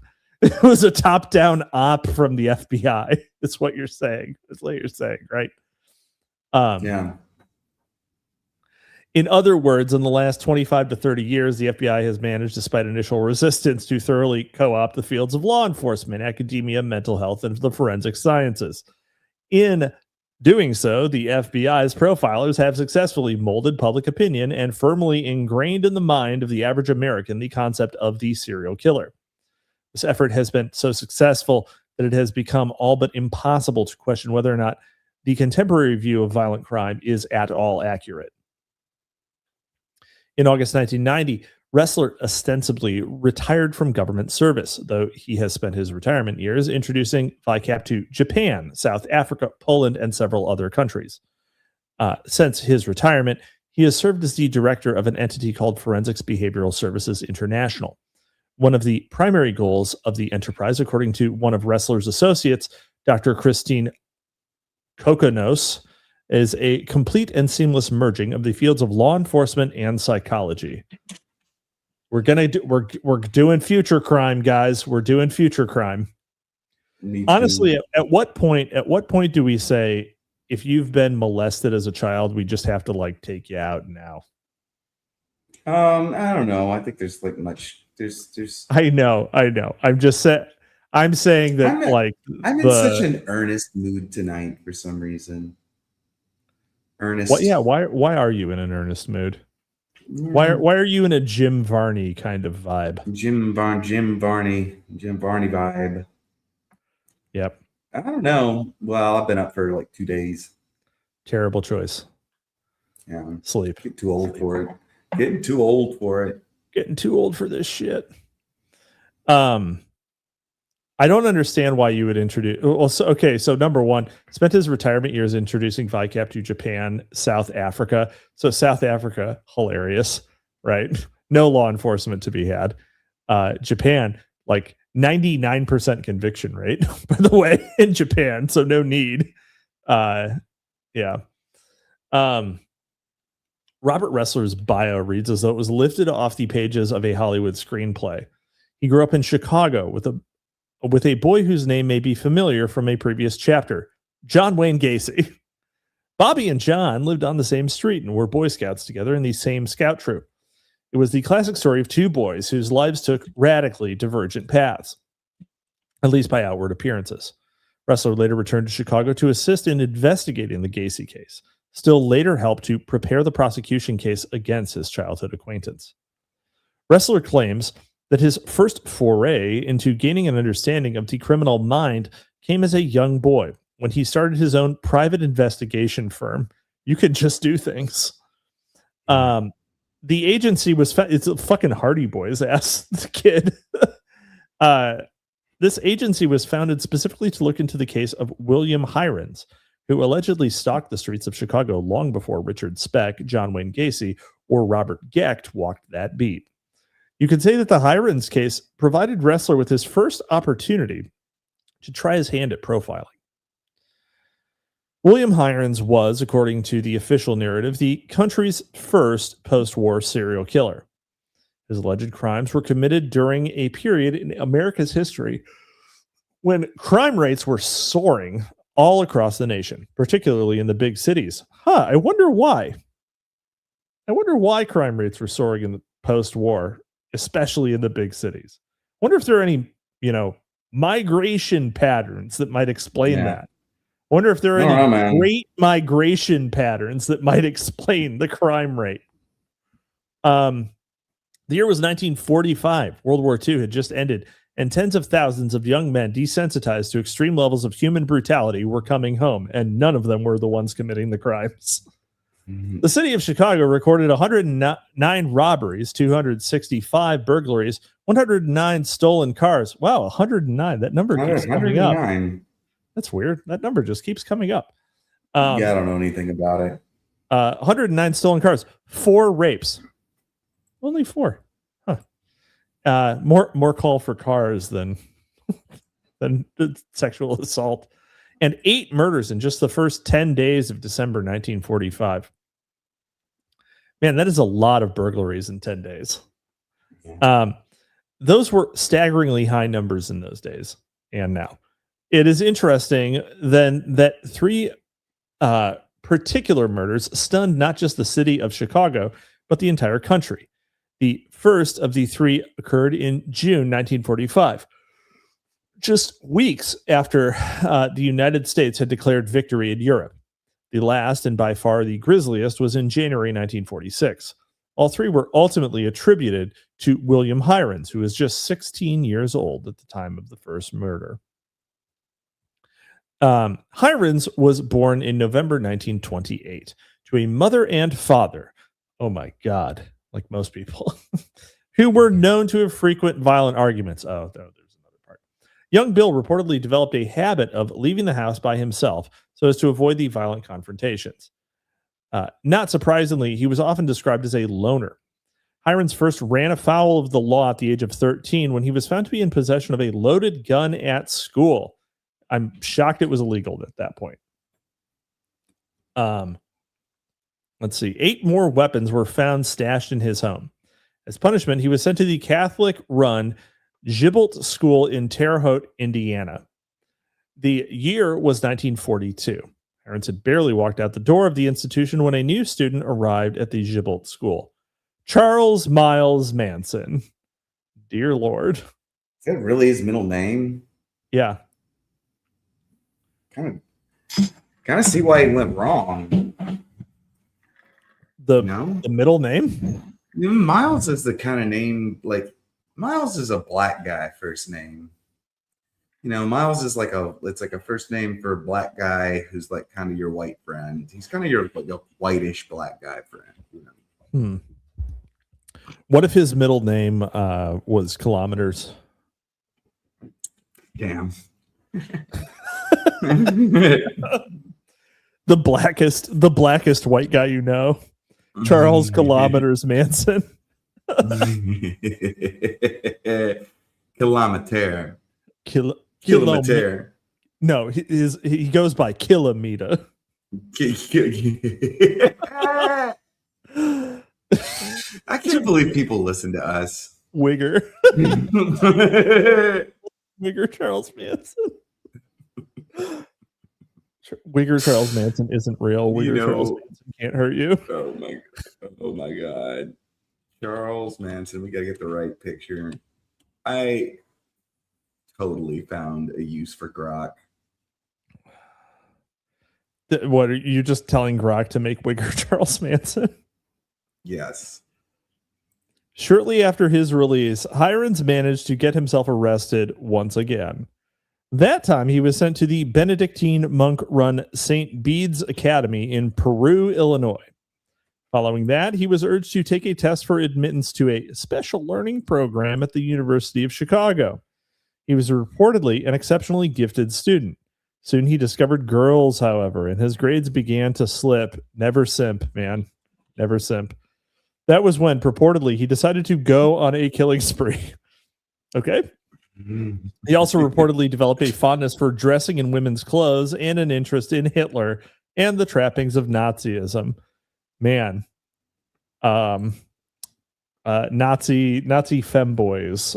Speaker 2: It was a top-down op from the FBI. That's what you're saying. That's what you're saying, right?
Speaker 3: Yeah.
Speaker 2: In other words, in the last 25 to 30 years, the FBI has managed, despite initial resistance, to thoroughly co-opt the fields of law enforcement, academia, mental health, and the forensic sciences. In doing so, the FBI's profilers have successfully molded public opinion and firmly ingrained in the mind of the average American the concept of the serial killer. This effort has been so successful that it has become all but impossible to question whether or not the contemporary view of violent crime is at all accurate. In August 1990, Ressler ostensibly retired from government service, though he has spent his retirement years introducing VICAP to Japan, South Africa, Poland, and several other countries. Since his retirement, he has served as the director of an entity called Forensics Behavioral Services International. One of the primary goals of the enterprise, according to one of Ressler's associates, Dr. Christine Kokonos, is a complete and seamless merging of the fields of law enforcement and psychology. We're doing future crime, guys. We're doing future crime. Honestly, at what point do we say, if you've been molested as a child, we just have to like take you out now?
Speaker 3: I don't know. I think there's like much. There's.
Speaker 2: I know. I'm saying that
Speaker 3: I'm in such an earnest mood tonight for some reason. Earnest.
Speaker 2: What? Yeah. Why are you in an earnest mood? Why are you in a Jim Varney kind of vibe?
Speaker 3: Jim Varney vibe.
Speaker 2: Yep.
Speaker 3: I don't know. Well, I've been up for like 2 days.
Speaker 2: Terrible choice.
Speaker 3: Yeah.
Speaker 2: Sleep.
Speaker 3: Get too old for it. Getting too old for it.
Speaker 2: Getting too old for this shit. I don't understand why you would introduce. Well, so number one, spent his retirement years introducing VICAP to Japan, South Africa. So South Africa, hilarious, right? No law enforcement to be had. Japan, like 99% conviction rate, by the way, in Japan. So no need. Yeah. Robert Ressler's bio reads as though it was lifted off the pages of a Hollywood screenplay. He grew up in Chicago with a boy whose name may be familiar from a previous chapter, John Wayne Gacy. Bobby and John lived on the same street and were Boy Scouts together in the same scout troop. It was the classic story of two boys whose lives took radically divergent paths, at least by outward appearances. Ressler later returned to Chicago to assist in investigating the Gacy case, still later helped to prepare the prosecution case against his childhood acquaintance. Ressler claims that his first foray into gaining an understanding of the criminal mind came as a young boy when he started his own private investigation firm. You could just do things. The agency was it's a fucking Hardy Boys ass kid. This agency was founded specifically to look into the case of William Hirens, who allegedly stalked the streets of Chicago long before Richard Speck, John Wayne Gacy, or Robert Gecht walked that beat. You could say that the Hirens case provided Ressler with his first opportunity to try his hand at profiling. William Hirens was, according to the official narrative, the country's first post-war serial killer. His alleged crimes were committed during a period in America's history when crime rates were soaring all across the nation, particularly in the big cities. I wonder why. I wonder why crime rates were soaring in the post-war, especially in the big cities. I wonder if there are any, migration patterns that might explain that. I wonder if there are any great migration patterns that might explain the crime rate. The year was 1945. World War II had just ended, and tens of thousands of young men desensitized to extreme levels of human brutality were coming home, and none of them were the ones committing the crimes. The city of Chicago recorded 109 robberies, 265 burglaries, 109 stolen cars. Wow, 109. That number keeps coming up. That's weird. That number just keeps coming up.
Speaker 3: Yeah, I don't know anything about it.
Speaker 2: 109 stolen cars, 4 rapes. Only 4. Huh. More call for cars than sexual assault. And 8 murders in just the first 10 days of December 1945. Man, that is a lot of burglaries in 10 days. Those were staggeringly high numbers in those days and now. It is interesting then that 3 particular murders stunned not just the city of Chicago, but the entire country. The first of the 3 occurred in June 1945. Just weeks after the United States had declared victory in Europe. The last and by far the grisliest was in January 1946. All 3 were ultimately attributed to William Hirens, who was just 16 years old at the time of the first murder. Hirens was born in November 1928 to a mother and father. Oh my God, like most people, who were known to have frequent violent arguments. Oh, no, there's another part. Young Bill reportedly developed a habit of leaving the house by himself so as to avoid the violent confrontations. Not surprisingly, he was often described as a loner. Hirens first ran afoul of the law at the age of 13 when he was found to be in possession of a loaded gun at school. I'm shocked it was illegal at that point. Let's see. 8 more weapons were found stashed in his home. As punishment, he was sent to the Catholic-run Gibalt School in Terre Haute, Indiana. The year was 1942. Hirens had barely walked out the door of the institution when a new student arrived at the Gibalt School. Charles Miles Manson. Dear Lord.
Speaker 3: Is that really his middle name?
Speaker 2: Yeah.
Speaker 3: Kind of see why he went wrong.
Speaker 2: The middle name?
Speaker 3: Miles is the kind of name, like, Miles is a black guy first name. You know, Miles is it's like a first name for a black guy who's like kind of your white friend. He's kind of your whitish black guy friend. You know?
Speaker 2: What if his middle name was Kilometers?
Speaker 3: Damn.
Speaker 2: The blackest white guy you know, Charles Kilometers Manson.
Speaker 3: Kilometer.
Speaker 2: Kilometer. No, he goes by Kilometer.
Speaker 3: I can't believe people listen to us.
Speaker 2: Wigger Charles Manson. Wigger Charles Manson isn't real. Wigger Charles Manson can't hurt you.
Speaker 3: Oh my God. Charles Manson. We got to get the right picture. I totally found a use for Grok.
Speaker 2: What, are you just telling Grok to make Wigger Charles Manson?
Speaker 3: Yes.
Speaker 2: Shortly after his release, Hirens managed to get himself arrested once again. That time, he was sent to the Benedictine monk-run St. Bede's Academy in Peru, Illinois. Following that, he was urged to take a test for admittance to a special learning program at the University of Chicago. He was reportedly an exceptionally gifted student. Soon he discovered girls, however, and his grades began to slip. Never simp, man. Never simp. That was when, purportedly, he decided to go on a killing spree. Okay? He also reportedly developed a fondness for dressing in women's clothes and an interest in Hitler and the trappings of Nazism. Man. Nazi femboys.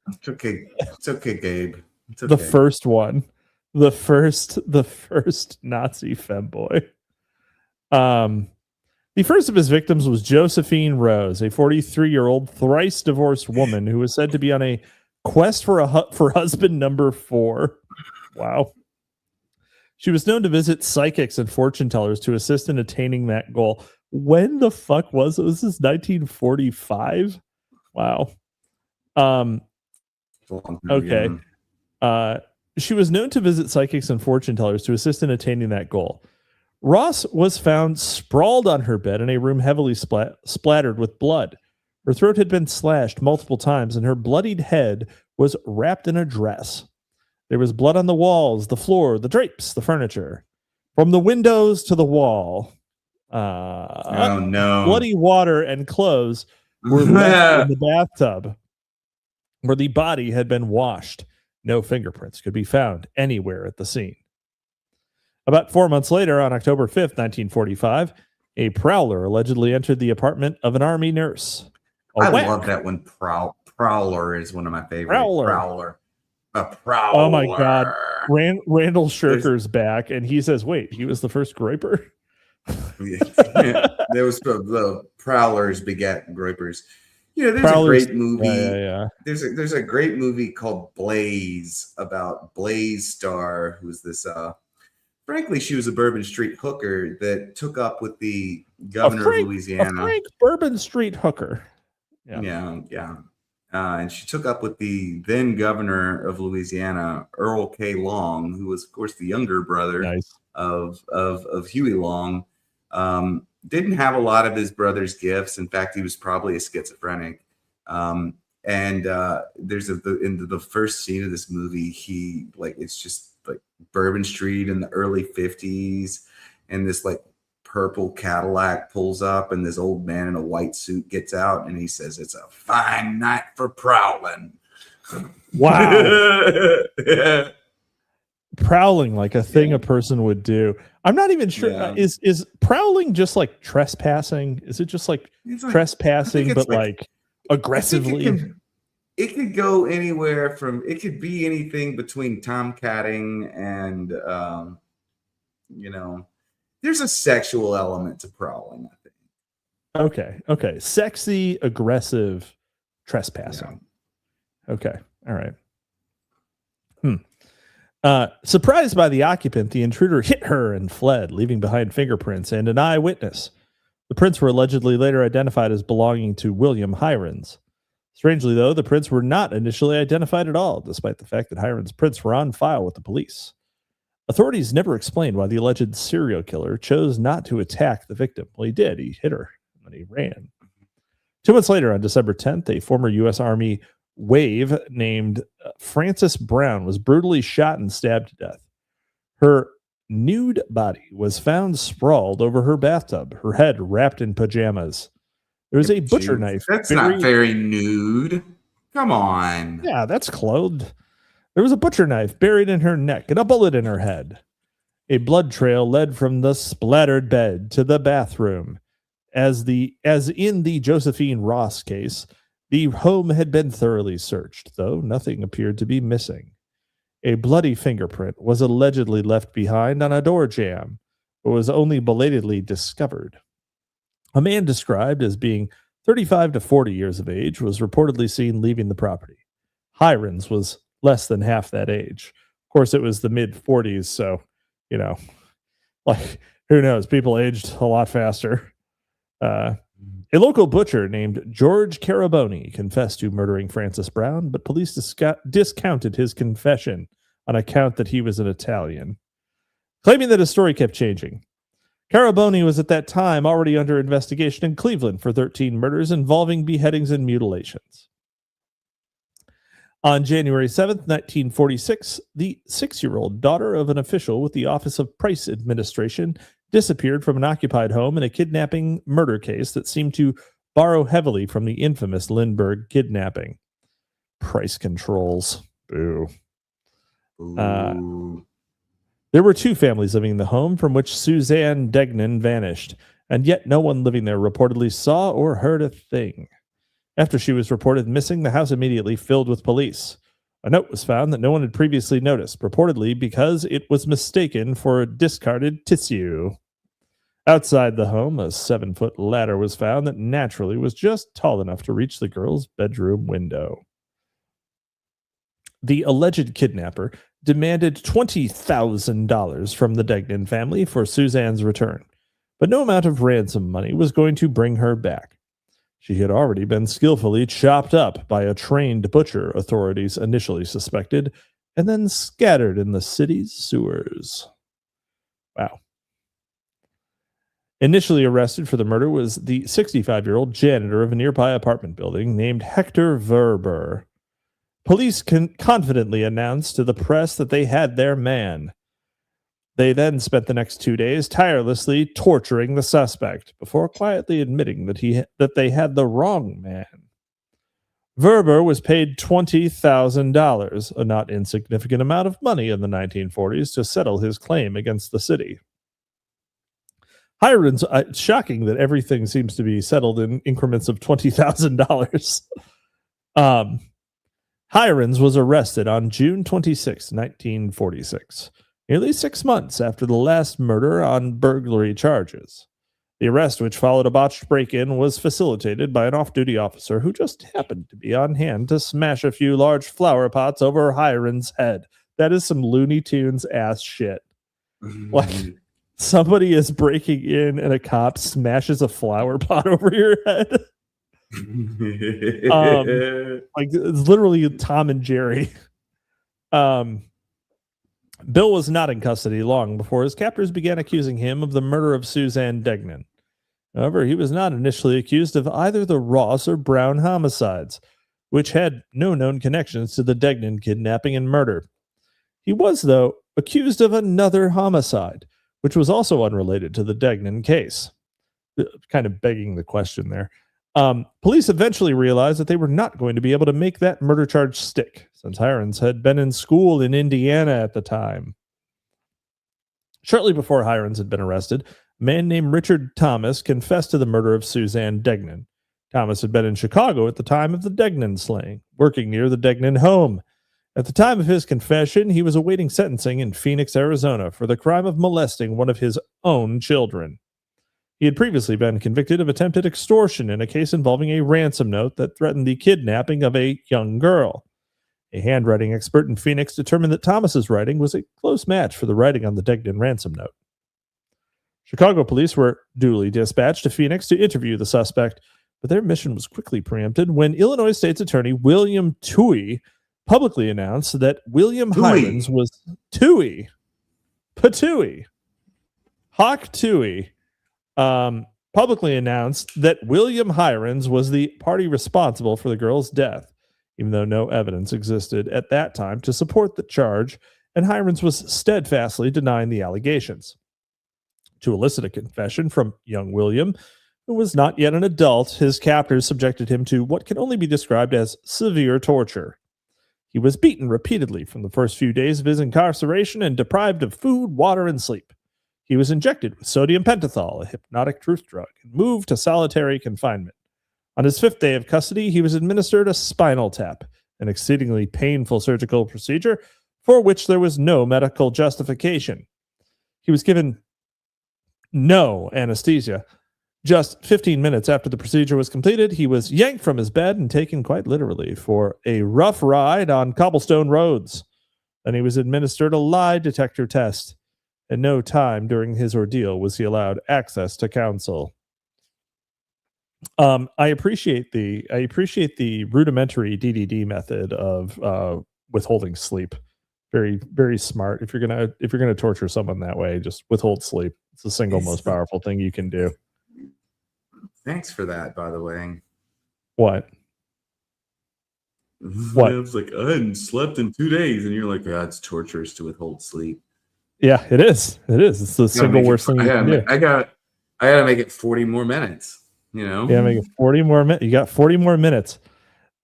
Speaker 3: It's okay. It's okay, Gabe. It's okay.
Speaker 2: The first one. The first Nazi femboy. The first of his victims was Josephine Rose, a 43-year-old thrice divorced woman who was said to be on a quest for husband number 4. Wow. She was known to visit psychics and fortune tellers to assist in attaining that goal. When the fuck was it? Was this 1945? Wow. Okay. She was known to visit psychics and fortune tellers to assist in attaining that goal. Ross was found sprawled on her bed in a room heavily splattered with blood. Her throat had been slashed multiple times, and her bloodied head was wrapped in a dress. There was blood on the walls, the floor, the drapes, the furniture. From the windows to the wall,
Speaker 3: Oh no!
Speaker 2: bloody water and clothes were left in the bathtub where the body had been washed. No fingerprints could be found anywhere at the scene. About 4 months later, on October 5th, 1945, a prowler allegedly entered the apartment of an army nurse.
Speaker 3: I love that one. Prowler is one of my favorites. Prowler. A prowler.
Speaker 2: Oh my God. Randall Shirker's back, and he says, wait, he was the first groiper?
Speaker 3: There was the prowlers begat groypers. There's a great movie.
Speaker 2: Yeah.
Speaker 3: There's a great movie called Blaze about Blaze Star, who's this frankly, she was a Bourbon Street hooker that took up with the governor of Louisiana.
Speaker 2: A Frank Bourbon Street hooker.
Speaker 3: Yeah. And she took up with the then governor of Louisiana, Earl K. Long, who was, of course, the younger brother of Huey Long. Didn't have a lot of his brother's gifts. In fact, he was probably a schizophrenic. And there's in the first scene of this movie, it's just like Bourbon Street in the early 50s, and this like purple Cadillac pulls up, and this old man in a white suit gets out, and he says, "It's a fine night for prowling."
Speaker 2: Wow. Prowling, like a thing a person would do. I'm not even sure. Is prowling just like trespassing? Is it just like trespassing, but like aggressively?
Speaker 3: It could go anywhere from, it could be anything between tomcatting and, there's a sexual element to prowling, I think.
Speaker 2: Okay. Sexy, aggressive trespassing. Yeah. Okay. All right. Surprised by the occupant, the intruder hit her and fled, leaving behind fingerprints and an eyewitness. The prints were allegedly later identified as belonging to William Hirens. Strangely, though, the prints were not initially identified at all, despite the fact that Hirens' prints were on file with the police. Authorities never explained why the alleged serial killer chose not to attack the victim. Well, he did. He hit her, and he ran. 2 months later, on December 10th, a former U.S. Army wave named Frances Brown was brutally shot and stabbed to death. Her nude body was found sprawled over her bathtub, her head wrapped in pajamas. There was a butcher knife.
Speaker 3: That's not very nude. Come on.
Speaker 2: Yeah, that's clothed. There was a butcher knife buried in her neck and a bullet in her head. A blood trail led from the splattered bed to the bathroom. As in the Josephine Ross case, the home had been thoroughly searched, though nothing appeared to be missing. A bloody fingerprint was allegedly left behind on a door jamb, but was only belatedly discovered. A man described as being 35 to 40 years of age was reportedly seen leaving the property. Hirens was less than half that age. Of course, it was the mid-40s, so, who knows? People aged a lot faster. A local butcher named George Caraboni confessed to murdering Frances Brown, but police discounted his confession on account that he was an Italian, claiming that his story kept changing. Caraboni was at that time already under investigation in Cleveland for 13 murders involving beheadings and mutilations. On January 7th, 1946, the 6-year-old daughter of an official with the Office of Price Administration disappeared from an occupied home in a kidnapping murder case that seemed to borrow heavily from the infamous Lindbergh kidnapping. Price controls. Boo. There were 2 families living in the home from which Suzanne Degnan vanished, and yet no one living there reportedly saw or heard a thing. After she was reported missing, the house immediately filled with police. A note was found that no one had previously noticed, purportedly because it was mistaken for discarded tissue. Outside the home, a 7-foot ladder was found that naturally was just tall enough to reach the girl's bedroom window. The alleged kidnapper demanded $20,000 from the Degnan family for Suzanne's return, but no amount of ransom money was going to bring her back. She had already been skillfully chopped up by a trained butcher, authorities initially suspected, and then scattered in the city's sewers. Wow. Initially arrested for the murder was the 65-year-old janitor of a nearby apartment building named Hector Verber. Police confidently announced to the press that they had their man. They then spent the next 2 days tirelessly torturing the suspect before quietly admitting that they had the wrong man. Verber was paid $20,000, a not insignificant amount of money in the 1940s, to settle his claim against the city. Hirens, it's shocking that everything seems to be settled in increments of $20,000. Hirens was arrested on June 26, 1946, nearly 6 months after the last murder on burglary charges. The arrest, which followed a botched break-in, was facilitated by an off-duty officer who just happened to be on hand to smash a few large flower pots over Hirens' head. That is some Looney Tunes ass shit. Like, somebody is breaking in and a cop smashes a flower pot over your head. Like, it's literally Tom and Jerry. Bill was not in custody long before his captors began accusing him of the murder of Suzanne Degnan. However, he was not initially accused of either the Ross or Brown homicides, which had no known connections to the Degnan kidnapping and murder. He was, though, accused of another homicide, which was also unrelated to the Degnan case. Kind of begging the question there. Police eventually realized that they were not going to be able to make that murder charge stick, since Hirens had been in school in Indiana at the time. Shortly before Hirens had been arrested, a man named Richard Thomas confessed to the murder of Suzanne Degnan. Thomas had been in Chicago at the time of the Degnan slaying, working near the Degnan home. At the time of his confession, he was awaiting sentencing in Phoenix, Arizona, for the crime of molesting one of his own children. He had previously been convicted of attempted extortion in a case involving a ransom note that threatened the kidnapping of a young girl. A handwriting expert in Phoenix determined that Thomas's writing was a close match for the writing on the Degnan ransom note. Chicago police were duly dispatched to Phoenix to interview the suspect, but their mission was quickly preempted when Illinois State's Attorney William Toohey publicly announced that William Hirens was Toohey. Hawk Toohey publicly announced that William Hirens was the party responsible for the girl's death, even though no evidence existed at that time to support the charge, and Hirens was steadfastly denying the allegations. To elicit a confession from young William, who was not yet an adult, his captors subjected him to what can only be described as severe torture. He was beaten repeatedly from the first few days of his incarceration and deprived of food, water, and sleep. He was injected with sodium pentothal, a hypnotic truth drug, and moved to solitary confinement. On his 5th day of custody, he was administered a spinal tap, an exceedingly painful surgical procedure for which there was no medical justification. He was given no anesthesia. Just 15 minutes after the procedure was completed, he was yanked from his bed and taken quite literally for a rough ride on cobblestone roads. Then he was administered a lie detector test. At no time during his ordeal was he allowed access to counsel. I appreciate the rudimentary DDD method of withholding sleep. Very, very smart. If you're gonna torture someone that way, just withhold sleep. It's the single most powerful thing you can do.
Speaker 3: Thanks for that, by the way.
Speaker 2: What?
Speaker 3: What? It's like, I hadn't slept in 2 days, and you're like, yeah, it's torturous to withhold sleep.
Speaker 2: Yeah, it is. It is. It's the single worst thing you can do.
Speaker 3: I gotta make it 40 more minutes. You know?
Speaker 2: Yeah, make it 40 more minutes. You got 40 more minutes.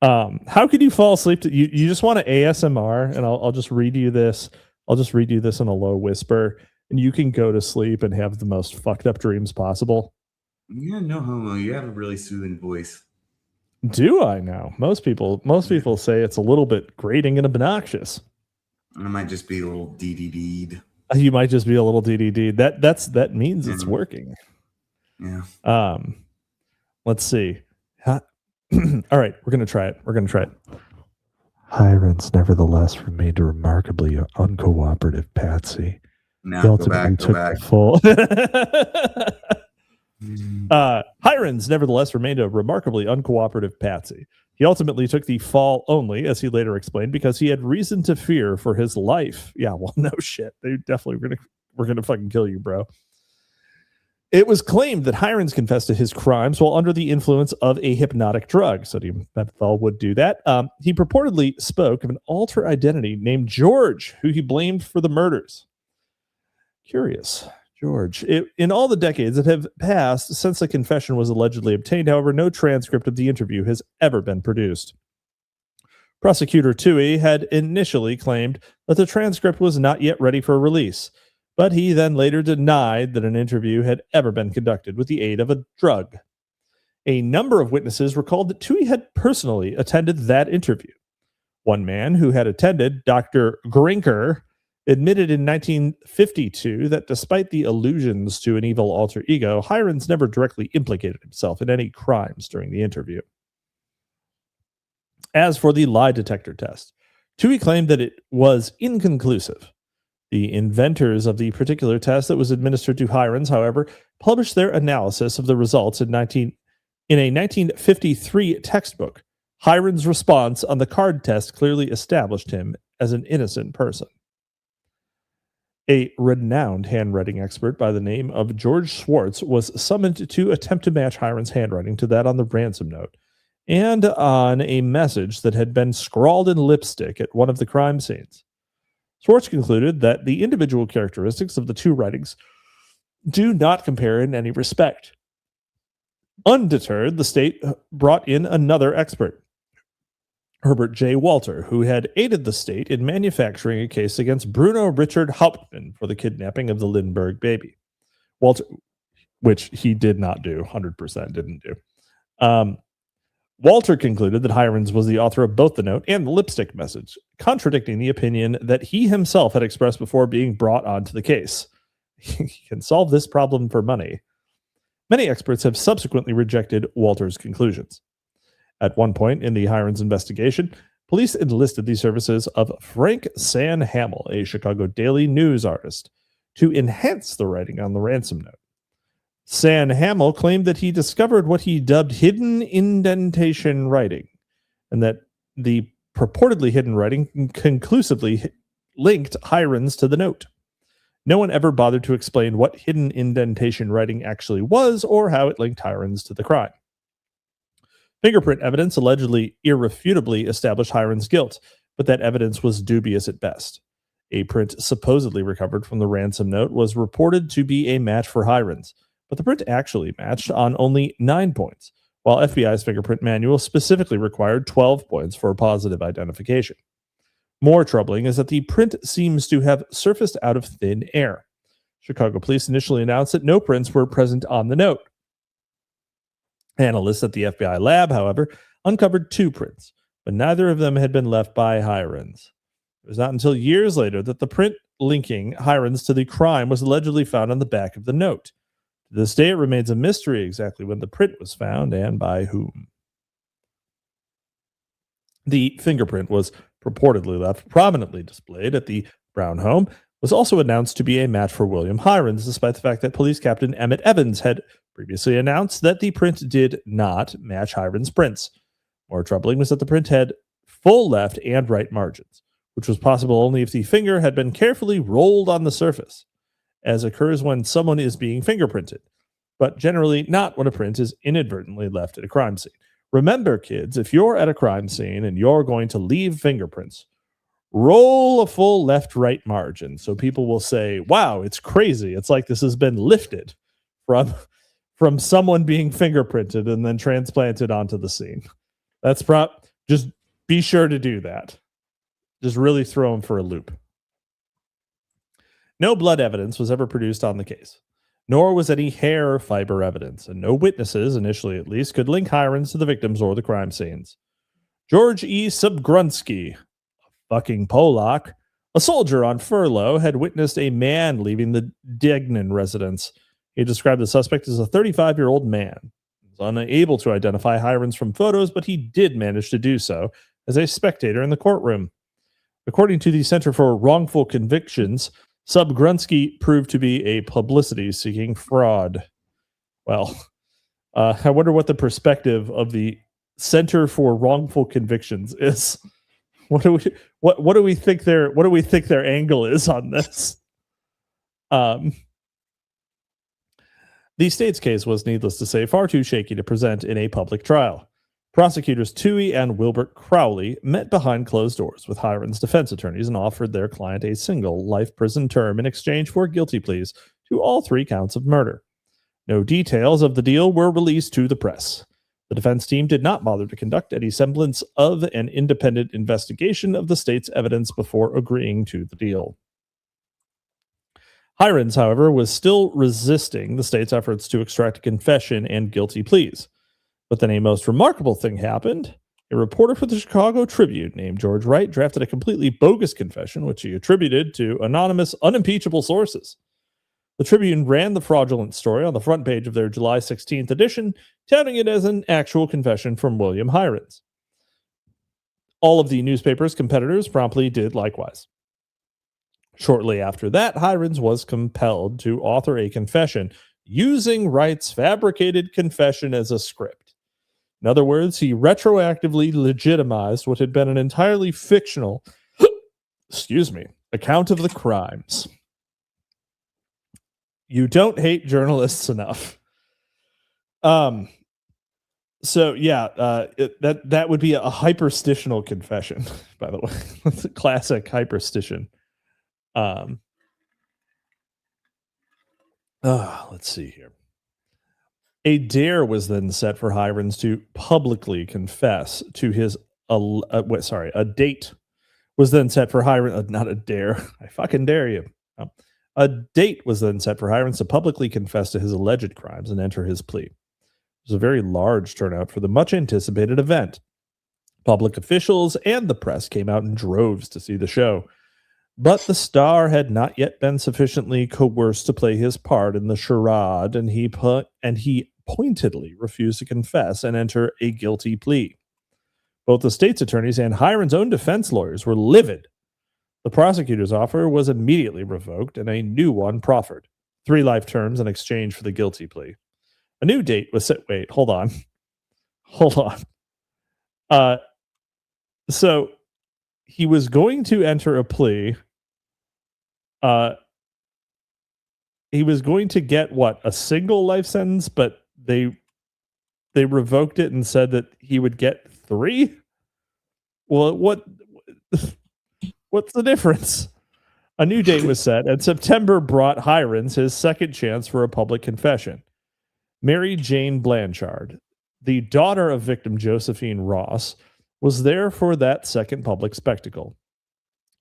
Speaker 2: How could you fall asleep to you just want to ASMR, and I'll just read you this. I'll just read you this in a low whisper, and you can go to sleep and have the most fucked up dreams possible.
Speaker 3: Yeah, no homo. You have a really soothing voice.
Speaker 2: Do I now? Most people say it's a little bit grating and obnoxious.
Speaker 3: I might just be a little DDD'd.
Speaker 2: You might just be a little DDD. That means it's working.
Speaker 3: Yeah.
Speaker 2: Let's see. All right, we're gonna try it. Hirens nevertheless remained a remarkably uncooperative patsy.
Speaker 3: Now go back.
Speaker 2: Hirens nevertheless remained a remarkably uncooperative patsy. He ultimately took the fall only, as he later explained, because he had reason to fear for his life. Yeah, well, no shit. They definitely we're gonna fucking kill you, bro. It was claimed that Hirens confessed to his crimes while under the influence of a hypnotic drug. Sodium pentothal would do that. He purportedly spoke of an alter identity named George, who he blamed for the murders. Curious. George. In all the decades that have passed since the confession was allegedly obtained, however, no transcript of the interview has ever been produced. Prosecutor Toohey had initially claimed that the transcript was not yet ready for release, but he then later denied that an interview had ever been conducted with the aid of a drug. A number of witnesses recalled that Toohey had personally attended that interview. One man who had attended, Dr. Grinker, admitted in 1952 that despite the allusions to an evil alter ego, Hirens never directly implicated himself in any crimes during the interview. As for the lie detector test, Toohey claimed that it was inconclusive. The inventors of the particular test that was administered to Hirens, however, published their analysis of the results in a 1953 textbook. Hirens' response on the card test clearly established him as an innocent person. A renowned handwriting expert by the name of George Schwartz was summoned to attempt to match Hirens' handwriting to that on the ransom note and on a message that had been scrawled in lipstick at one of the crime scenes. Schwartz concluded that the individual characteristics of the two writings do not compare in any respect. Undeterred, the state brought in another expert, Herbert J. Walter, who had aided the state in manufacturing a case against Bruno Richard Hauptmann for the kidnapping of the Lindbergh baby. Walter, which he did not do, 100% didn't do. Walter concluded that Hirens was the author of both the note and the lipstick message, contradicting the opinion that he himself had expressed before being brought onto the case. He can solve this problem for money. Many experts have subsequently rejected Walter's conclusions. At one point in the Hirens investigation, police enlisted the services of Frank San Hamill, a Chicago Daily News artist, to enhance the writing on the ransom note. San Hamill claimed that he discovered what he dubbed hidden indentation writing, and that the purportedly hidden writing conclusively linked Hirens to the note. No one ever bothered to explain what hidden indentation writing actually was or how it linked Hirens to the crime. Fingerprint evidence allegedly irrefutably established Hirens' guilt, but that evidence was dubious at best. A print supposedly recovered from the ransom note was reported to be a match for Hirens, but the print actually matched on only 9 points, while FBI's fingerprint manual specifically required 12 points for positive identification. More troubling is that the print seems to have surfaced out of thin air. Chicago police initially announced that no prints were present on the note. Analysts at the FBI lab, however, uncovered 2 prints, but neither of them had been left by Hirens. It was not until years later that the print linking Hirens to the crime was allegedly found on the back of the note. To this day, it remains a mystery exactly when the print was found and by whom. The fingerprint was purportedly left prominently displayed at the Brown home, was also announced to be a match for William Hirens, despite the fact that Police Captain Emmett Evans had previously announced that the print did not match Hirens' prints. More troubling was that the print had full left and right margins, which was possible only if the finger had been carefully rolled on the surface, as occurs when someone is being fingerprinted, but generally not when a print is inadvertently left at a crime scene. Remember, kids, if you're at a crime scene and you're going to leave fingerprints, roll a full left-right margin so people will say, wow, it's crazy. It's like this has been lifted from someone being fingerprinted and then transplanted onto the scene. That's just be sure to do that. Just really throw them for a loop. No blood evidence was ever produced on the case, nor was any hair fiber evidence, and no witnesses, initially at least, could link Hirens to the victims or the crime scenes. George E. Subgrunsky, a fucking Polak, a soldier on furlough, had witnessed a man leaving the Degnan residence. He described the suspect as a 35-year-old man. He was unable to identify Hirens from photos, but he did manage to do so as a spectator in the courtroom. According to the Center for Wrongful Convictions, Subgrunsky proved to be a publicity-seeking fraud. Well, I wonder what the perspective of the Center for Wrongful Convictions is. What do we think their angle is on this? The state's case was, needless to say, far too shaky to present in a public trial. Prosecutors Toohey and Wilbert Crowley met behind closed doors with Hirens' defense attorneys and offered their client a single life prison term in exchange for guilty pleas to all 3 counts of murder. No details of the deal were released to the press. The defense team did not bother to conduct any semblance of an independent investigation of the state's evidence before agreeing to the deal. Hirens, however, was still resisting the state's efforts to extract a confession and guilty pleas. But then a most remarkable thing happened. A reporter for the Chicago Tribune named George Wright drafted a completely bogus confession, which he attributed to anonymous, unimpeachable sources. The Tribune ran the fraudulent story on the front page of their July 16th edition, touting it as an actual confession from William Hirens. All of the newspaper's competitors promptly did likewise. Shortly after that, Hirens was compelled to author a confession using Wright's fabricated confession as a script. In other words, he retroactively legitimized what had been an entirely fictional, account of the crimes. You don't hate journalists enough. That would be a hyperstitional confession, by the way. It's a classic hyperstition. Let's see here. A dare was then set for Hirens to publicly confess to his. A date was then set for Hirens. Not a dare. I fucking dare you. A date was then set for Hirens to publicly confess to his alleged crimes and enter his plea. It was a very large turnout for the much anticipated event. Public officials and the press came out in droves to see the show. But the star had not yet been sufficiently coerced to play his part in the charade, and he pointedly refused to confess and enter a guilty plea. Both the state's attorneys and Hirens' own defense lawyers were livid. The prosecutor's offer was immediately revoked and a new one proffered. 3 life terms in exchange for the guilty plea. A new date was set. Wait, hold on. So he was going to enter a plea. He was going to get a single life sentence, but they revoked it and said that he would get 3. Well, what's the difference? A new date was set, and September brought Hirens his second chance for a public confession. Mary Jane Blanchard, the daughter of victim Josephine Ross, was there for that second public spectacle.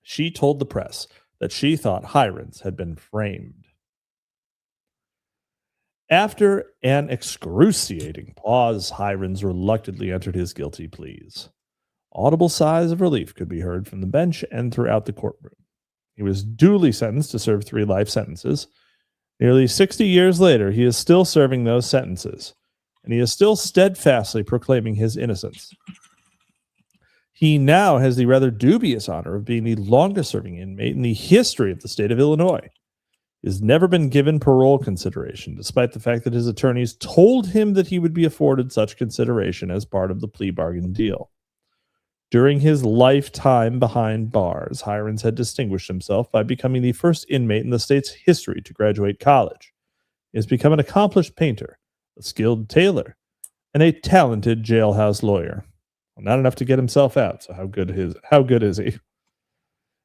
Speaker 2: She told the press that she thought Hirens had been framed. After an excruciating pause, Hirens reluctantly entered his guilty pleas. Audible sighs of relief could be heard from the bench and throughout the courtroom. He was duly sentenced to serve 3 life sentences. Nearly 60 years later, he is still serving those sentences, and he is still steadfastly proclaiming his innocence. He now has the rather dubious honor of being the longest-serving inmate in the history of the state of Illinois. He has never been given parole consideration, despite the fact that his attorneys told him that he would be afforded such consideration as part of the plea bargain deal. During his lifetime behind bars, Hirens had distinguished himself by becoming the first inmate in the state's history to graduate college. He has become an accomplished painter, a skilled tailor, and a talented jailhouse lawyer. Well, not enough to get himself out, so how good is he?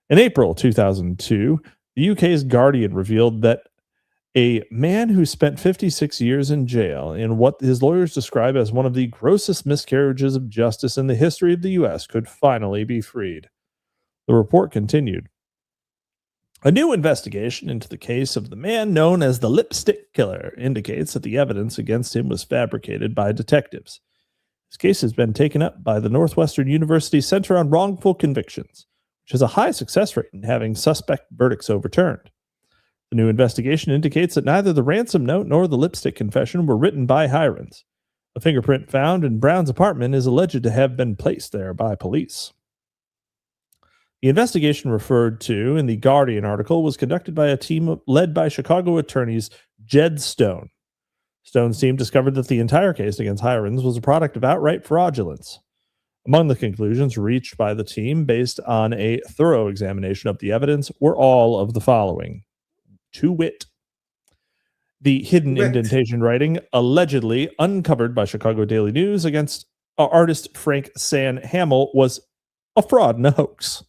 Speaker 2: In April 2002, the UK's Guardian revealed that a man who spent 56 years in jail in what his lawyers describe as one of the grossest miscarriages of justice in the history of the U.S. could finally be freed. The report continued. A new investigation into the case of the man known as the Lipstick Killer indicates that the evidence against him was fabricated by detectives. His case has been taken up by the Northwestern University Center on Wrongful Convictions, which has a high success rate in having suspect verdicts overturned. The new investigation indicates that neither the ransom note nor the lipstick confession were written by Hirens. A fingerprint found in Brown's apartment is alleged to have been placed there by police. The investigation referred to in the Guardian article was conducted by a team led by Chicago attorneys Jed Stone. Stone's team discovered that the entire case against Hirens was a product of outright fraudulence. Among the conclusions reached by the team, based on a thorough examination of the evidence, were all of the following. To wit, The hidden
Speaker 3: Correct.
Speaker 2: indentation writing, allegedly uncovered by Chicago Daily News against artist Frank San Hamill, was a fraud and a hoax.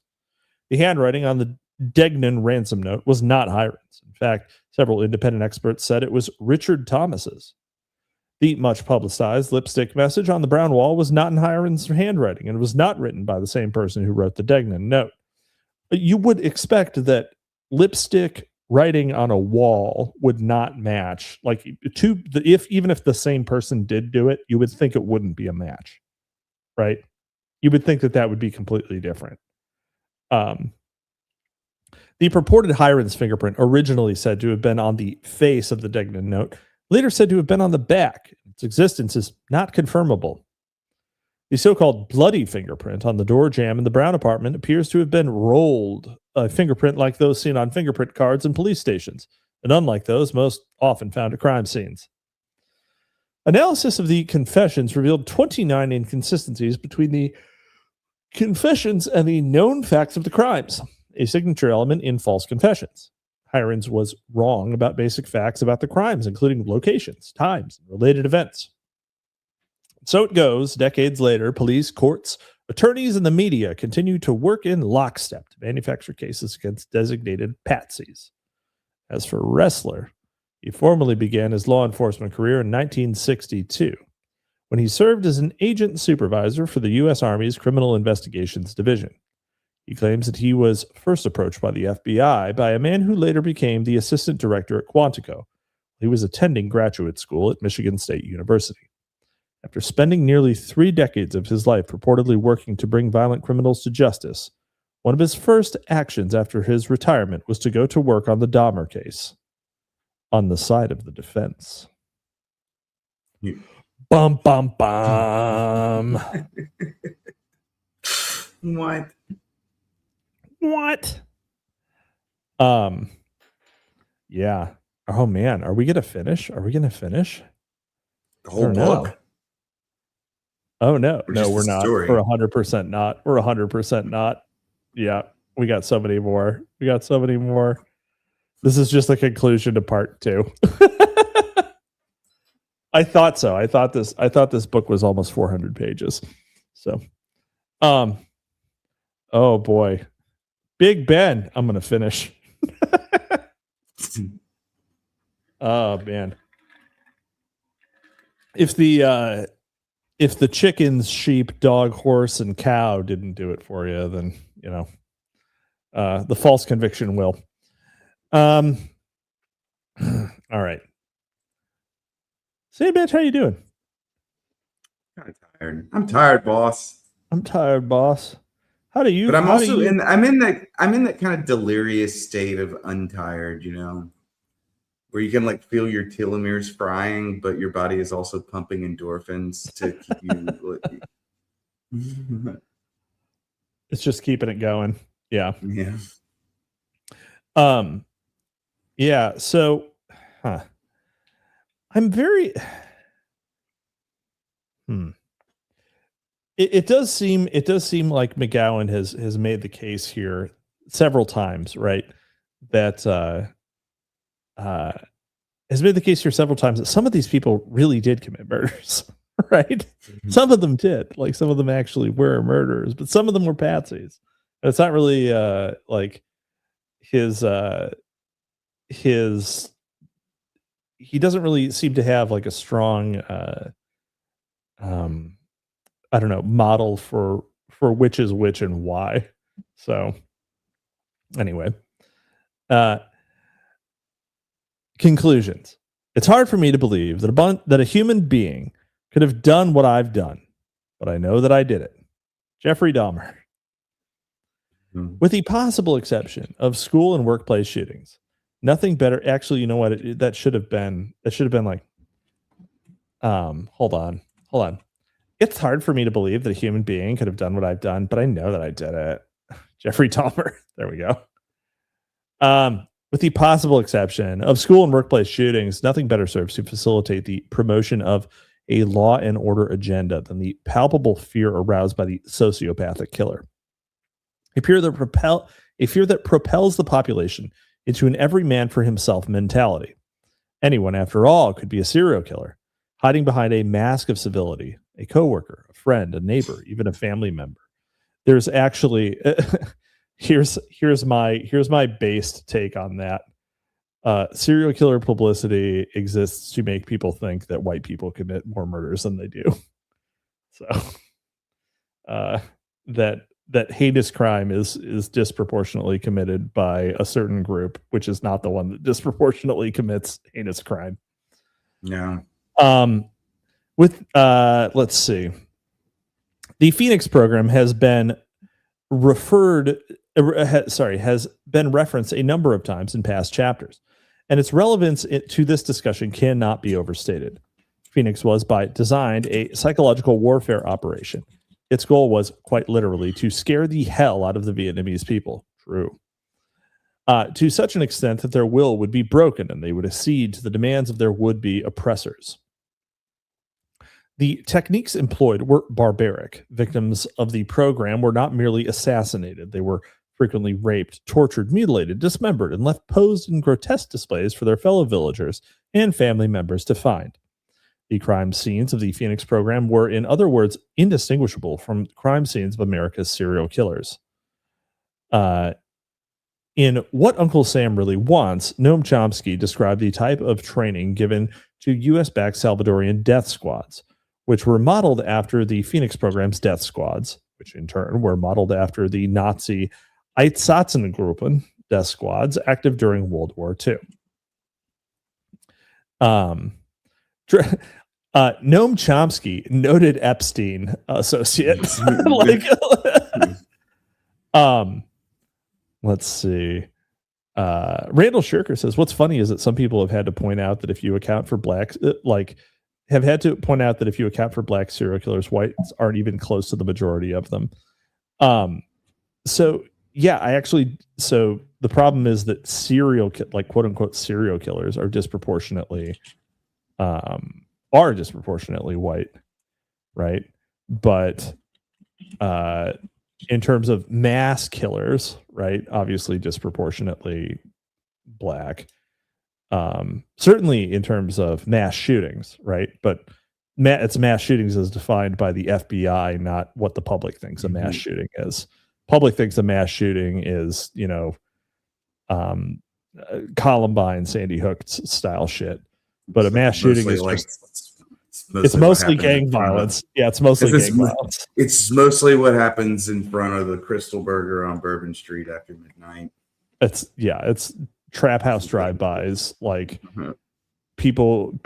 Speaker 2: The handwriting on the Degnan ransom note was not Hirens. In fact, several independent experts said it was Richard Thomas's. The much publicized lipstick message on the brown wall was not in Hirens' handwriting and was not written by the same person who wrote the Degnan note. You would expect that lipstick writing on a wall would not match. Like, even if the same person did do it, you would think it wouldn't be a match, right? You would think that would be completely different. The purported Hirens fingerprint, originally said to have been on the face of the Degnan note, later said to have been on the back. Its existence is not confirmable. The so-called bloody fingerprint on the door jamb in the Brown apartment appears to have been rolled, a fingerprint like those seen on fingerprint cards in police stations, and unlike those most often found at crime scenes. Analysis of the confessions revealed 29 inconsistencies between the confessions and the known facts of the crimes, a signature element in false confessions. Hirens was wrong about basic facts about the crimes, including locations, times, and related events. So it goes, decades later, police, courts, attorneys, and the media continue to work in lockstep to manufacture cases against designated patsies. As for Ressler, he formally began his law enforcement career in 1962, when he served as an agent supervisor for the U.S. Army's Criminal Investigations Division. He claims that he was first approached by the FBI by a man who later became the assistant director at Quantico. He was attending graduate school at Michigan State University. After spending nearly 3 decades of his life reportedly working to bring violent criminals to justice, one of his first actions after his retirement was to go to work on the Dahmer case, on the side of the defense.
Speaker 3: Yeah.
Speaker 2: Bum, bum, bum.
Speaker 3: What?
Speaker 2: Yeah. Oh, man. Are we going to finish?
Speaker 3: The whole book?
Speaker 2: No. Oh, no.
Speaker 3: Or
Speaker 2: No,
Speaker 3: just
Speaker 2: we're
Speaker 3: the
Speaker 2: not.
Speaker 3: story?
Speaker 2: We're 100% not. We're 100% not. Yeah. We got so many more. This is just the conclusion to part 2. I thought so. I thought this book was almost 400 pages. So, oh boy. Big Ben, I'm going to finish. Oh man. If the chickens, sheep, dog, horse, and cow didn't do it for you, then, the false conviction will. All right. Sandbatch, how you doing?
Speaker 3: Kind of tired. I'm tired, boss.
Speaker 2: I'm tired, boss. How do you?
Speaker 3: But I'm also I'm in that kind of delirious state of untired, where you can like feel your telomeres frying, but your body is also pumping endorphins to keep you.
Speaker 2: It's just keeping it going. Yeah.
Speaker 3: Yeah.
Speaker 2: Yeah. So, I'm very. It does seem like McGowan has made the case here several times, right? That has made the case here several times that some of these people really did commit murders, right? Mm-hmm. Some of them did, like some of them actually were murderers, but some of them were patsies. And it's not really like his he doesn't really seem to have like a strong I don't know, model for which is which and why. So anyway, conclusions. It's hard for me to believe that a human being could have done what I've done, but I know that I did it. Jeffrey Dahmer. With the possible exception of school and workplace shootings, nothing better. Actually, you know what? That should have been like, hold on. It's hard for me to believe that a human being could have done what I've done, but I know that I did it. Jeffrey Dahmer. There we go. With the possible exception of school and workplace shootings, nothing better serves to facilitate the promotion of a law and order agenda than the palpable fear aroused by the sociopathic killer. A fear that propels the population into an every man for himself mentality. Anyone, after all, could be a serial killer, hiding behind a mask of civility, a coworker, a friend, a neighbor, even a family member. There's actually here's my based take on that. Serial killer publicity exists to make people think that white people commit more murders than they do. So that heinous crime is disproportionately committed by a certain group, which is not the one that disproportionately commits heinous crime.
Speaker 3: Yeah.
Speaker 2: Let's see. The Phoenix program has been has been referenced a number of times in past chapters, and its relevance to this discussion cannot be overstated. Phoenix was, by design, a psychological warfare operation. Its goal was, quite literally, to scare the hell out of the Vietnamese people. True. To such an extent that their will would be broken and they would accede to the demands of their would-be oppressors. The techniques employed were barbaric. Victims of the program were not merely assassinated. They were frequently raped, tortured, mutilated, dismembered, and left posed in grotesque displays for their fellow villagers and family members to find. The crime scenes of the Phoenix program were, in other words, indistinguishable from crime scenes of America's serial killers. In What Uncle Sam Really Wants, Noam Chomsky described the type of training given to U.S.-backed Salvadorian death squads, which were modeled after the Phoenix program's death squads, which in turn were modeled after the Nazi Einsatzgruppen death squads active during World War II. Noam Chomsky, noted Epstein associate. Let's see. Randall Shirker says, what's funny is that some people have had to point out that if you account for blacks, if you account for black serial killers, whites aren't even close to the majority of them. So the problem is that quote unquote serial killers are disproportionately white, right? But in terms of mass killers, right, obviously disproportionately black. Certainly in terms of mass shootings, right? But it's mass shootings as defined by the FBI, not what the public thinks a mass shooting is. Public thinks a mass shooting is, Columbine, Sandy Hook style shit. But a mass shooting is it's mostly gang violence. Yeah, it's mostly gang violence.
Speaker 3: It's mostly what happens in front of the Crystal Burger on Bourbon Street after midnight.
Speaker 2: It's trap house drive-bys, like people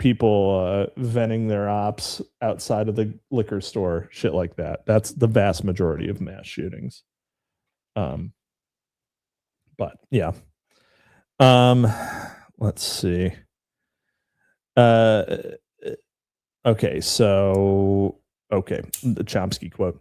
Speaker 2: venting their ops outside of the liquor store, shit like that. That's the vast majority of mass shootings. But yeah. Let's see. The Chomsky quote.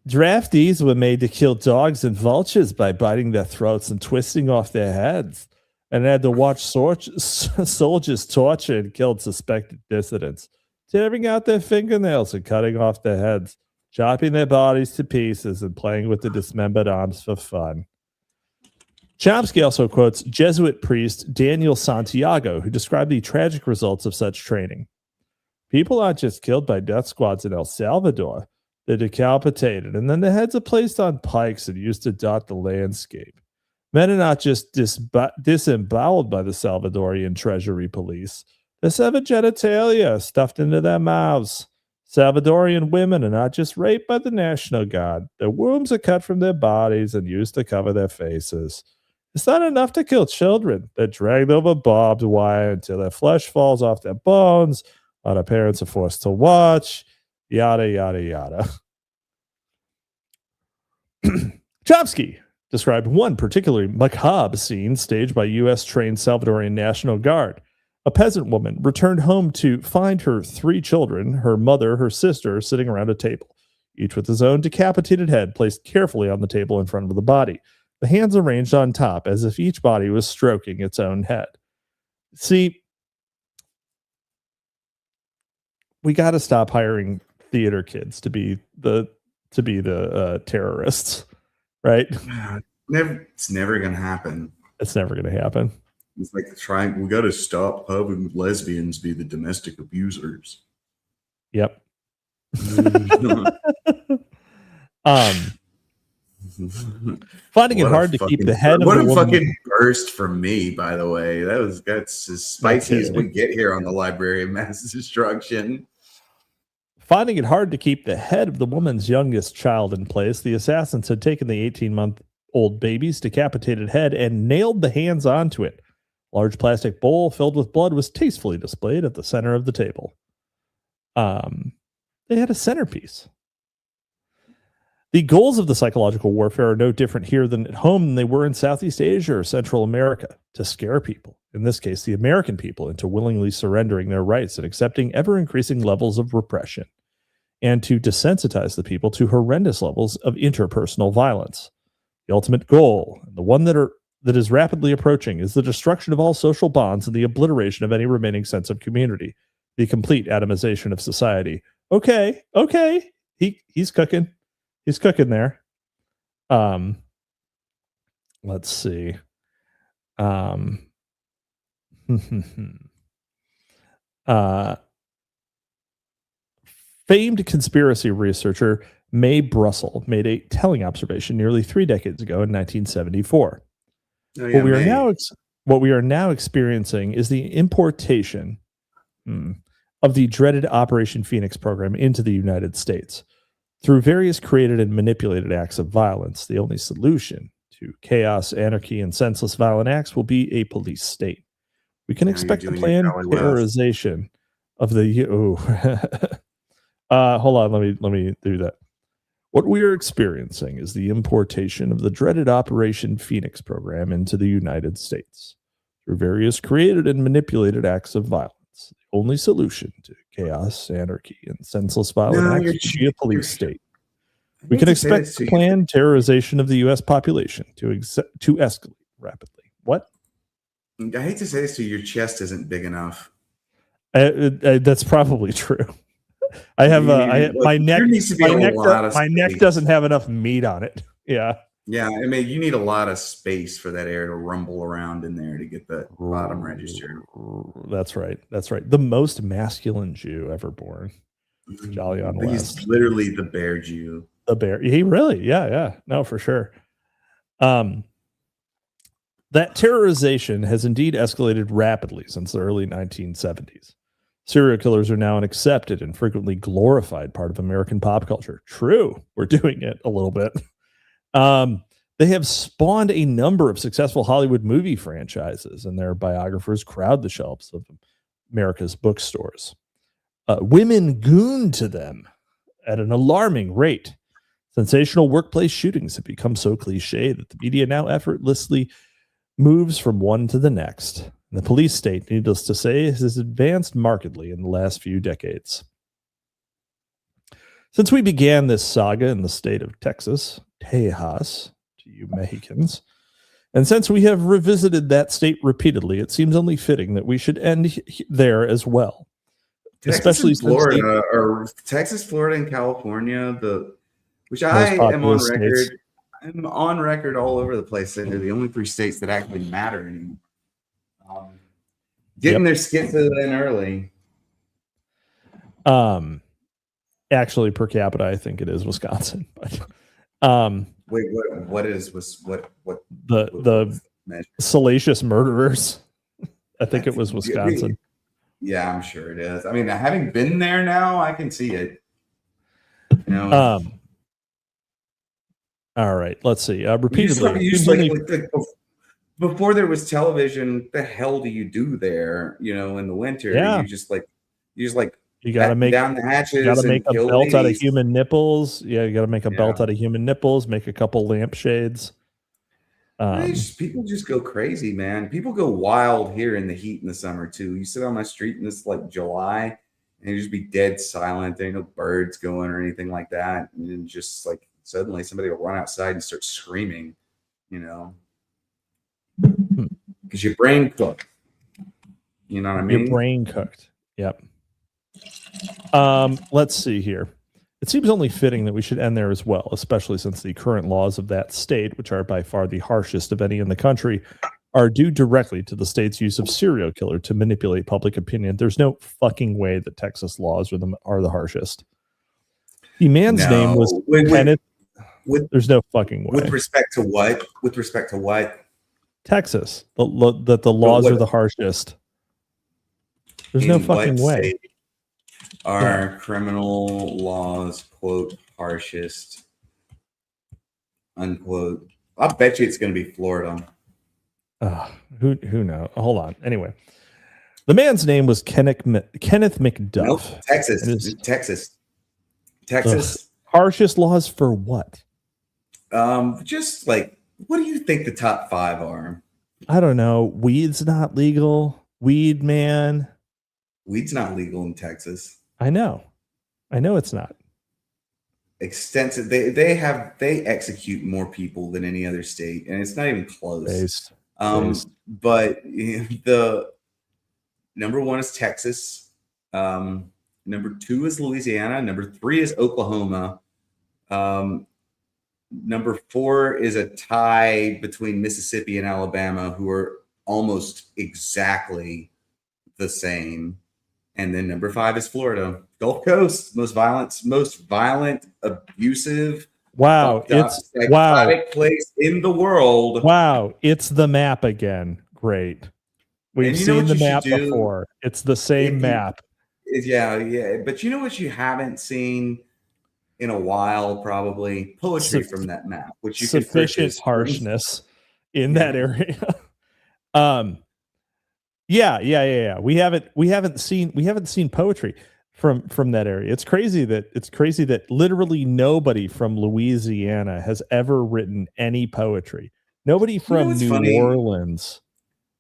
Speaker 2: Draftees were made to kill dogs and vultures by biting their throats and twisting off their heads, and had to watch soldiers torture and kill suspected dissidents, tearing out their fingernails and cutting off their heads, chopping their bodies to pieces and playing with the dismembered arms for fun. Chomsky also quotes Jesuit priest Daniel Santiago, who described the tragic results of such training. People aren't just killed by death squads in El Salvador. They're decapitated, and then their heads are placed on pikes and used to dot the landscape. Men are not just disemboweled by the Salvadorian Treasury Police. Their severed genitalia are stuffed into their mouths. Salvadorian women are not just raped by the National Guard. Their wombs are cut from their bodies and used to cover their faces. It's not enough to kill children. They're dragged over barbed wire until their flesh falls off their bones, while their parents are forced to watch. Yada, yada, yada. Chomsky described one particularly macabre scene staged by U.S.-trained Salvadorian National Guard. A peasant woman returned home to find her 3 children, her mother, her sister, sitting around a table, each with his own decapitated head placed carefully on the table in front of the body, the hands arranged on top as if each body was stroking its own head. See, we got to stop hiring theater kids to be the terrorists, right?
Speaker 3: It's never going to happen.
Speaker 2: It's never going to happen.
Speaker 3: It's like trying. We got to stop having lesbians be the domestic abusers.
Speaker 2: Yep. Finding it hard to keep the head of
Speaker 3: what
Speaker 2: the
Speaker 3: a
Speaker 2: woman.
Speaker 3: fucking burst from me, by the way. That's as spicy as we get here on the Library of Mass Destruction.
Speaker 2: Finding it hard to keep the head of the woman's youngest child in place, the assassins had taken the 18-month-old baby's decapitated head and nailed the hands onto it. A large plastic bowl filled with blood was tastefully displayed at the center of the table. They had a centerpiece. The goals of the psychological warfare are no different here than at home than they were in Southeast Asia or Central America, to scare people, in this case the American people, into willingly surrendering their rights and accepting ever-increasing levels of repression, and to desensitize the people to horrendous levels of interpersonal violence. The ultimate goal, and the one that is rapidly approaching, is the destruction of all social bonds and the obliteration of any remaining sense of community, the complete atomization of society. Okay, he's cooking. He's cooking there. Let's see. Famed conspiracy researcher Mae Brussel made a telling observation nearly 3 decades ago in 1974. What we are now experiencing is the importation of the dreaded Operation Phoenix program into the United States. Through various created and manipulated acts of violence, the only solution to chaos, anarchy, and senseless violent acts will be a police state. We can expect the planned terrorization of the... hold on, let me do that. What we are experiencing is the importation of the dreaded Operation Phoenix program into the United States. Through various created and manipulated acts of violence, the only solution to chaos, anarchy, and senseless violent acts will be a police state. We can expect the planned terrorization of the U.S. population to escalate rapidly. What?
Speaker 3: I hate to say this to you, your chest isn't big enough.
Speaker 2: That's probably true. My neck doesn't have enough meat on it. Yeah.
Speaker 3: Yeah, I mean, you need a lot of space for that air to rumble around in there to get the bottom registered.
Speaker 2: That's right. The most masculine Jew ever born. Jolly on West.
Speaker 3: He's literally the bear Jew.
Speaker 2: The bear. He really, yeah. No, for sure. That terrorization has indeed escalated rapidly since the early 1970s. Serial killers are now an accepted and frequently glorified part of American pop culture. True. We're doing it a little bit. They have spawned a number of successful Hollywood movie franchises, and their biographers crowd the shelves of America's bookstores. Women goon to them at an alarming rate. Sensational workplace shootings have become so cliche that the media now effortlessly moves from one to the next. And the police state, needless to say, has advanced markedly in the last few decades. Since we began this saga in the state of Texas, to you Mexicans, and since we have revisited that state repeatedly, it seems only fitting that we should end there as well. Especially
Speaker 3: Florida, and California, which I am on record. States. I'm on record all over the place saying they're the only 3 states that actually matter anymore. Getting their schizo in early.
Speaker 2: Actually, per capita, I think it is Wisconsin. But
Speaker 3: wait, what
Speaker 2: the salacious murderers? I think it was Wisconsin.
Speaker 3: Yeah, I'm sure it is. I mean, having been there now, I can see it. You know.
Speaker 2: All right, let's see. Repeatedly,
Speaker 3: before there was television, the hell do you do there? You know, in the winter,
Speaker 2: yeah.
Speaker 3: You
Speaker 2: got to make
Speaker 3: down the hatches.
Speaker 2: You got to make a belt
Speaker 3: ladies.
Speaker 2: out of human nipples. Yeah, you got to make a belt out of human nipples. Make a couple lampshades.
Speaker 3: People just go crazy, man. People go wild here in the heat in the summer too. You sit on my street in this like July, and you just be dead silent. There ain't no birds going or anything like that, and then just like suddenly somebody will run outside and start screaming, you know, because your brain cooked. You know what I mean?
Speaker 2: Your brain cooked. Yep. Let's see here. It seems only fitting that we should end there as well, especially since the current laws of that state, which are by far the harshest of any in the country, are due directly to the state's use of serial killer to manipulate public opinion. There's no fucking way that Texas laws are the harshest. The man's name was Kenneth. There's no fucking way.
Speaker 3: With respect to what? With respect to what?
Speaker 2: Texas. That the laws are the harshest. There's no fucking way.
Speaker 3: Are criminal laws, quote, harshest, unquote? I'll bet you it's going to be Florida.
Speaker 2: Who knows? Hold on. Anyway, the man's name was Kenneth McDuff.
Speaker 3: Nope, Texas. Texas.
Speaker 2: Harshest laws for what?
Speaker 3: Just like, what do you think the top 5 are?
Speaker 2: I don't know. Weed's not legal. Weed man.
Speaker 3: Weed's not legal in Texas.
Speaker 2: I know it's not.
Speaker 3: Extensive. They execute more people than any other state, and it's not even close.
Speaker 2: Based.
Speaker 3: But the number 1 is Texas. Number 2 is Louisiana. Number 3 is Oklahoma. Number 4 is a tie between Mississippi and Alabama, who are almost exactly the same. And then number 5 is Florida, Gulf Coast, most violent, abusive.
Speaker 2: Wow, it's
Speaker 3: psychotic place in the world.
Speaker 2: Wow, it's the map again. Great. We've seen the map before. It's the same map.
Speaker 3: Yeah. But you know what you haven't seen in a while? Probably poetry from that map, which you
Speaker 2: sufficient
Speaker 3: can
Speaker 2: harshness in that area. Yeah. We haven't seen poetry from that area. It's crazy that literally nobody from Louisiana has ever written any poetry. Nobody from New Orleans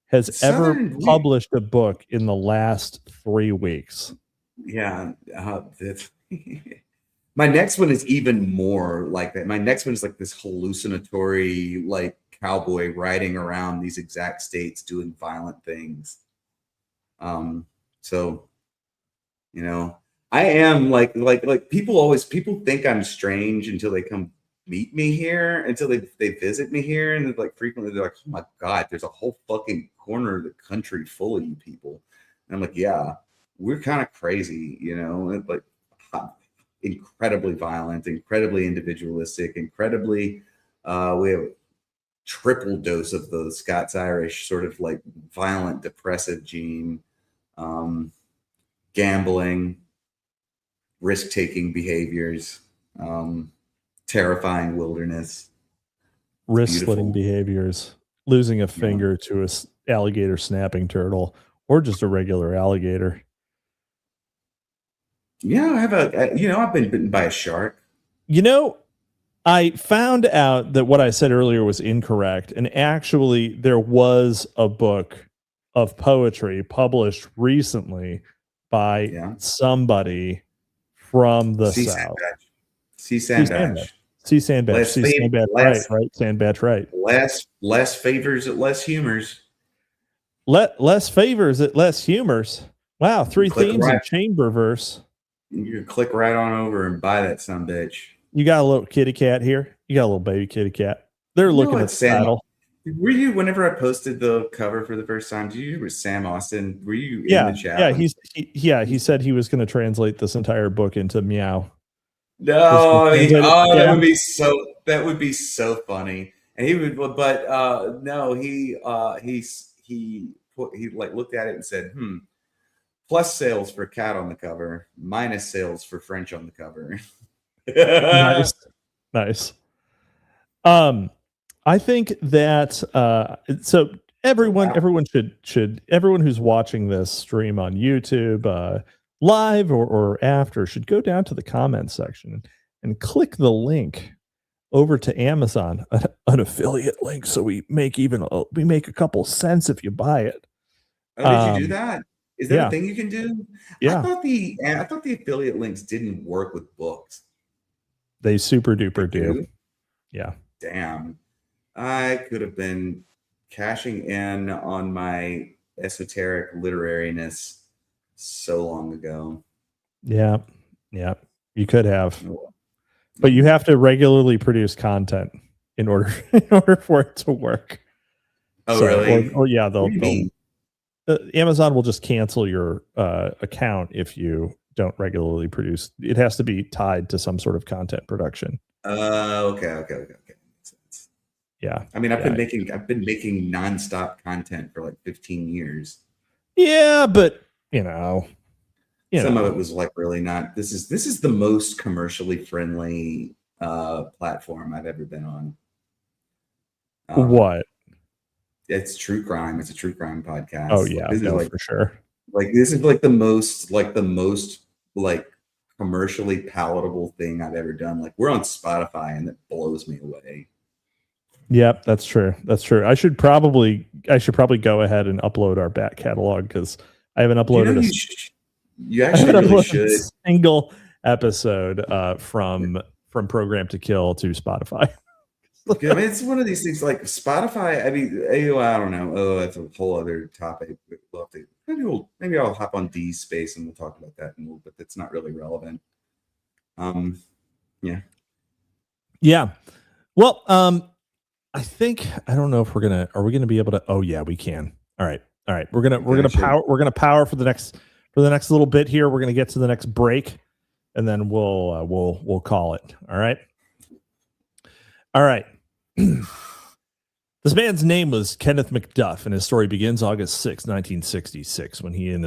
Speaker 2: has ever published a book in the last 3 weeks.
Speaker 3: Yeah. My next one is even more like that. My next one is like this hallucinatory, like, cowboy riding around these exact states doing violent things. So, you know, I am like people think I'm strange until they come meet me here, until they visit me here, and like frequently they're like, oh my God, there's a whole fucking corner of the country full of you people. And I'm like, yeah, we're kind of crazy, you know, and like incredibly violent, incredibly individualistic, incredibly we have triple dose of the Scots Irish sort of like violent depressive gene, gambling, risk-taking behaviors, terrifying wilderness,
Speaker 2: wrist-slitting behaviors, losing a finger to a alligator snapping turtle, or just a regular alligator.
Speaker 3: Yeah, I've been bitten by a shark.
Speaker 2: You know, I found out that what I said earlier was incorrect, and actually there was a book of poetry published recently by somebody from the South.
Speaker 3: C. Sandbatch.
Speaker 2: Sandbatch, right.
Speaker 3: Less favors at less humors.
Speaker 2: Less favors at less humors. Wow, 3 themes in chamber verse.
Speaker 3: You can click right on over and buy that sumbitch.
Speaker 2: You got a little kitty cat here. You got a little baby kitty cat. They're looking at the saddle.
Speaker 3: Were you, whenever I posted the cover for the first time, did you with Sam Austin? Were you in the chat?
Speaker 2: Yeah, he said he was going to translate this entire book into meow.
Speaker 3: No, that would be so funny. And he would, but no, he like looked at it and said, plus sales for cat on the cover, minus sales for French on the cover.
Speaker 2: Nice. I think that so everyone who's watching this stream on YouTube live or after should go down to the comments section and click the link over to Amazon, an affiliate link, so we make a couple cents if you buy it.
Speaker 3: Oh, did you do that? Is that a thing you can do?
Speaker 2: Yeah.
Speaker 3: I thought the affiliate links didn't work with books.
Speaker 2: They super duper do. Yeah.
Speaker 3: Damn. I could have been cashing in on my esoteric literariness so long ago.
Speaker 2: Yeah. You could have. But you have to regularly produce content in order for it to work.
Speaker 3: Oh, really?
Speaker 2: Or yeah,
Speaker 3: What do you mean?
Speaker 2: Amazon will just cancel your account if you don't regularly produce. It has to be tied to some sort of content production.
Speaker 3: Okay. Makes sense.
Speaker 2: Yeah.
Speaker 3: I mean, I've been making nonstop content for like 15 years.
Speaker 2: Yeah, but
Speaker 3: some of it was like really not. This is the most commercially friendly platform I've ever been on.
Speaker 2: What?
Speaker 3: It's true crime. It's a true crime podcast.
Speaker 2: Oh yeah, for sure.
Speaker 3: Like this is like the most like commercially palatable thing I've ever done. Like we're on Spotify and that blows me away.
Speaker 2: Yep, that's true. I should probably go ahead and upload our back catalog because I haven't uploaded
Speaker 3: you actually really should.
Speaker 2: A single episode from Program to Kill to Spotify.
Speaker 3: I mean, it's one of these things like Spotify. I mean, I don't know. Oh, that's a whole other topic. Maybe I'll hop on D's space and we'll talk about that in a little bit. That's not really relevant. Yeah.
Speaker 2: Well, I think I don't know if are we gonna be able to. Oh yeah, we can. All right. We're gonna power for the next little bit here. We're gonna get to the next break, and then we'll call it. All right. This man's name was Kenneth McDuff, and his story begins August 6, 1966, when he and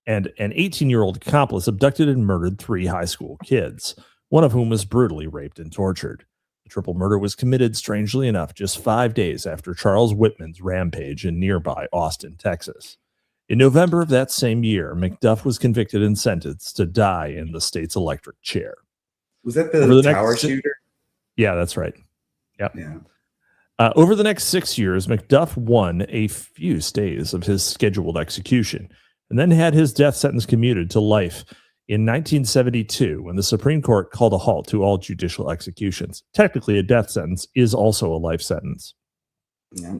Speaker 2: an 18-year-old accomplice abducted and murdered 3 high school kids, one of whom was brutally raped and tortured. The triple murder was committed, strangely enough, just 5 days after Charles Whitman's rampage in nearby Austin, Texas. In November of that same year, McDuff was convicted and sentenced to die in the state's electric chair.
Speaker 3: Was that the tower shooter?
Speaker 2: Yeah, that's right. Yep.
Speaker 3: Yeah.
Speaker 2: Over the next 6 years, McDuff won a few stays of his scheduled execution and then had his death sentence commuted to life in 1972 when the Supreme Court called a halt to all judicial executions. Technically, a death sentence is also a life sentence.
Speaker 3: Yeah.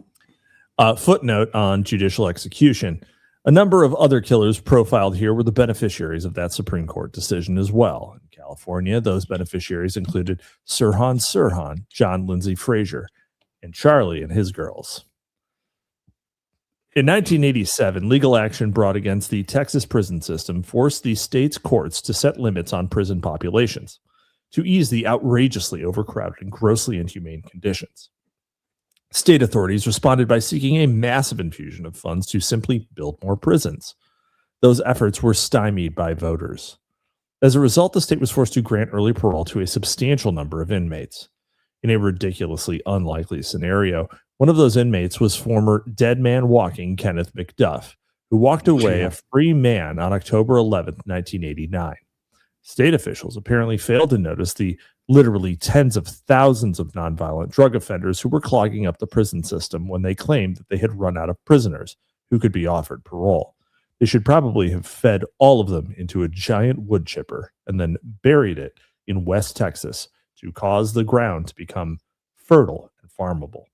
Speaker 2: Footnote on judicial execution. A number of other killers profiled here were the beneficiaries of that Supreme Court decision as well. In California, those beneficiaries included Sirhan, John Lindsay Frazier, and Charlie and his girls. In 1987, legal action brought against the Texas prison system forced the state's courts to set limits on prison populations to ease the outrageously overcrowded and grossly inhumane conditions. State authorities responded by seeking a massive infusion of funds to simply build more prisons. Those efforts were stymied by voters. As a result, the state was forced to grant early parole to a substantial number of inmates. In a ridiculously unlikely scenario, one of those inmates was former dead man walking Kenneth McDuff, who walked away a free man on October 11, 1989. State officials apparently failed to notice the literally tens of thousands of nonviolent drug offenders who were clogging up the prison system when they claimed that they had run out of prisoners who could be offered parole. They should probably have fed all of them into a giant wood chipper and then buried it in West Texas to cause the ground to become fertile and farmable.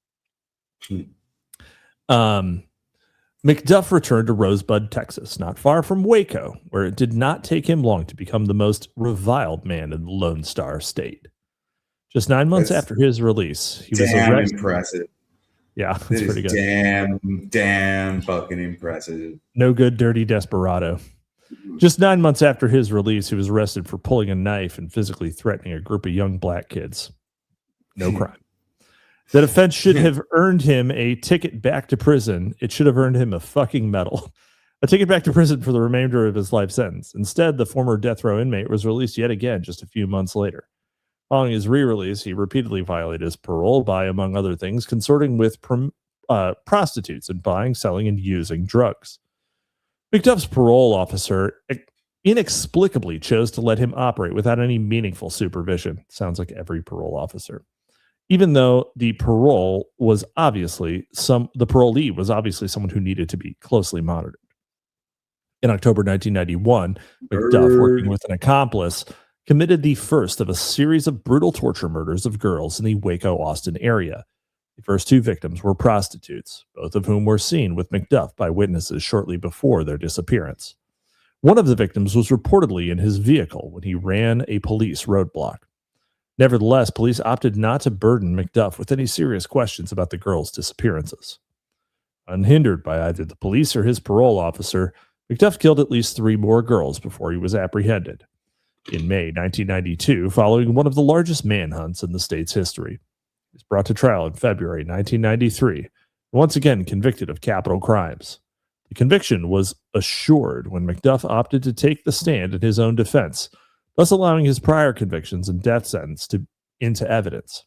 Speaker 2: McDuff returned to Rosebud, Texas, not far from Waco, where it did not take him long to become the most reviled man in the Lone Star State. Just 9 months after his release, he was arrested.
Speaker 3: Impressive.
Speaker 2: Yeah, that's pretty good.
Speaker 3: Damn fucking impressive.
Speaker 2: No good, dirty desperado. Just 9 months after his release, he was arrested for pulling a knife and physically threatening a group of young black kids. No crime. That offense should have earned him a ticket back to prison. It should have earned him a fucking medal. A ticket back to prison for the remainder of his life sentence. Instead, the former death row inmate was released yet again just a few months later. Following his re-release, he repeatedly violated his parole by, among other things, consorting with prostitutes and buying, selling, and using drugs. McDuff's parole officer inexplicably chose to let him operate without any meaningful supervision. Sounds like every parole officer. Even though the parolee was obviously someone who needed to be closely monitored. In October 1991, McDuff, working with an accomplice, committed the first of a series of brutal torture murders of girls in the Waco, Austin area. The first 2 victims were prostitutes, both of whom were seen with McDuff by witnesses shortly before their disappearance. One of the victims was reportedly in his vehicle when he ran a police roadblock. Nevertheless, police opted not to burden McDuff with any serious questions about the girls' disappearances. Unhindered by either the police or his parole officer, McDuff killed at least 3 more girls before he was apprehended. In May 1992, following one of the largest manhunts in the state's history, he was brought to trial in February 1993, once again convicted of capital crimes. The conviction was assured when McDuff opted to take the stand in his own defense, thus allowing his prior convictions and death sentence into evidence.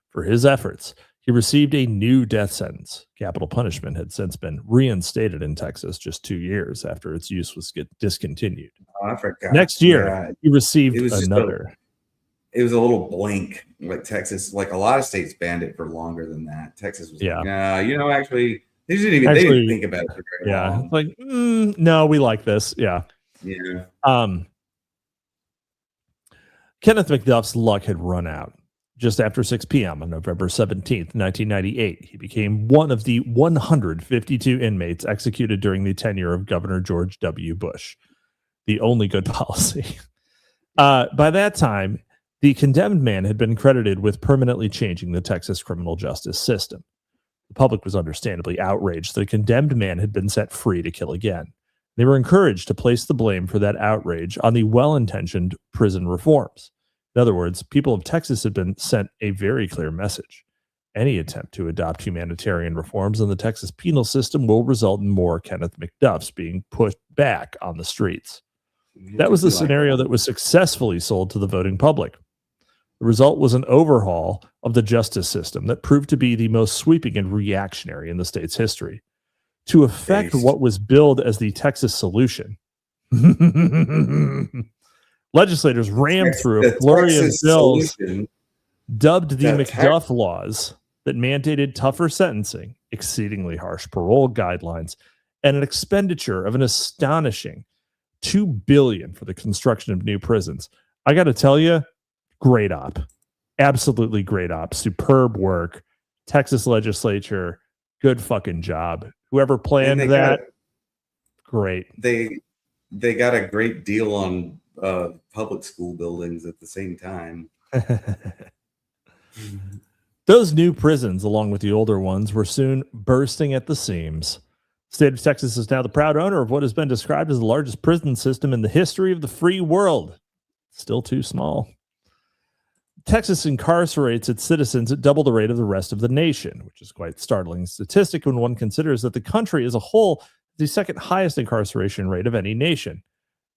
Speaker 2: For his efforts, he received a new death sentence. Capital punishment had since been reinstated in Texas just 2 years after its use was discontinued.
Speaker 3: Oh, I forgot.
Speaker 2: Next year, he received another.
Speaker 3: It was a little blink, like Texas, like a lot of states banned it for longer than that. Texas was like, no, actually, they didn't think about it for very long.
Speaker 2: It's like, no, we like this. Yeah. Kenneth McDuff's luck had run out. Just after 6 p.m. on November 17th, 1998, he became one of the 152 inmates executed during the tenure of Governor George W. Bush. The only good policy. By that time, the condemned man had been credited with permanently changing the Texas criminal justice system. The public was understandably outraged that a condemned man had been set free to kill again. They were encouraged to place the blame for that outrage on the well-intentioned prison reforms. In other words, people of Texas had been sent a very clear message. Any attempt to adopt humanitarian reforms in the Texas penal system will result in more Kenneth McDuffs being pushed back on the streets. That was the scenario that was successfully sold to the voting public. The result was an overhaul of the justice system that proved to be the most sweeping and reactionary in the state's history. To effect what was billed as the Texas solution, legislators rammed through a flurry of bills dubbed the McDuff laws that mandated tougher sentencing, exceedingly harsh parole guidelines, and an expenditure of an astonishing $2 billion for the construction of new prisons. I got to tell you, great op. Absolutely great op. Superb work. Texas legislature, good fucking job. Whoever planned that, great.
Speaker 3: They got a great deal on public school buildings at the same time.
Speaker 2: Those new prisons, along with the older ones, were soon bursting at the seams. The state of Texas is now the proud owner of what has been described as the largest prison system in the history of the free world. Still too small. Texas incarcerates its citizens at double the rate of the rest of the nation, which is quite a startling statistic when one considers that the country as a whole is the second highest incarceration rate of any nation.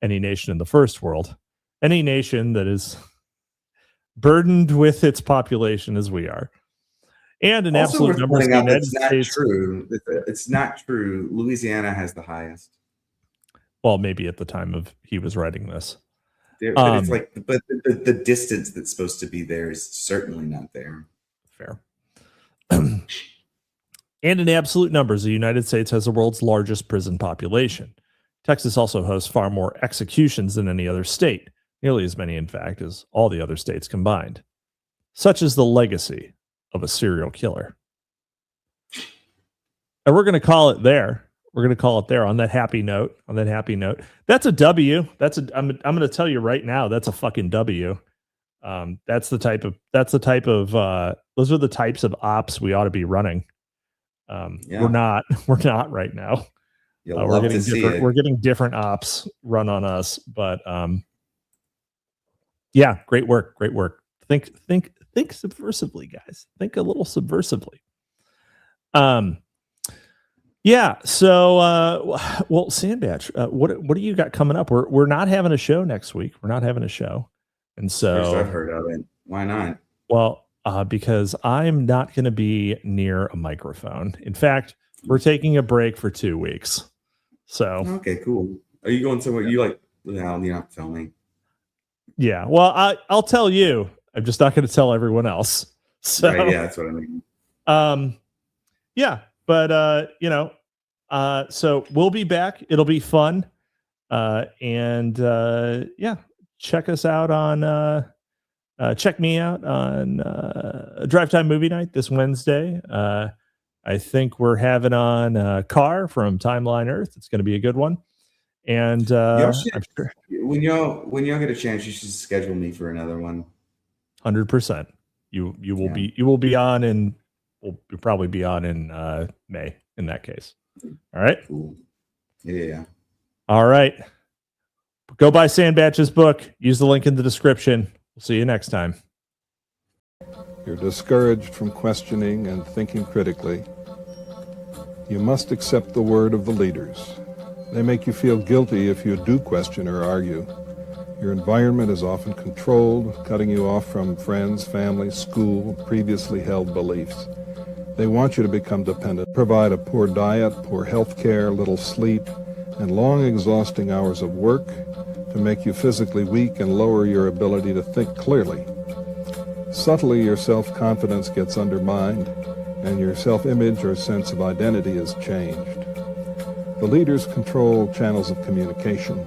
Speaker 2: Any nation in the first world. Any nation that is burdened with its population as we are. And an absolute number of the United States.
Speaker 3: True. It's not true. Louisiana has the highest.
Speaker 2: Well, maybe at the time of he was writing this.
Speaker 3: But it's like, but the distance that's supposed to be there is certainly not there.
Speaker 2: Fair. And in absolute numbers, the United States has the world's largest prison population. Texas also hosts far more executions than any other state, nearly as many, in fact, as all the other states combined. Such is the legacy of a serial killer. And we're going to call it there. We're going to call it there on that happy note. That's a W. I'm going to tell you right now, that's a fucking W. Those are the types of ops we ought to be running. We're not right now. We're getting different ops run on us, but great work. Think subversively, guys. Think a little subversively. So Sandbatch, what do you got coming up? We're not having a show next week. And so
Speaker 3: first I've heard of it. Why not?
Speaker 2: Well, because I'm not going to be near a microphone. In fact, we're taking a break for 2 weeks. So
Speaker 3: okay, cool. Are you going somewhere? You like? Well, you don't have to tell me.
Speaker 2: Yeah. Well, I'll tell you. I'm just not going to tell everyone else. So
Speaker 3: right, yeah, that's what I mean.
Speaker 2: But so we'll be back. It'll be fun. Check us out on. Check me out on Drive Time Movie Night this Wednesday. I think we're having on Car from Timeline Earth. It's going to be a good one. And I'm sure
Speaker 3: when y'all get a chance, you should schedule me for another one.
Speaker 2: 100%. You will be on in we'll probably be on in May in that case. All right.
Speaker 3: Cool. Yeah.
Speaker 2: All right. Go buy Sandbatch's book. Use the link in the description. We'll see you next time.
Speaker 4: You're discouraged from questioning and thinking critically. You must accept the word of the leaders. They make you feel guilty if you do question or argue. Your environment is often controlled, cutting you off from friends, family, school, previously held beliefs. They want you to become dependent, provide a poor diet, poor health care, little sleep, and long exhausting hours of work to make you physically weak and lower your ability to think clearly. Subtly, your self-confidence gets undermined, and your self-image or sense of identity is changed. The leaders control channels of communication.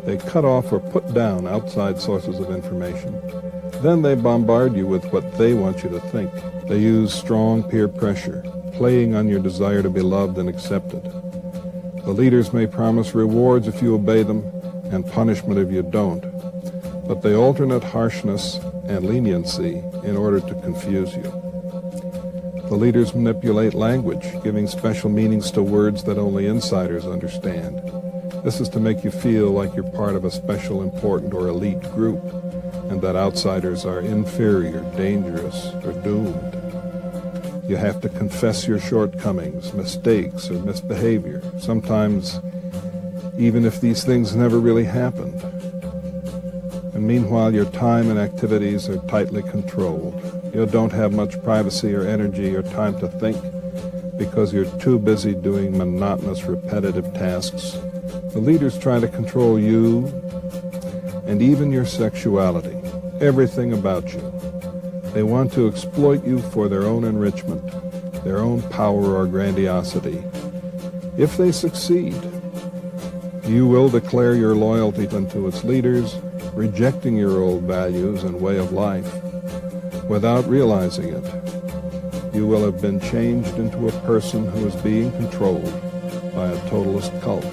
Speaker 4: They cut off or put down outside sources of information. Then they bombard you with what they want you to think. They use strong peer pressure, playing on your desire to be loved and accepted. The leaders may promise rewards if you obey them and punishment if you don't, but they alternate harshness and leniency in order to confuse you. The leaders manipulate language, giving special meanings to words that only insiders understand. This is to make you feel like you're part of a special, important, or elite group, and that outsiders are inferior, dangerous, or doomed. You have to confess your shortcomings, mistakes, or misbehavior, sometimes even if these things never really happened. And meanwhile, your time and activities are tightly controlled. You don't have much privacy or energy or time to think because you're too busy doing monotonous, repetitive tasks. The leaders try to control you and even your sexuality, everything about you. They want to exploit you for their own enrichment, their own power or grandiosity. If they succeed, you will declare your loyalty unto its leaders, rejecting your old values and way of life. Without realizing it, you will have been changed into a person who is being controlled by a totalist cult.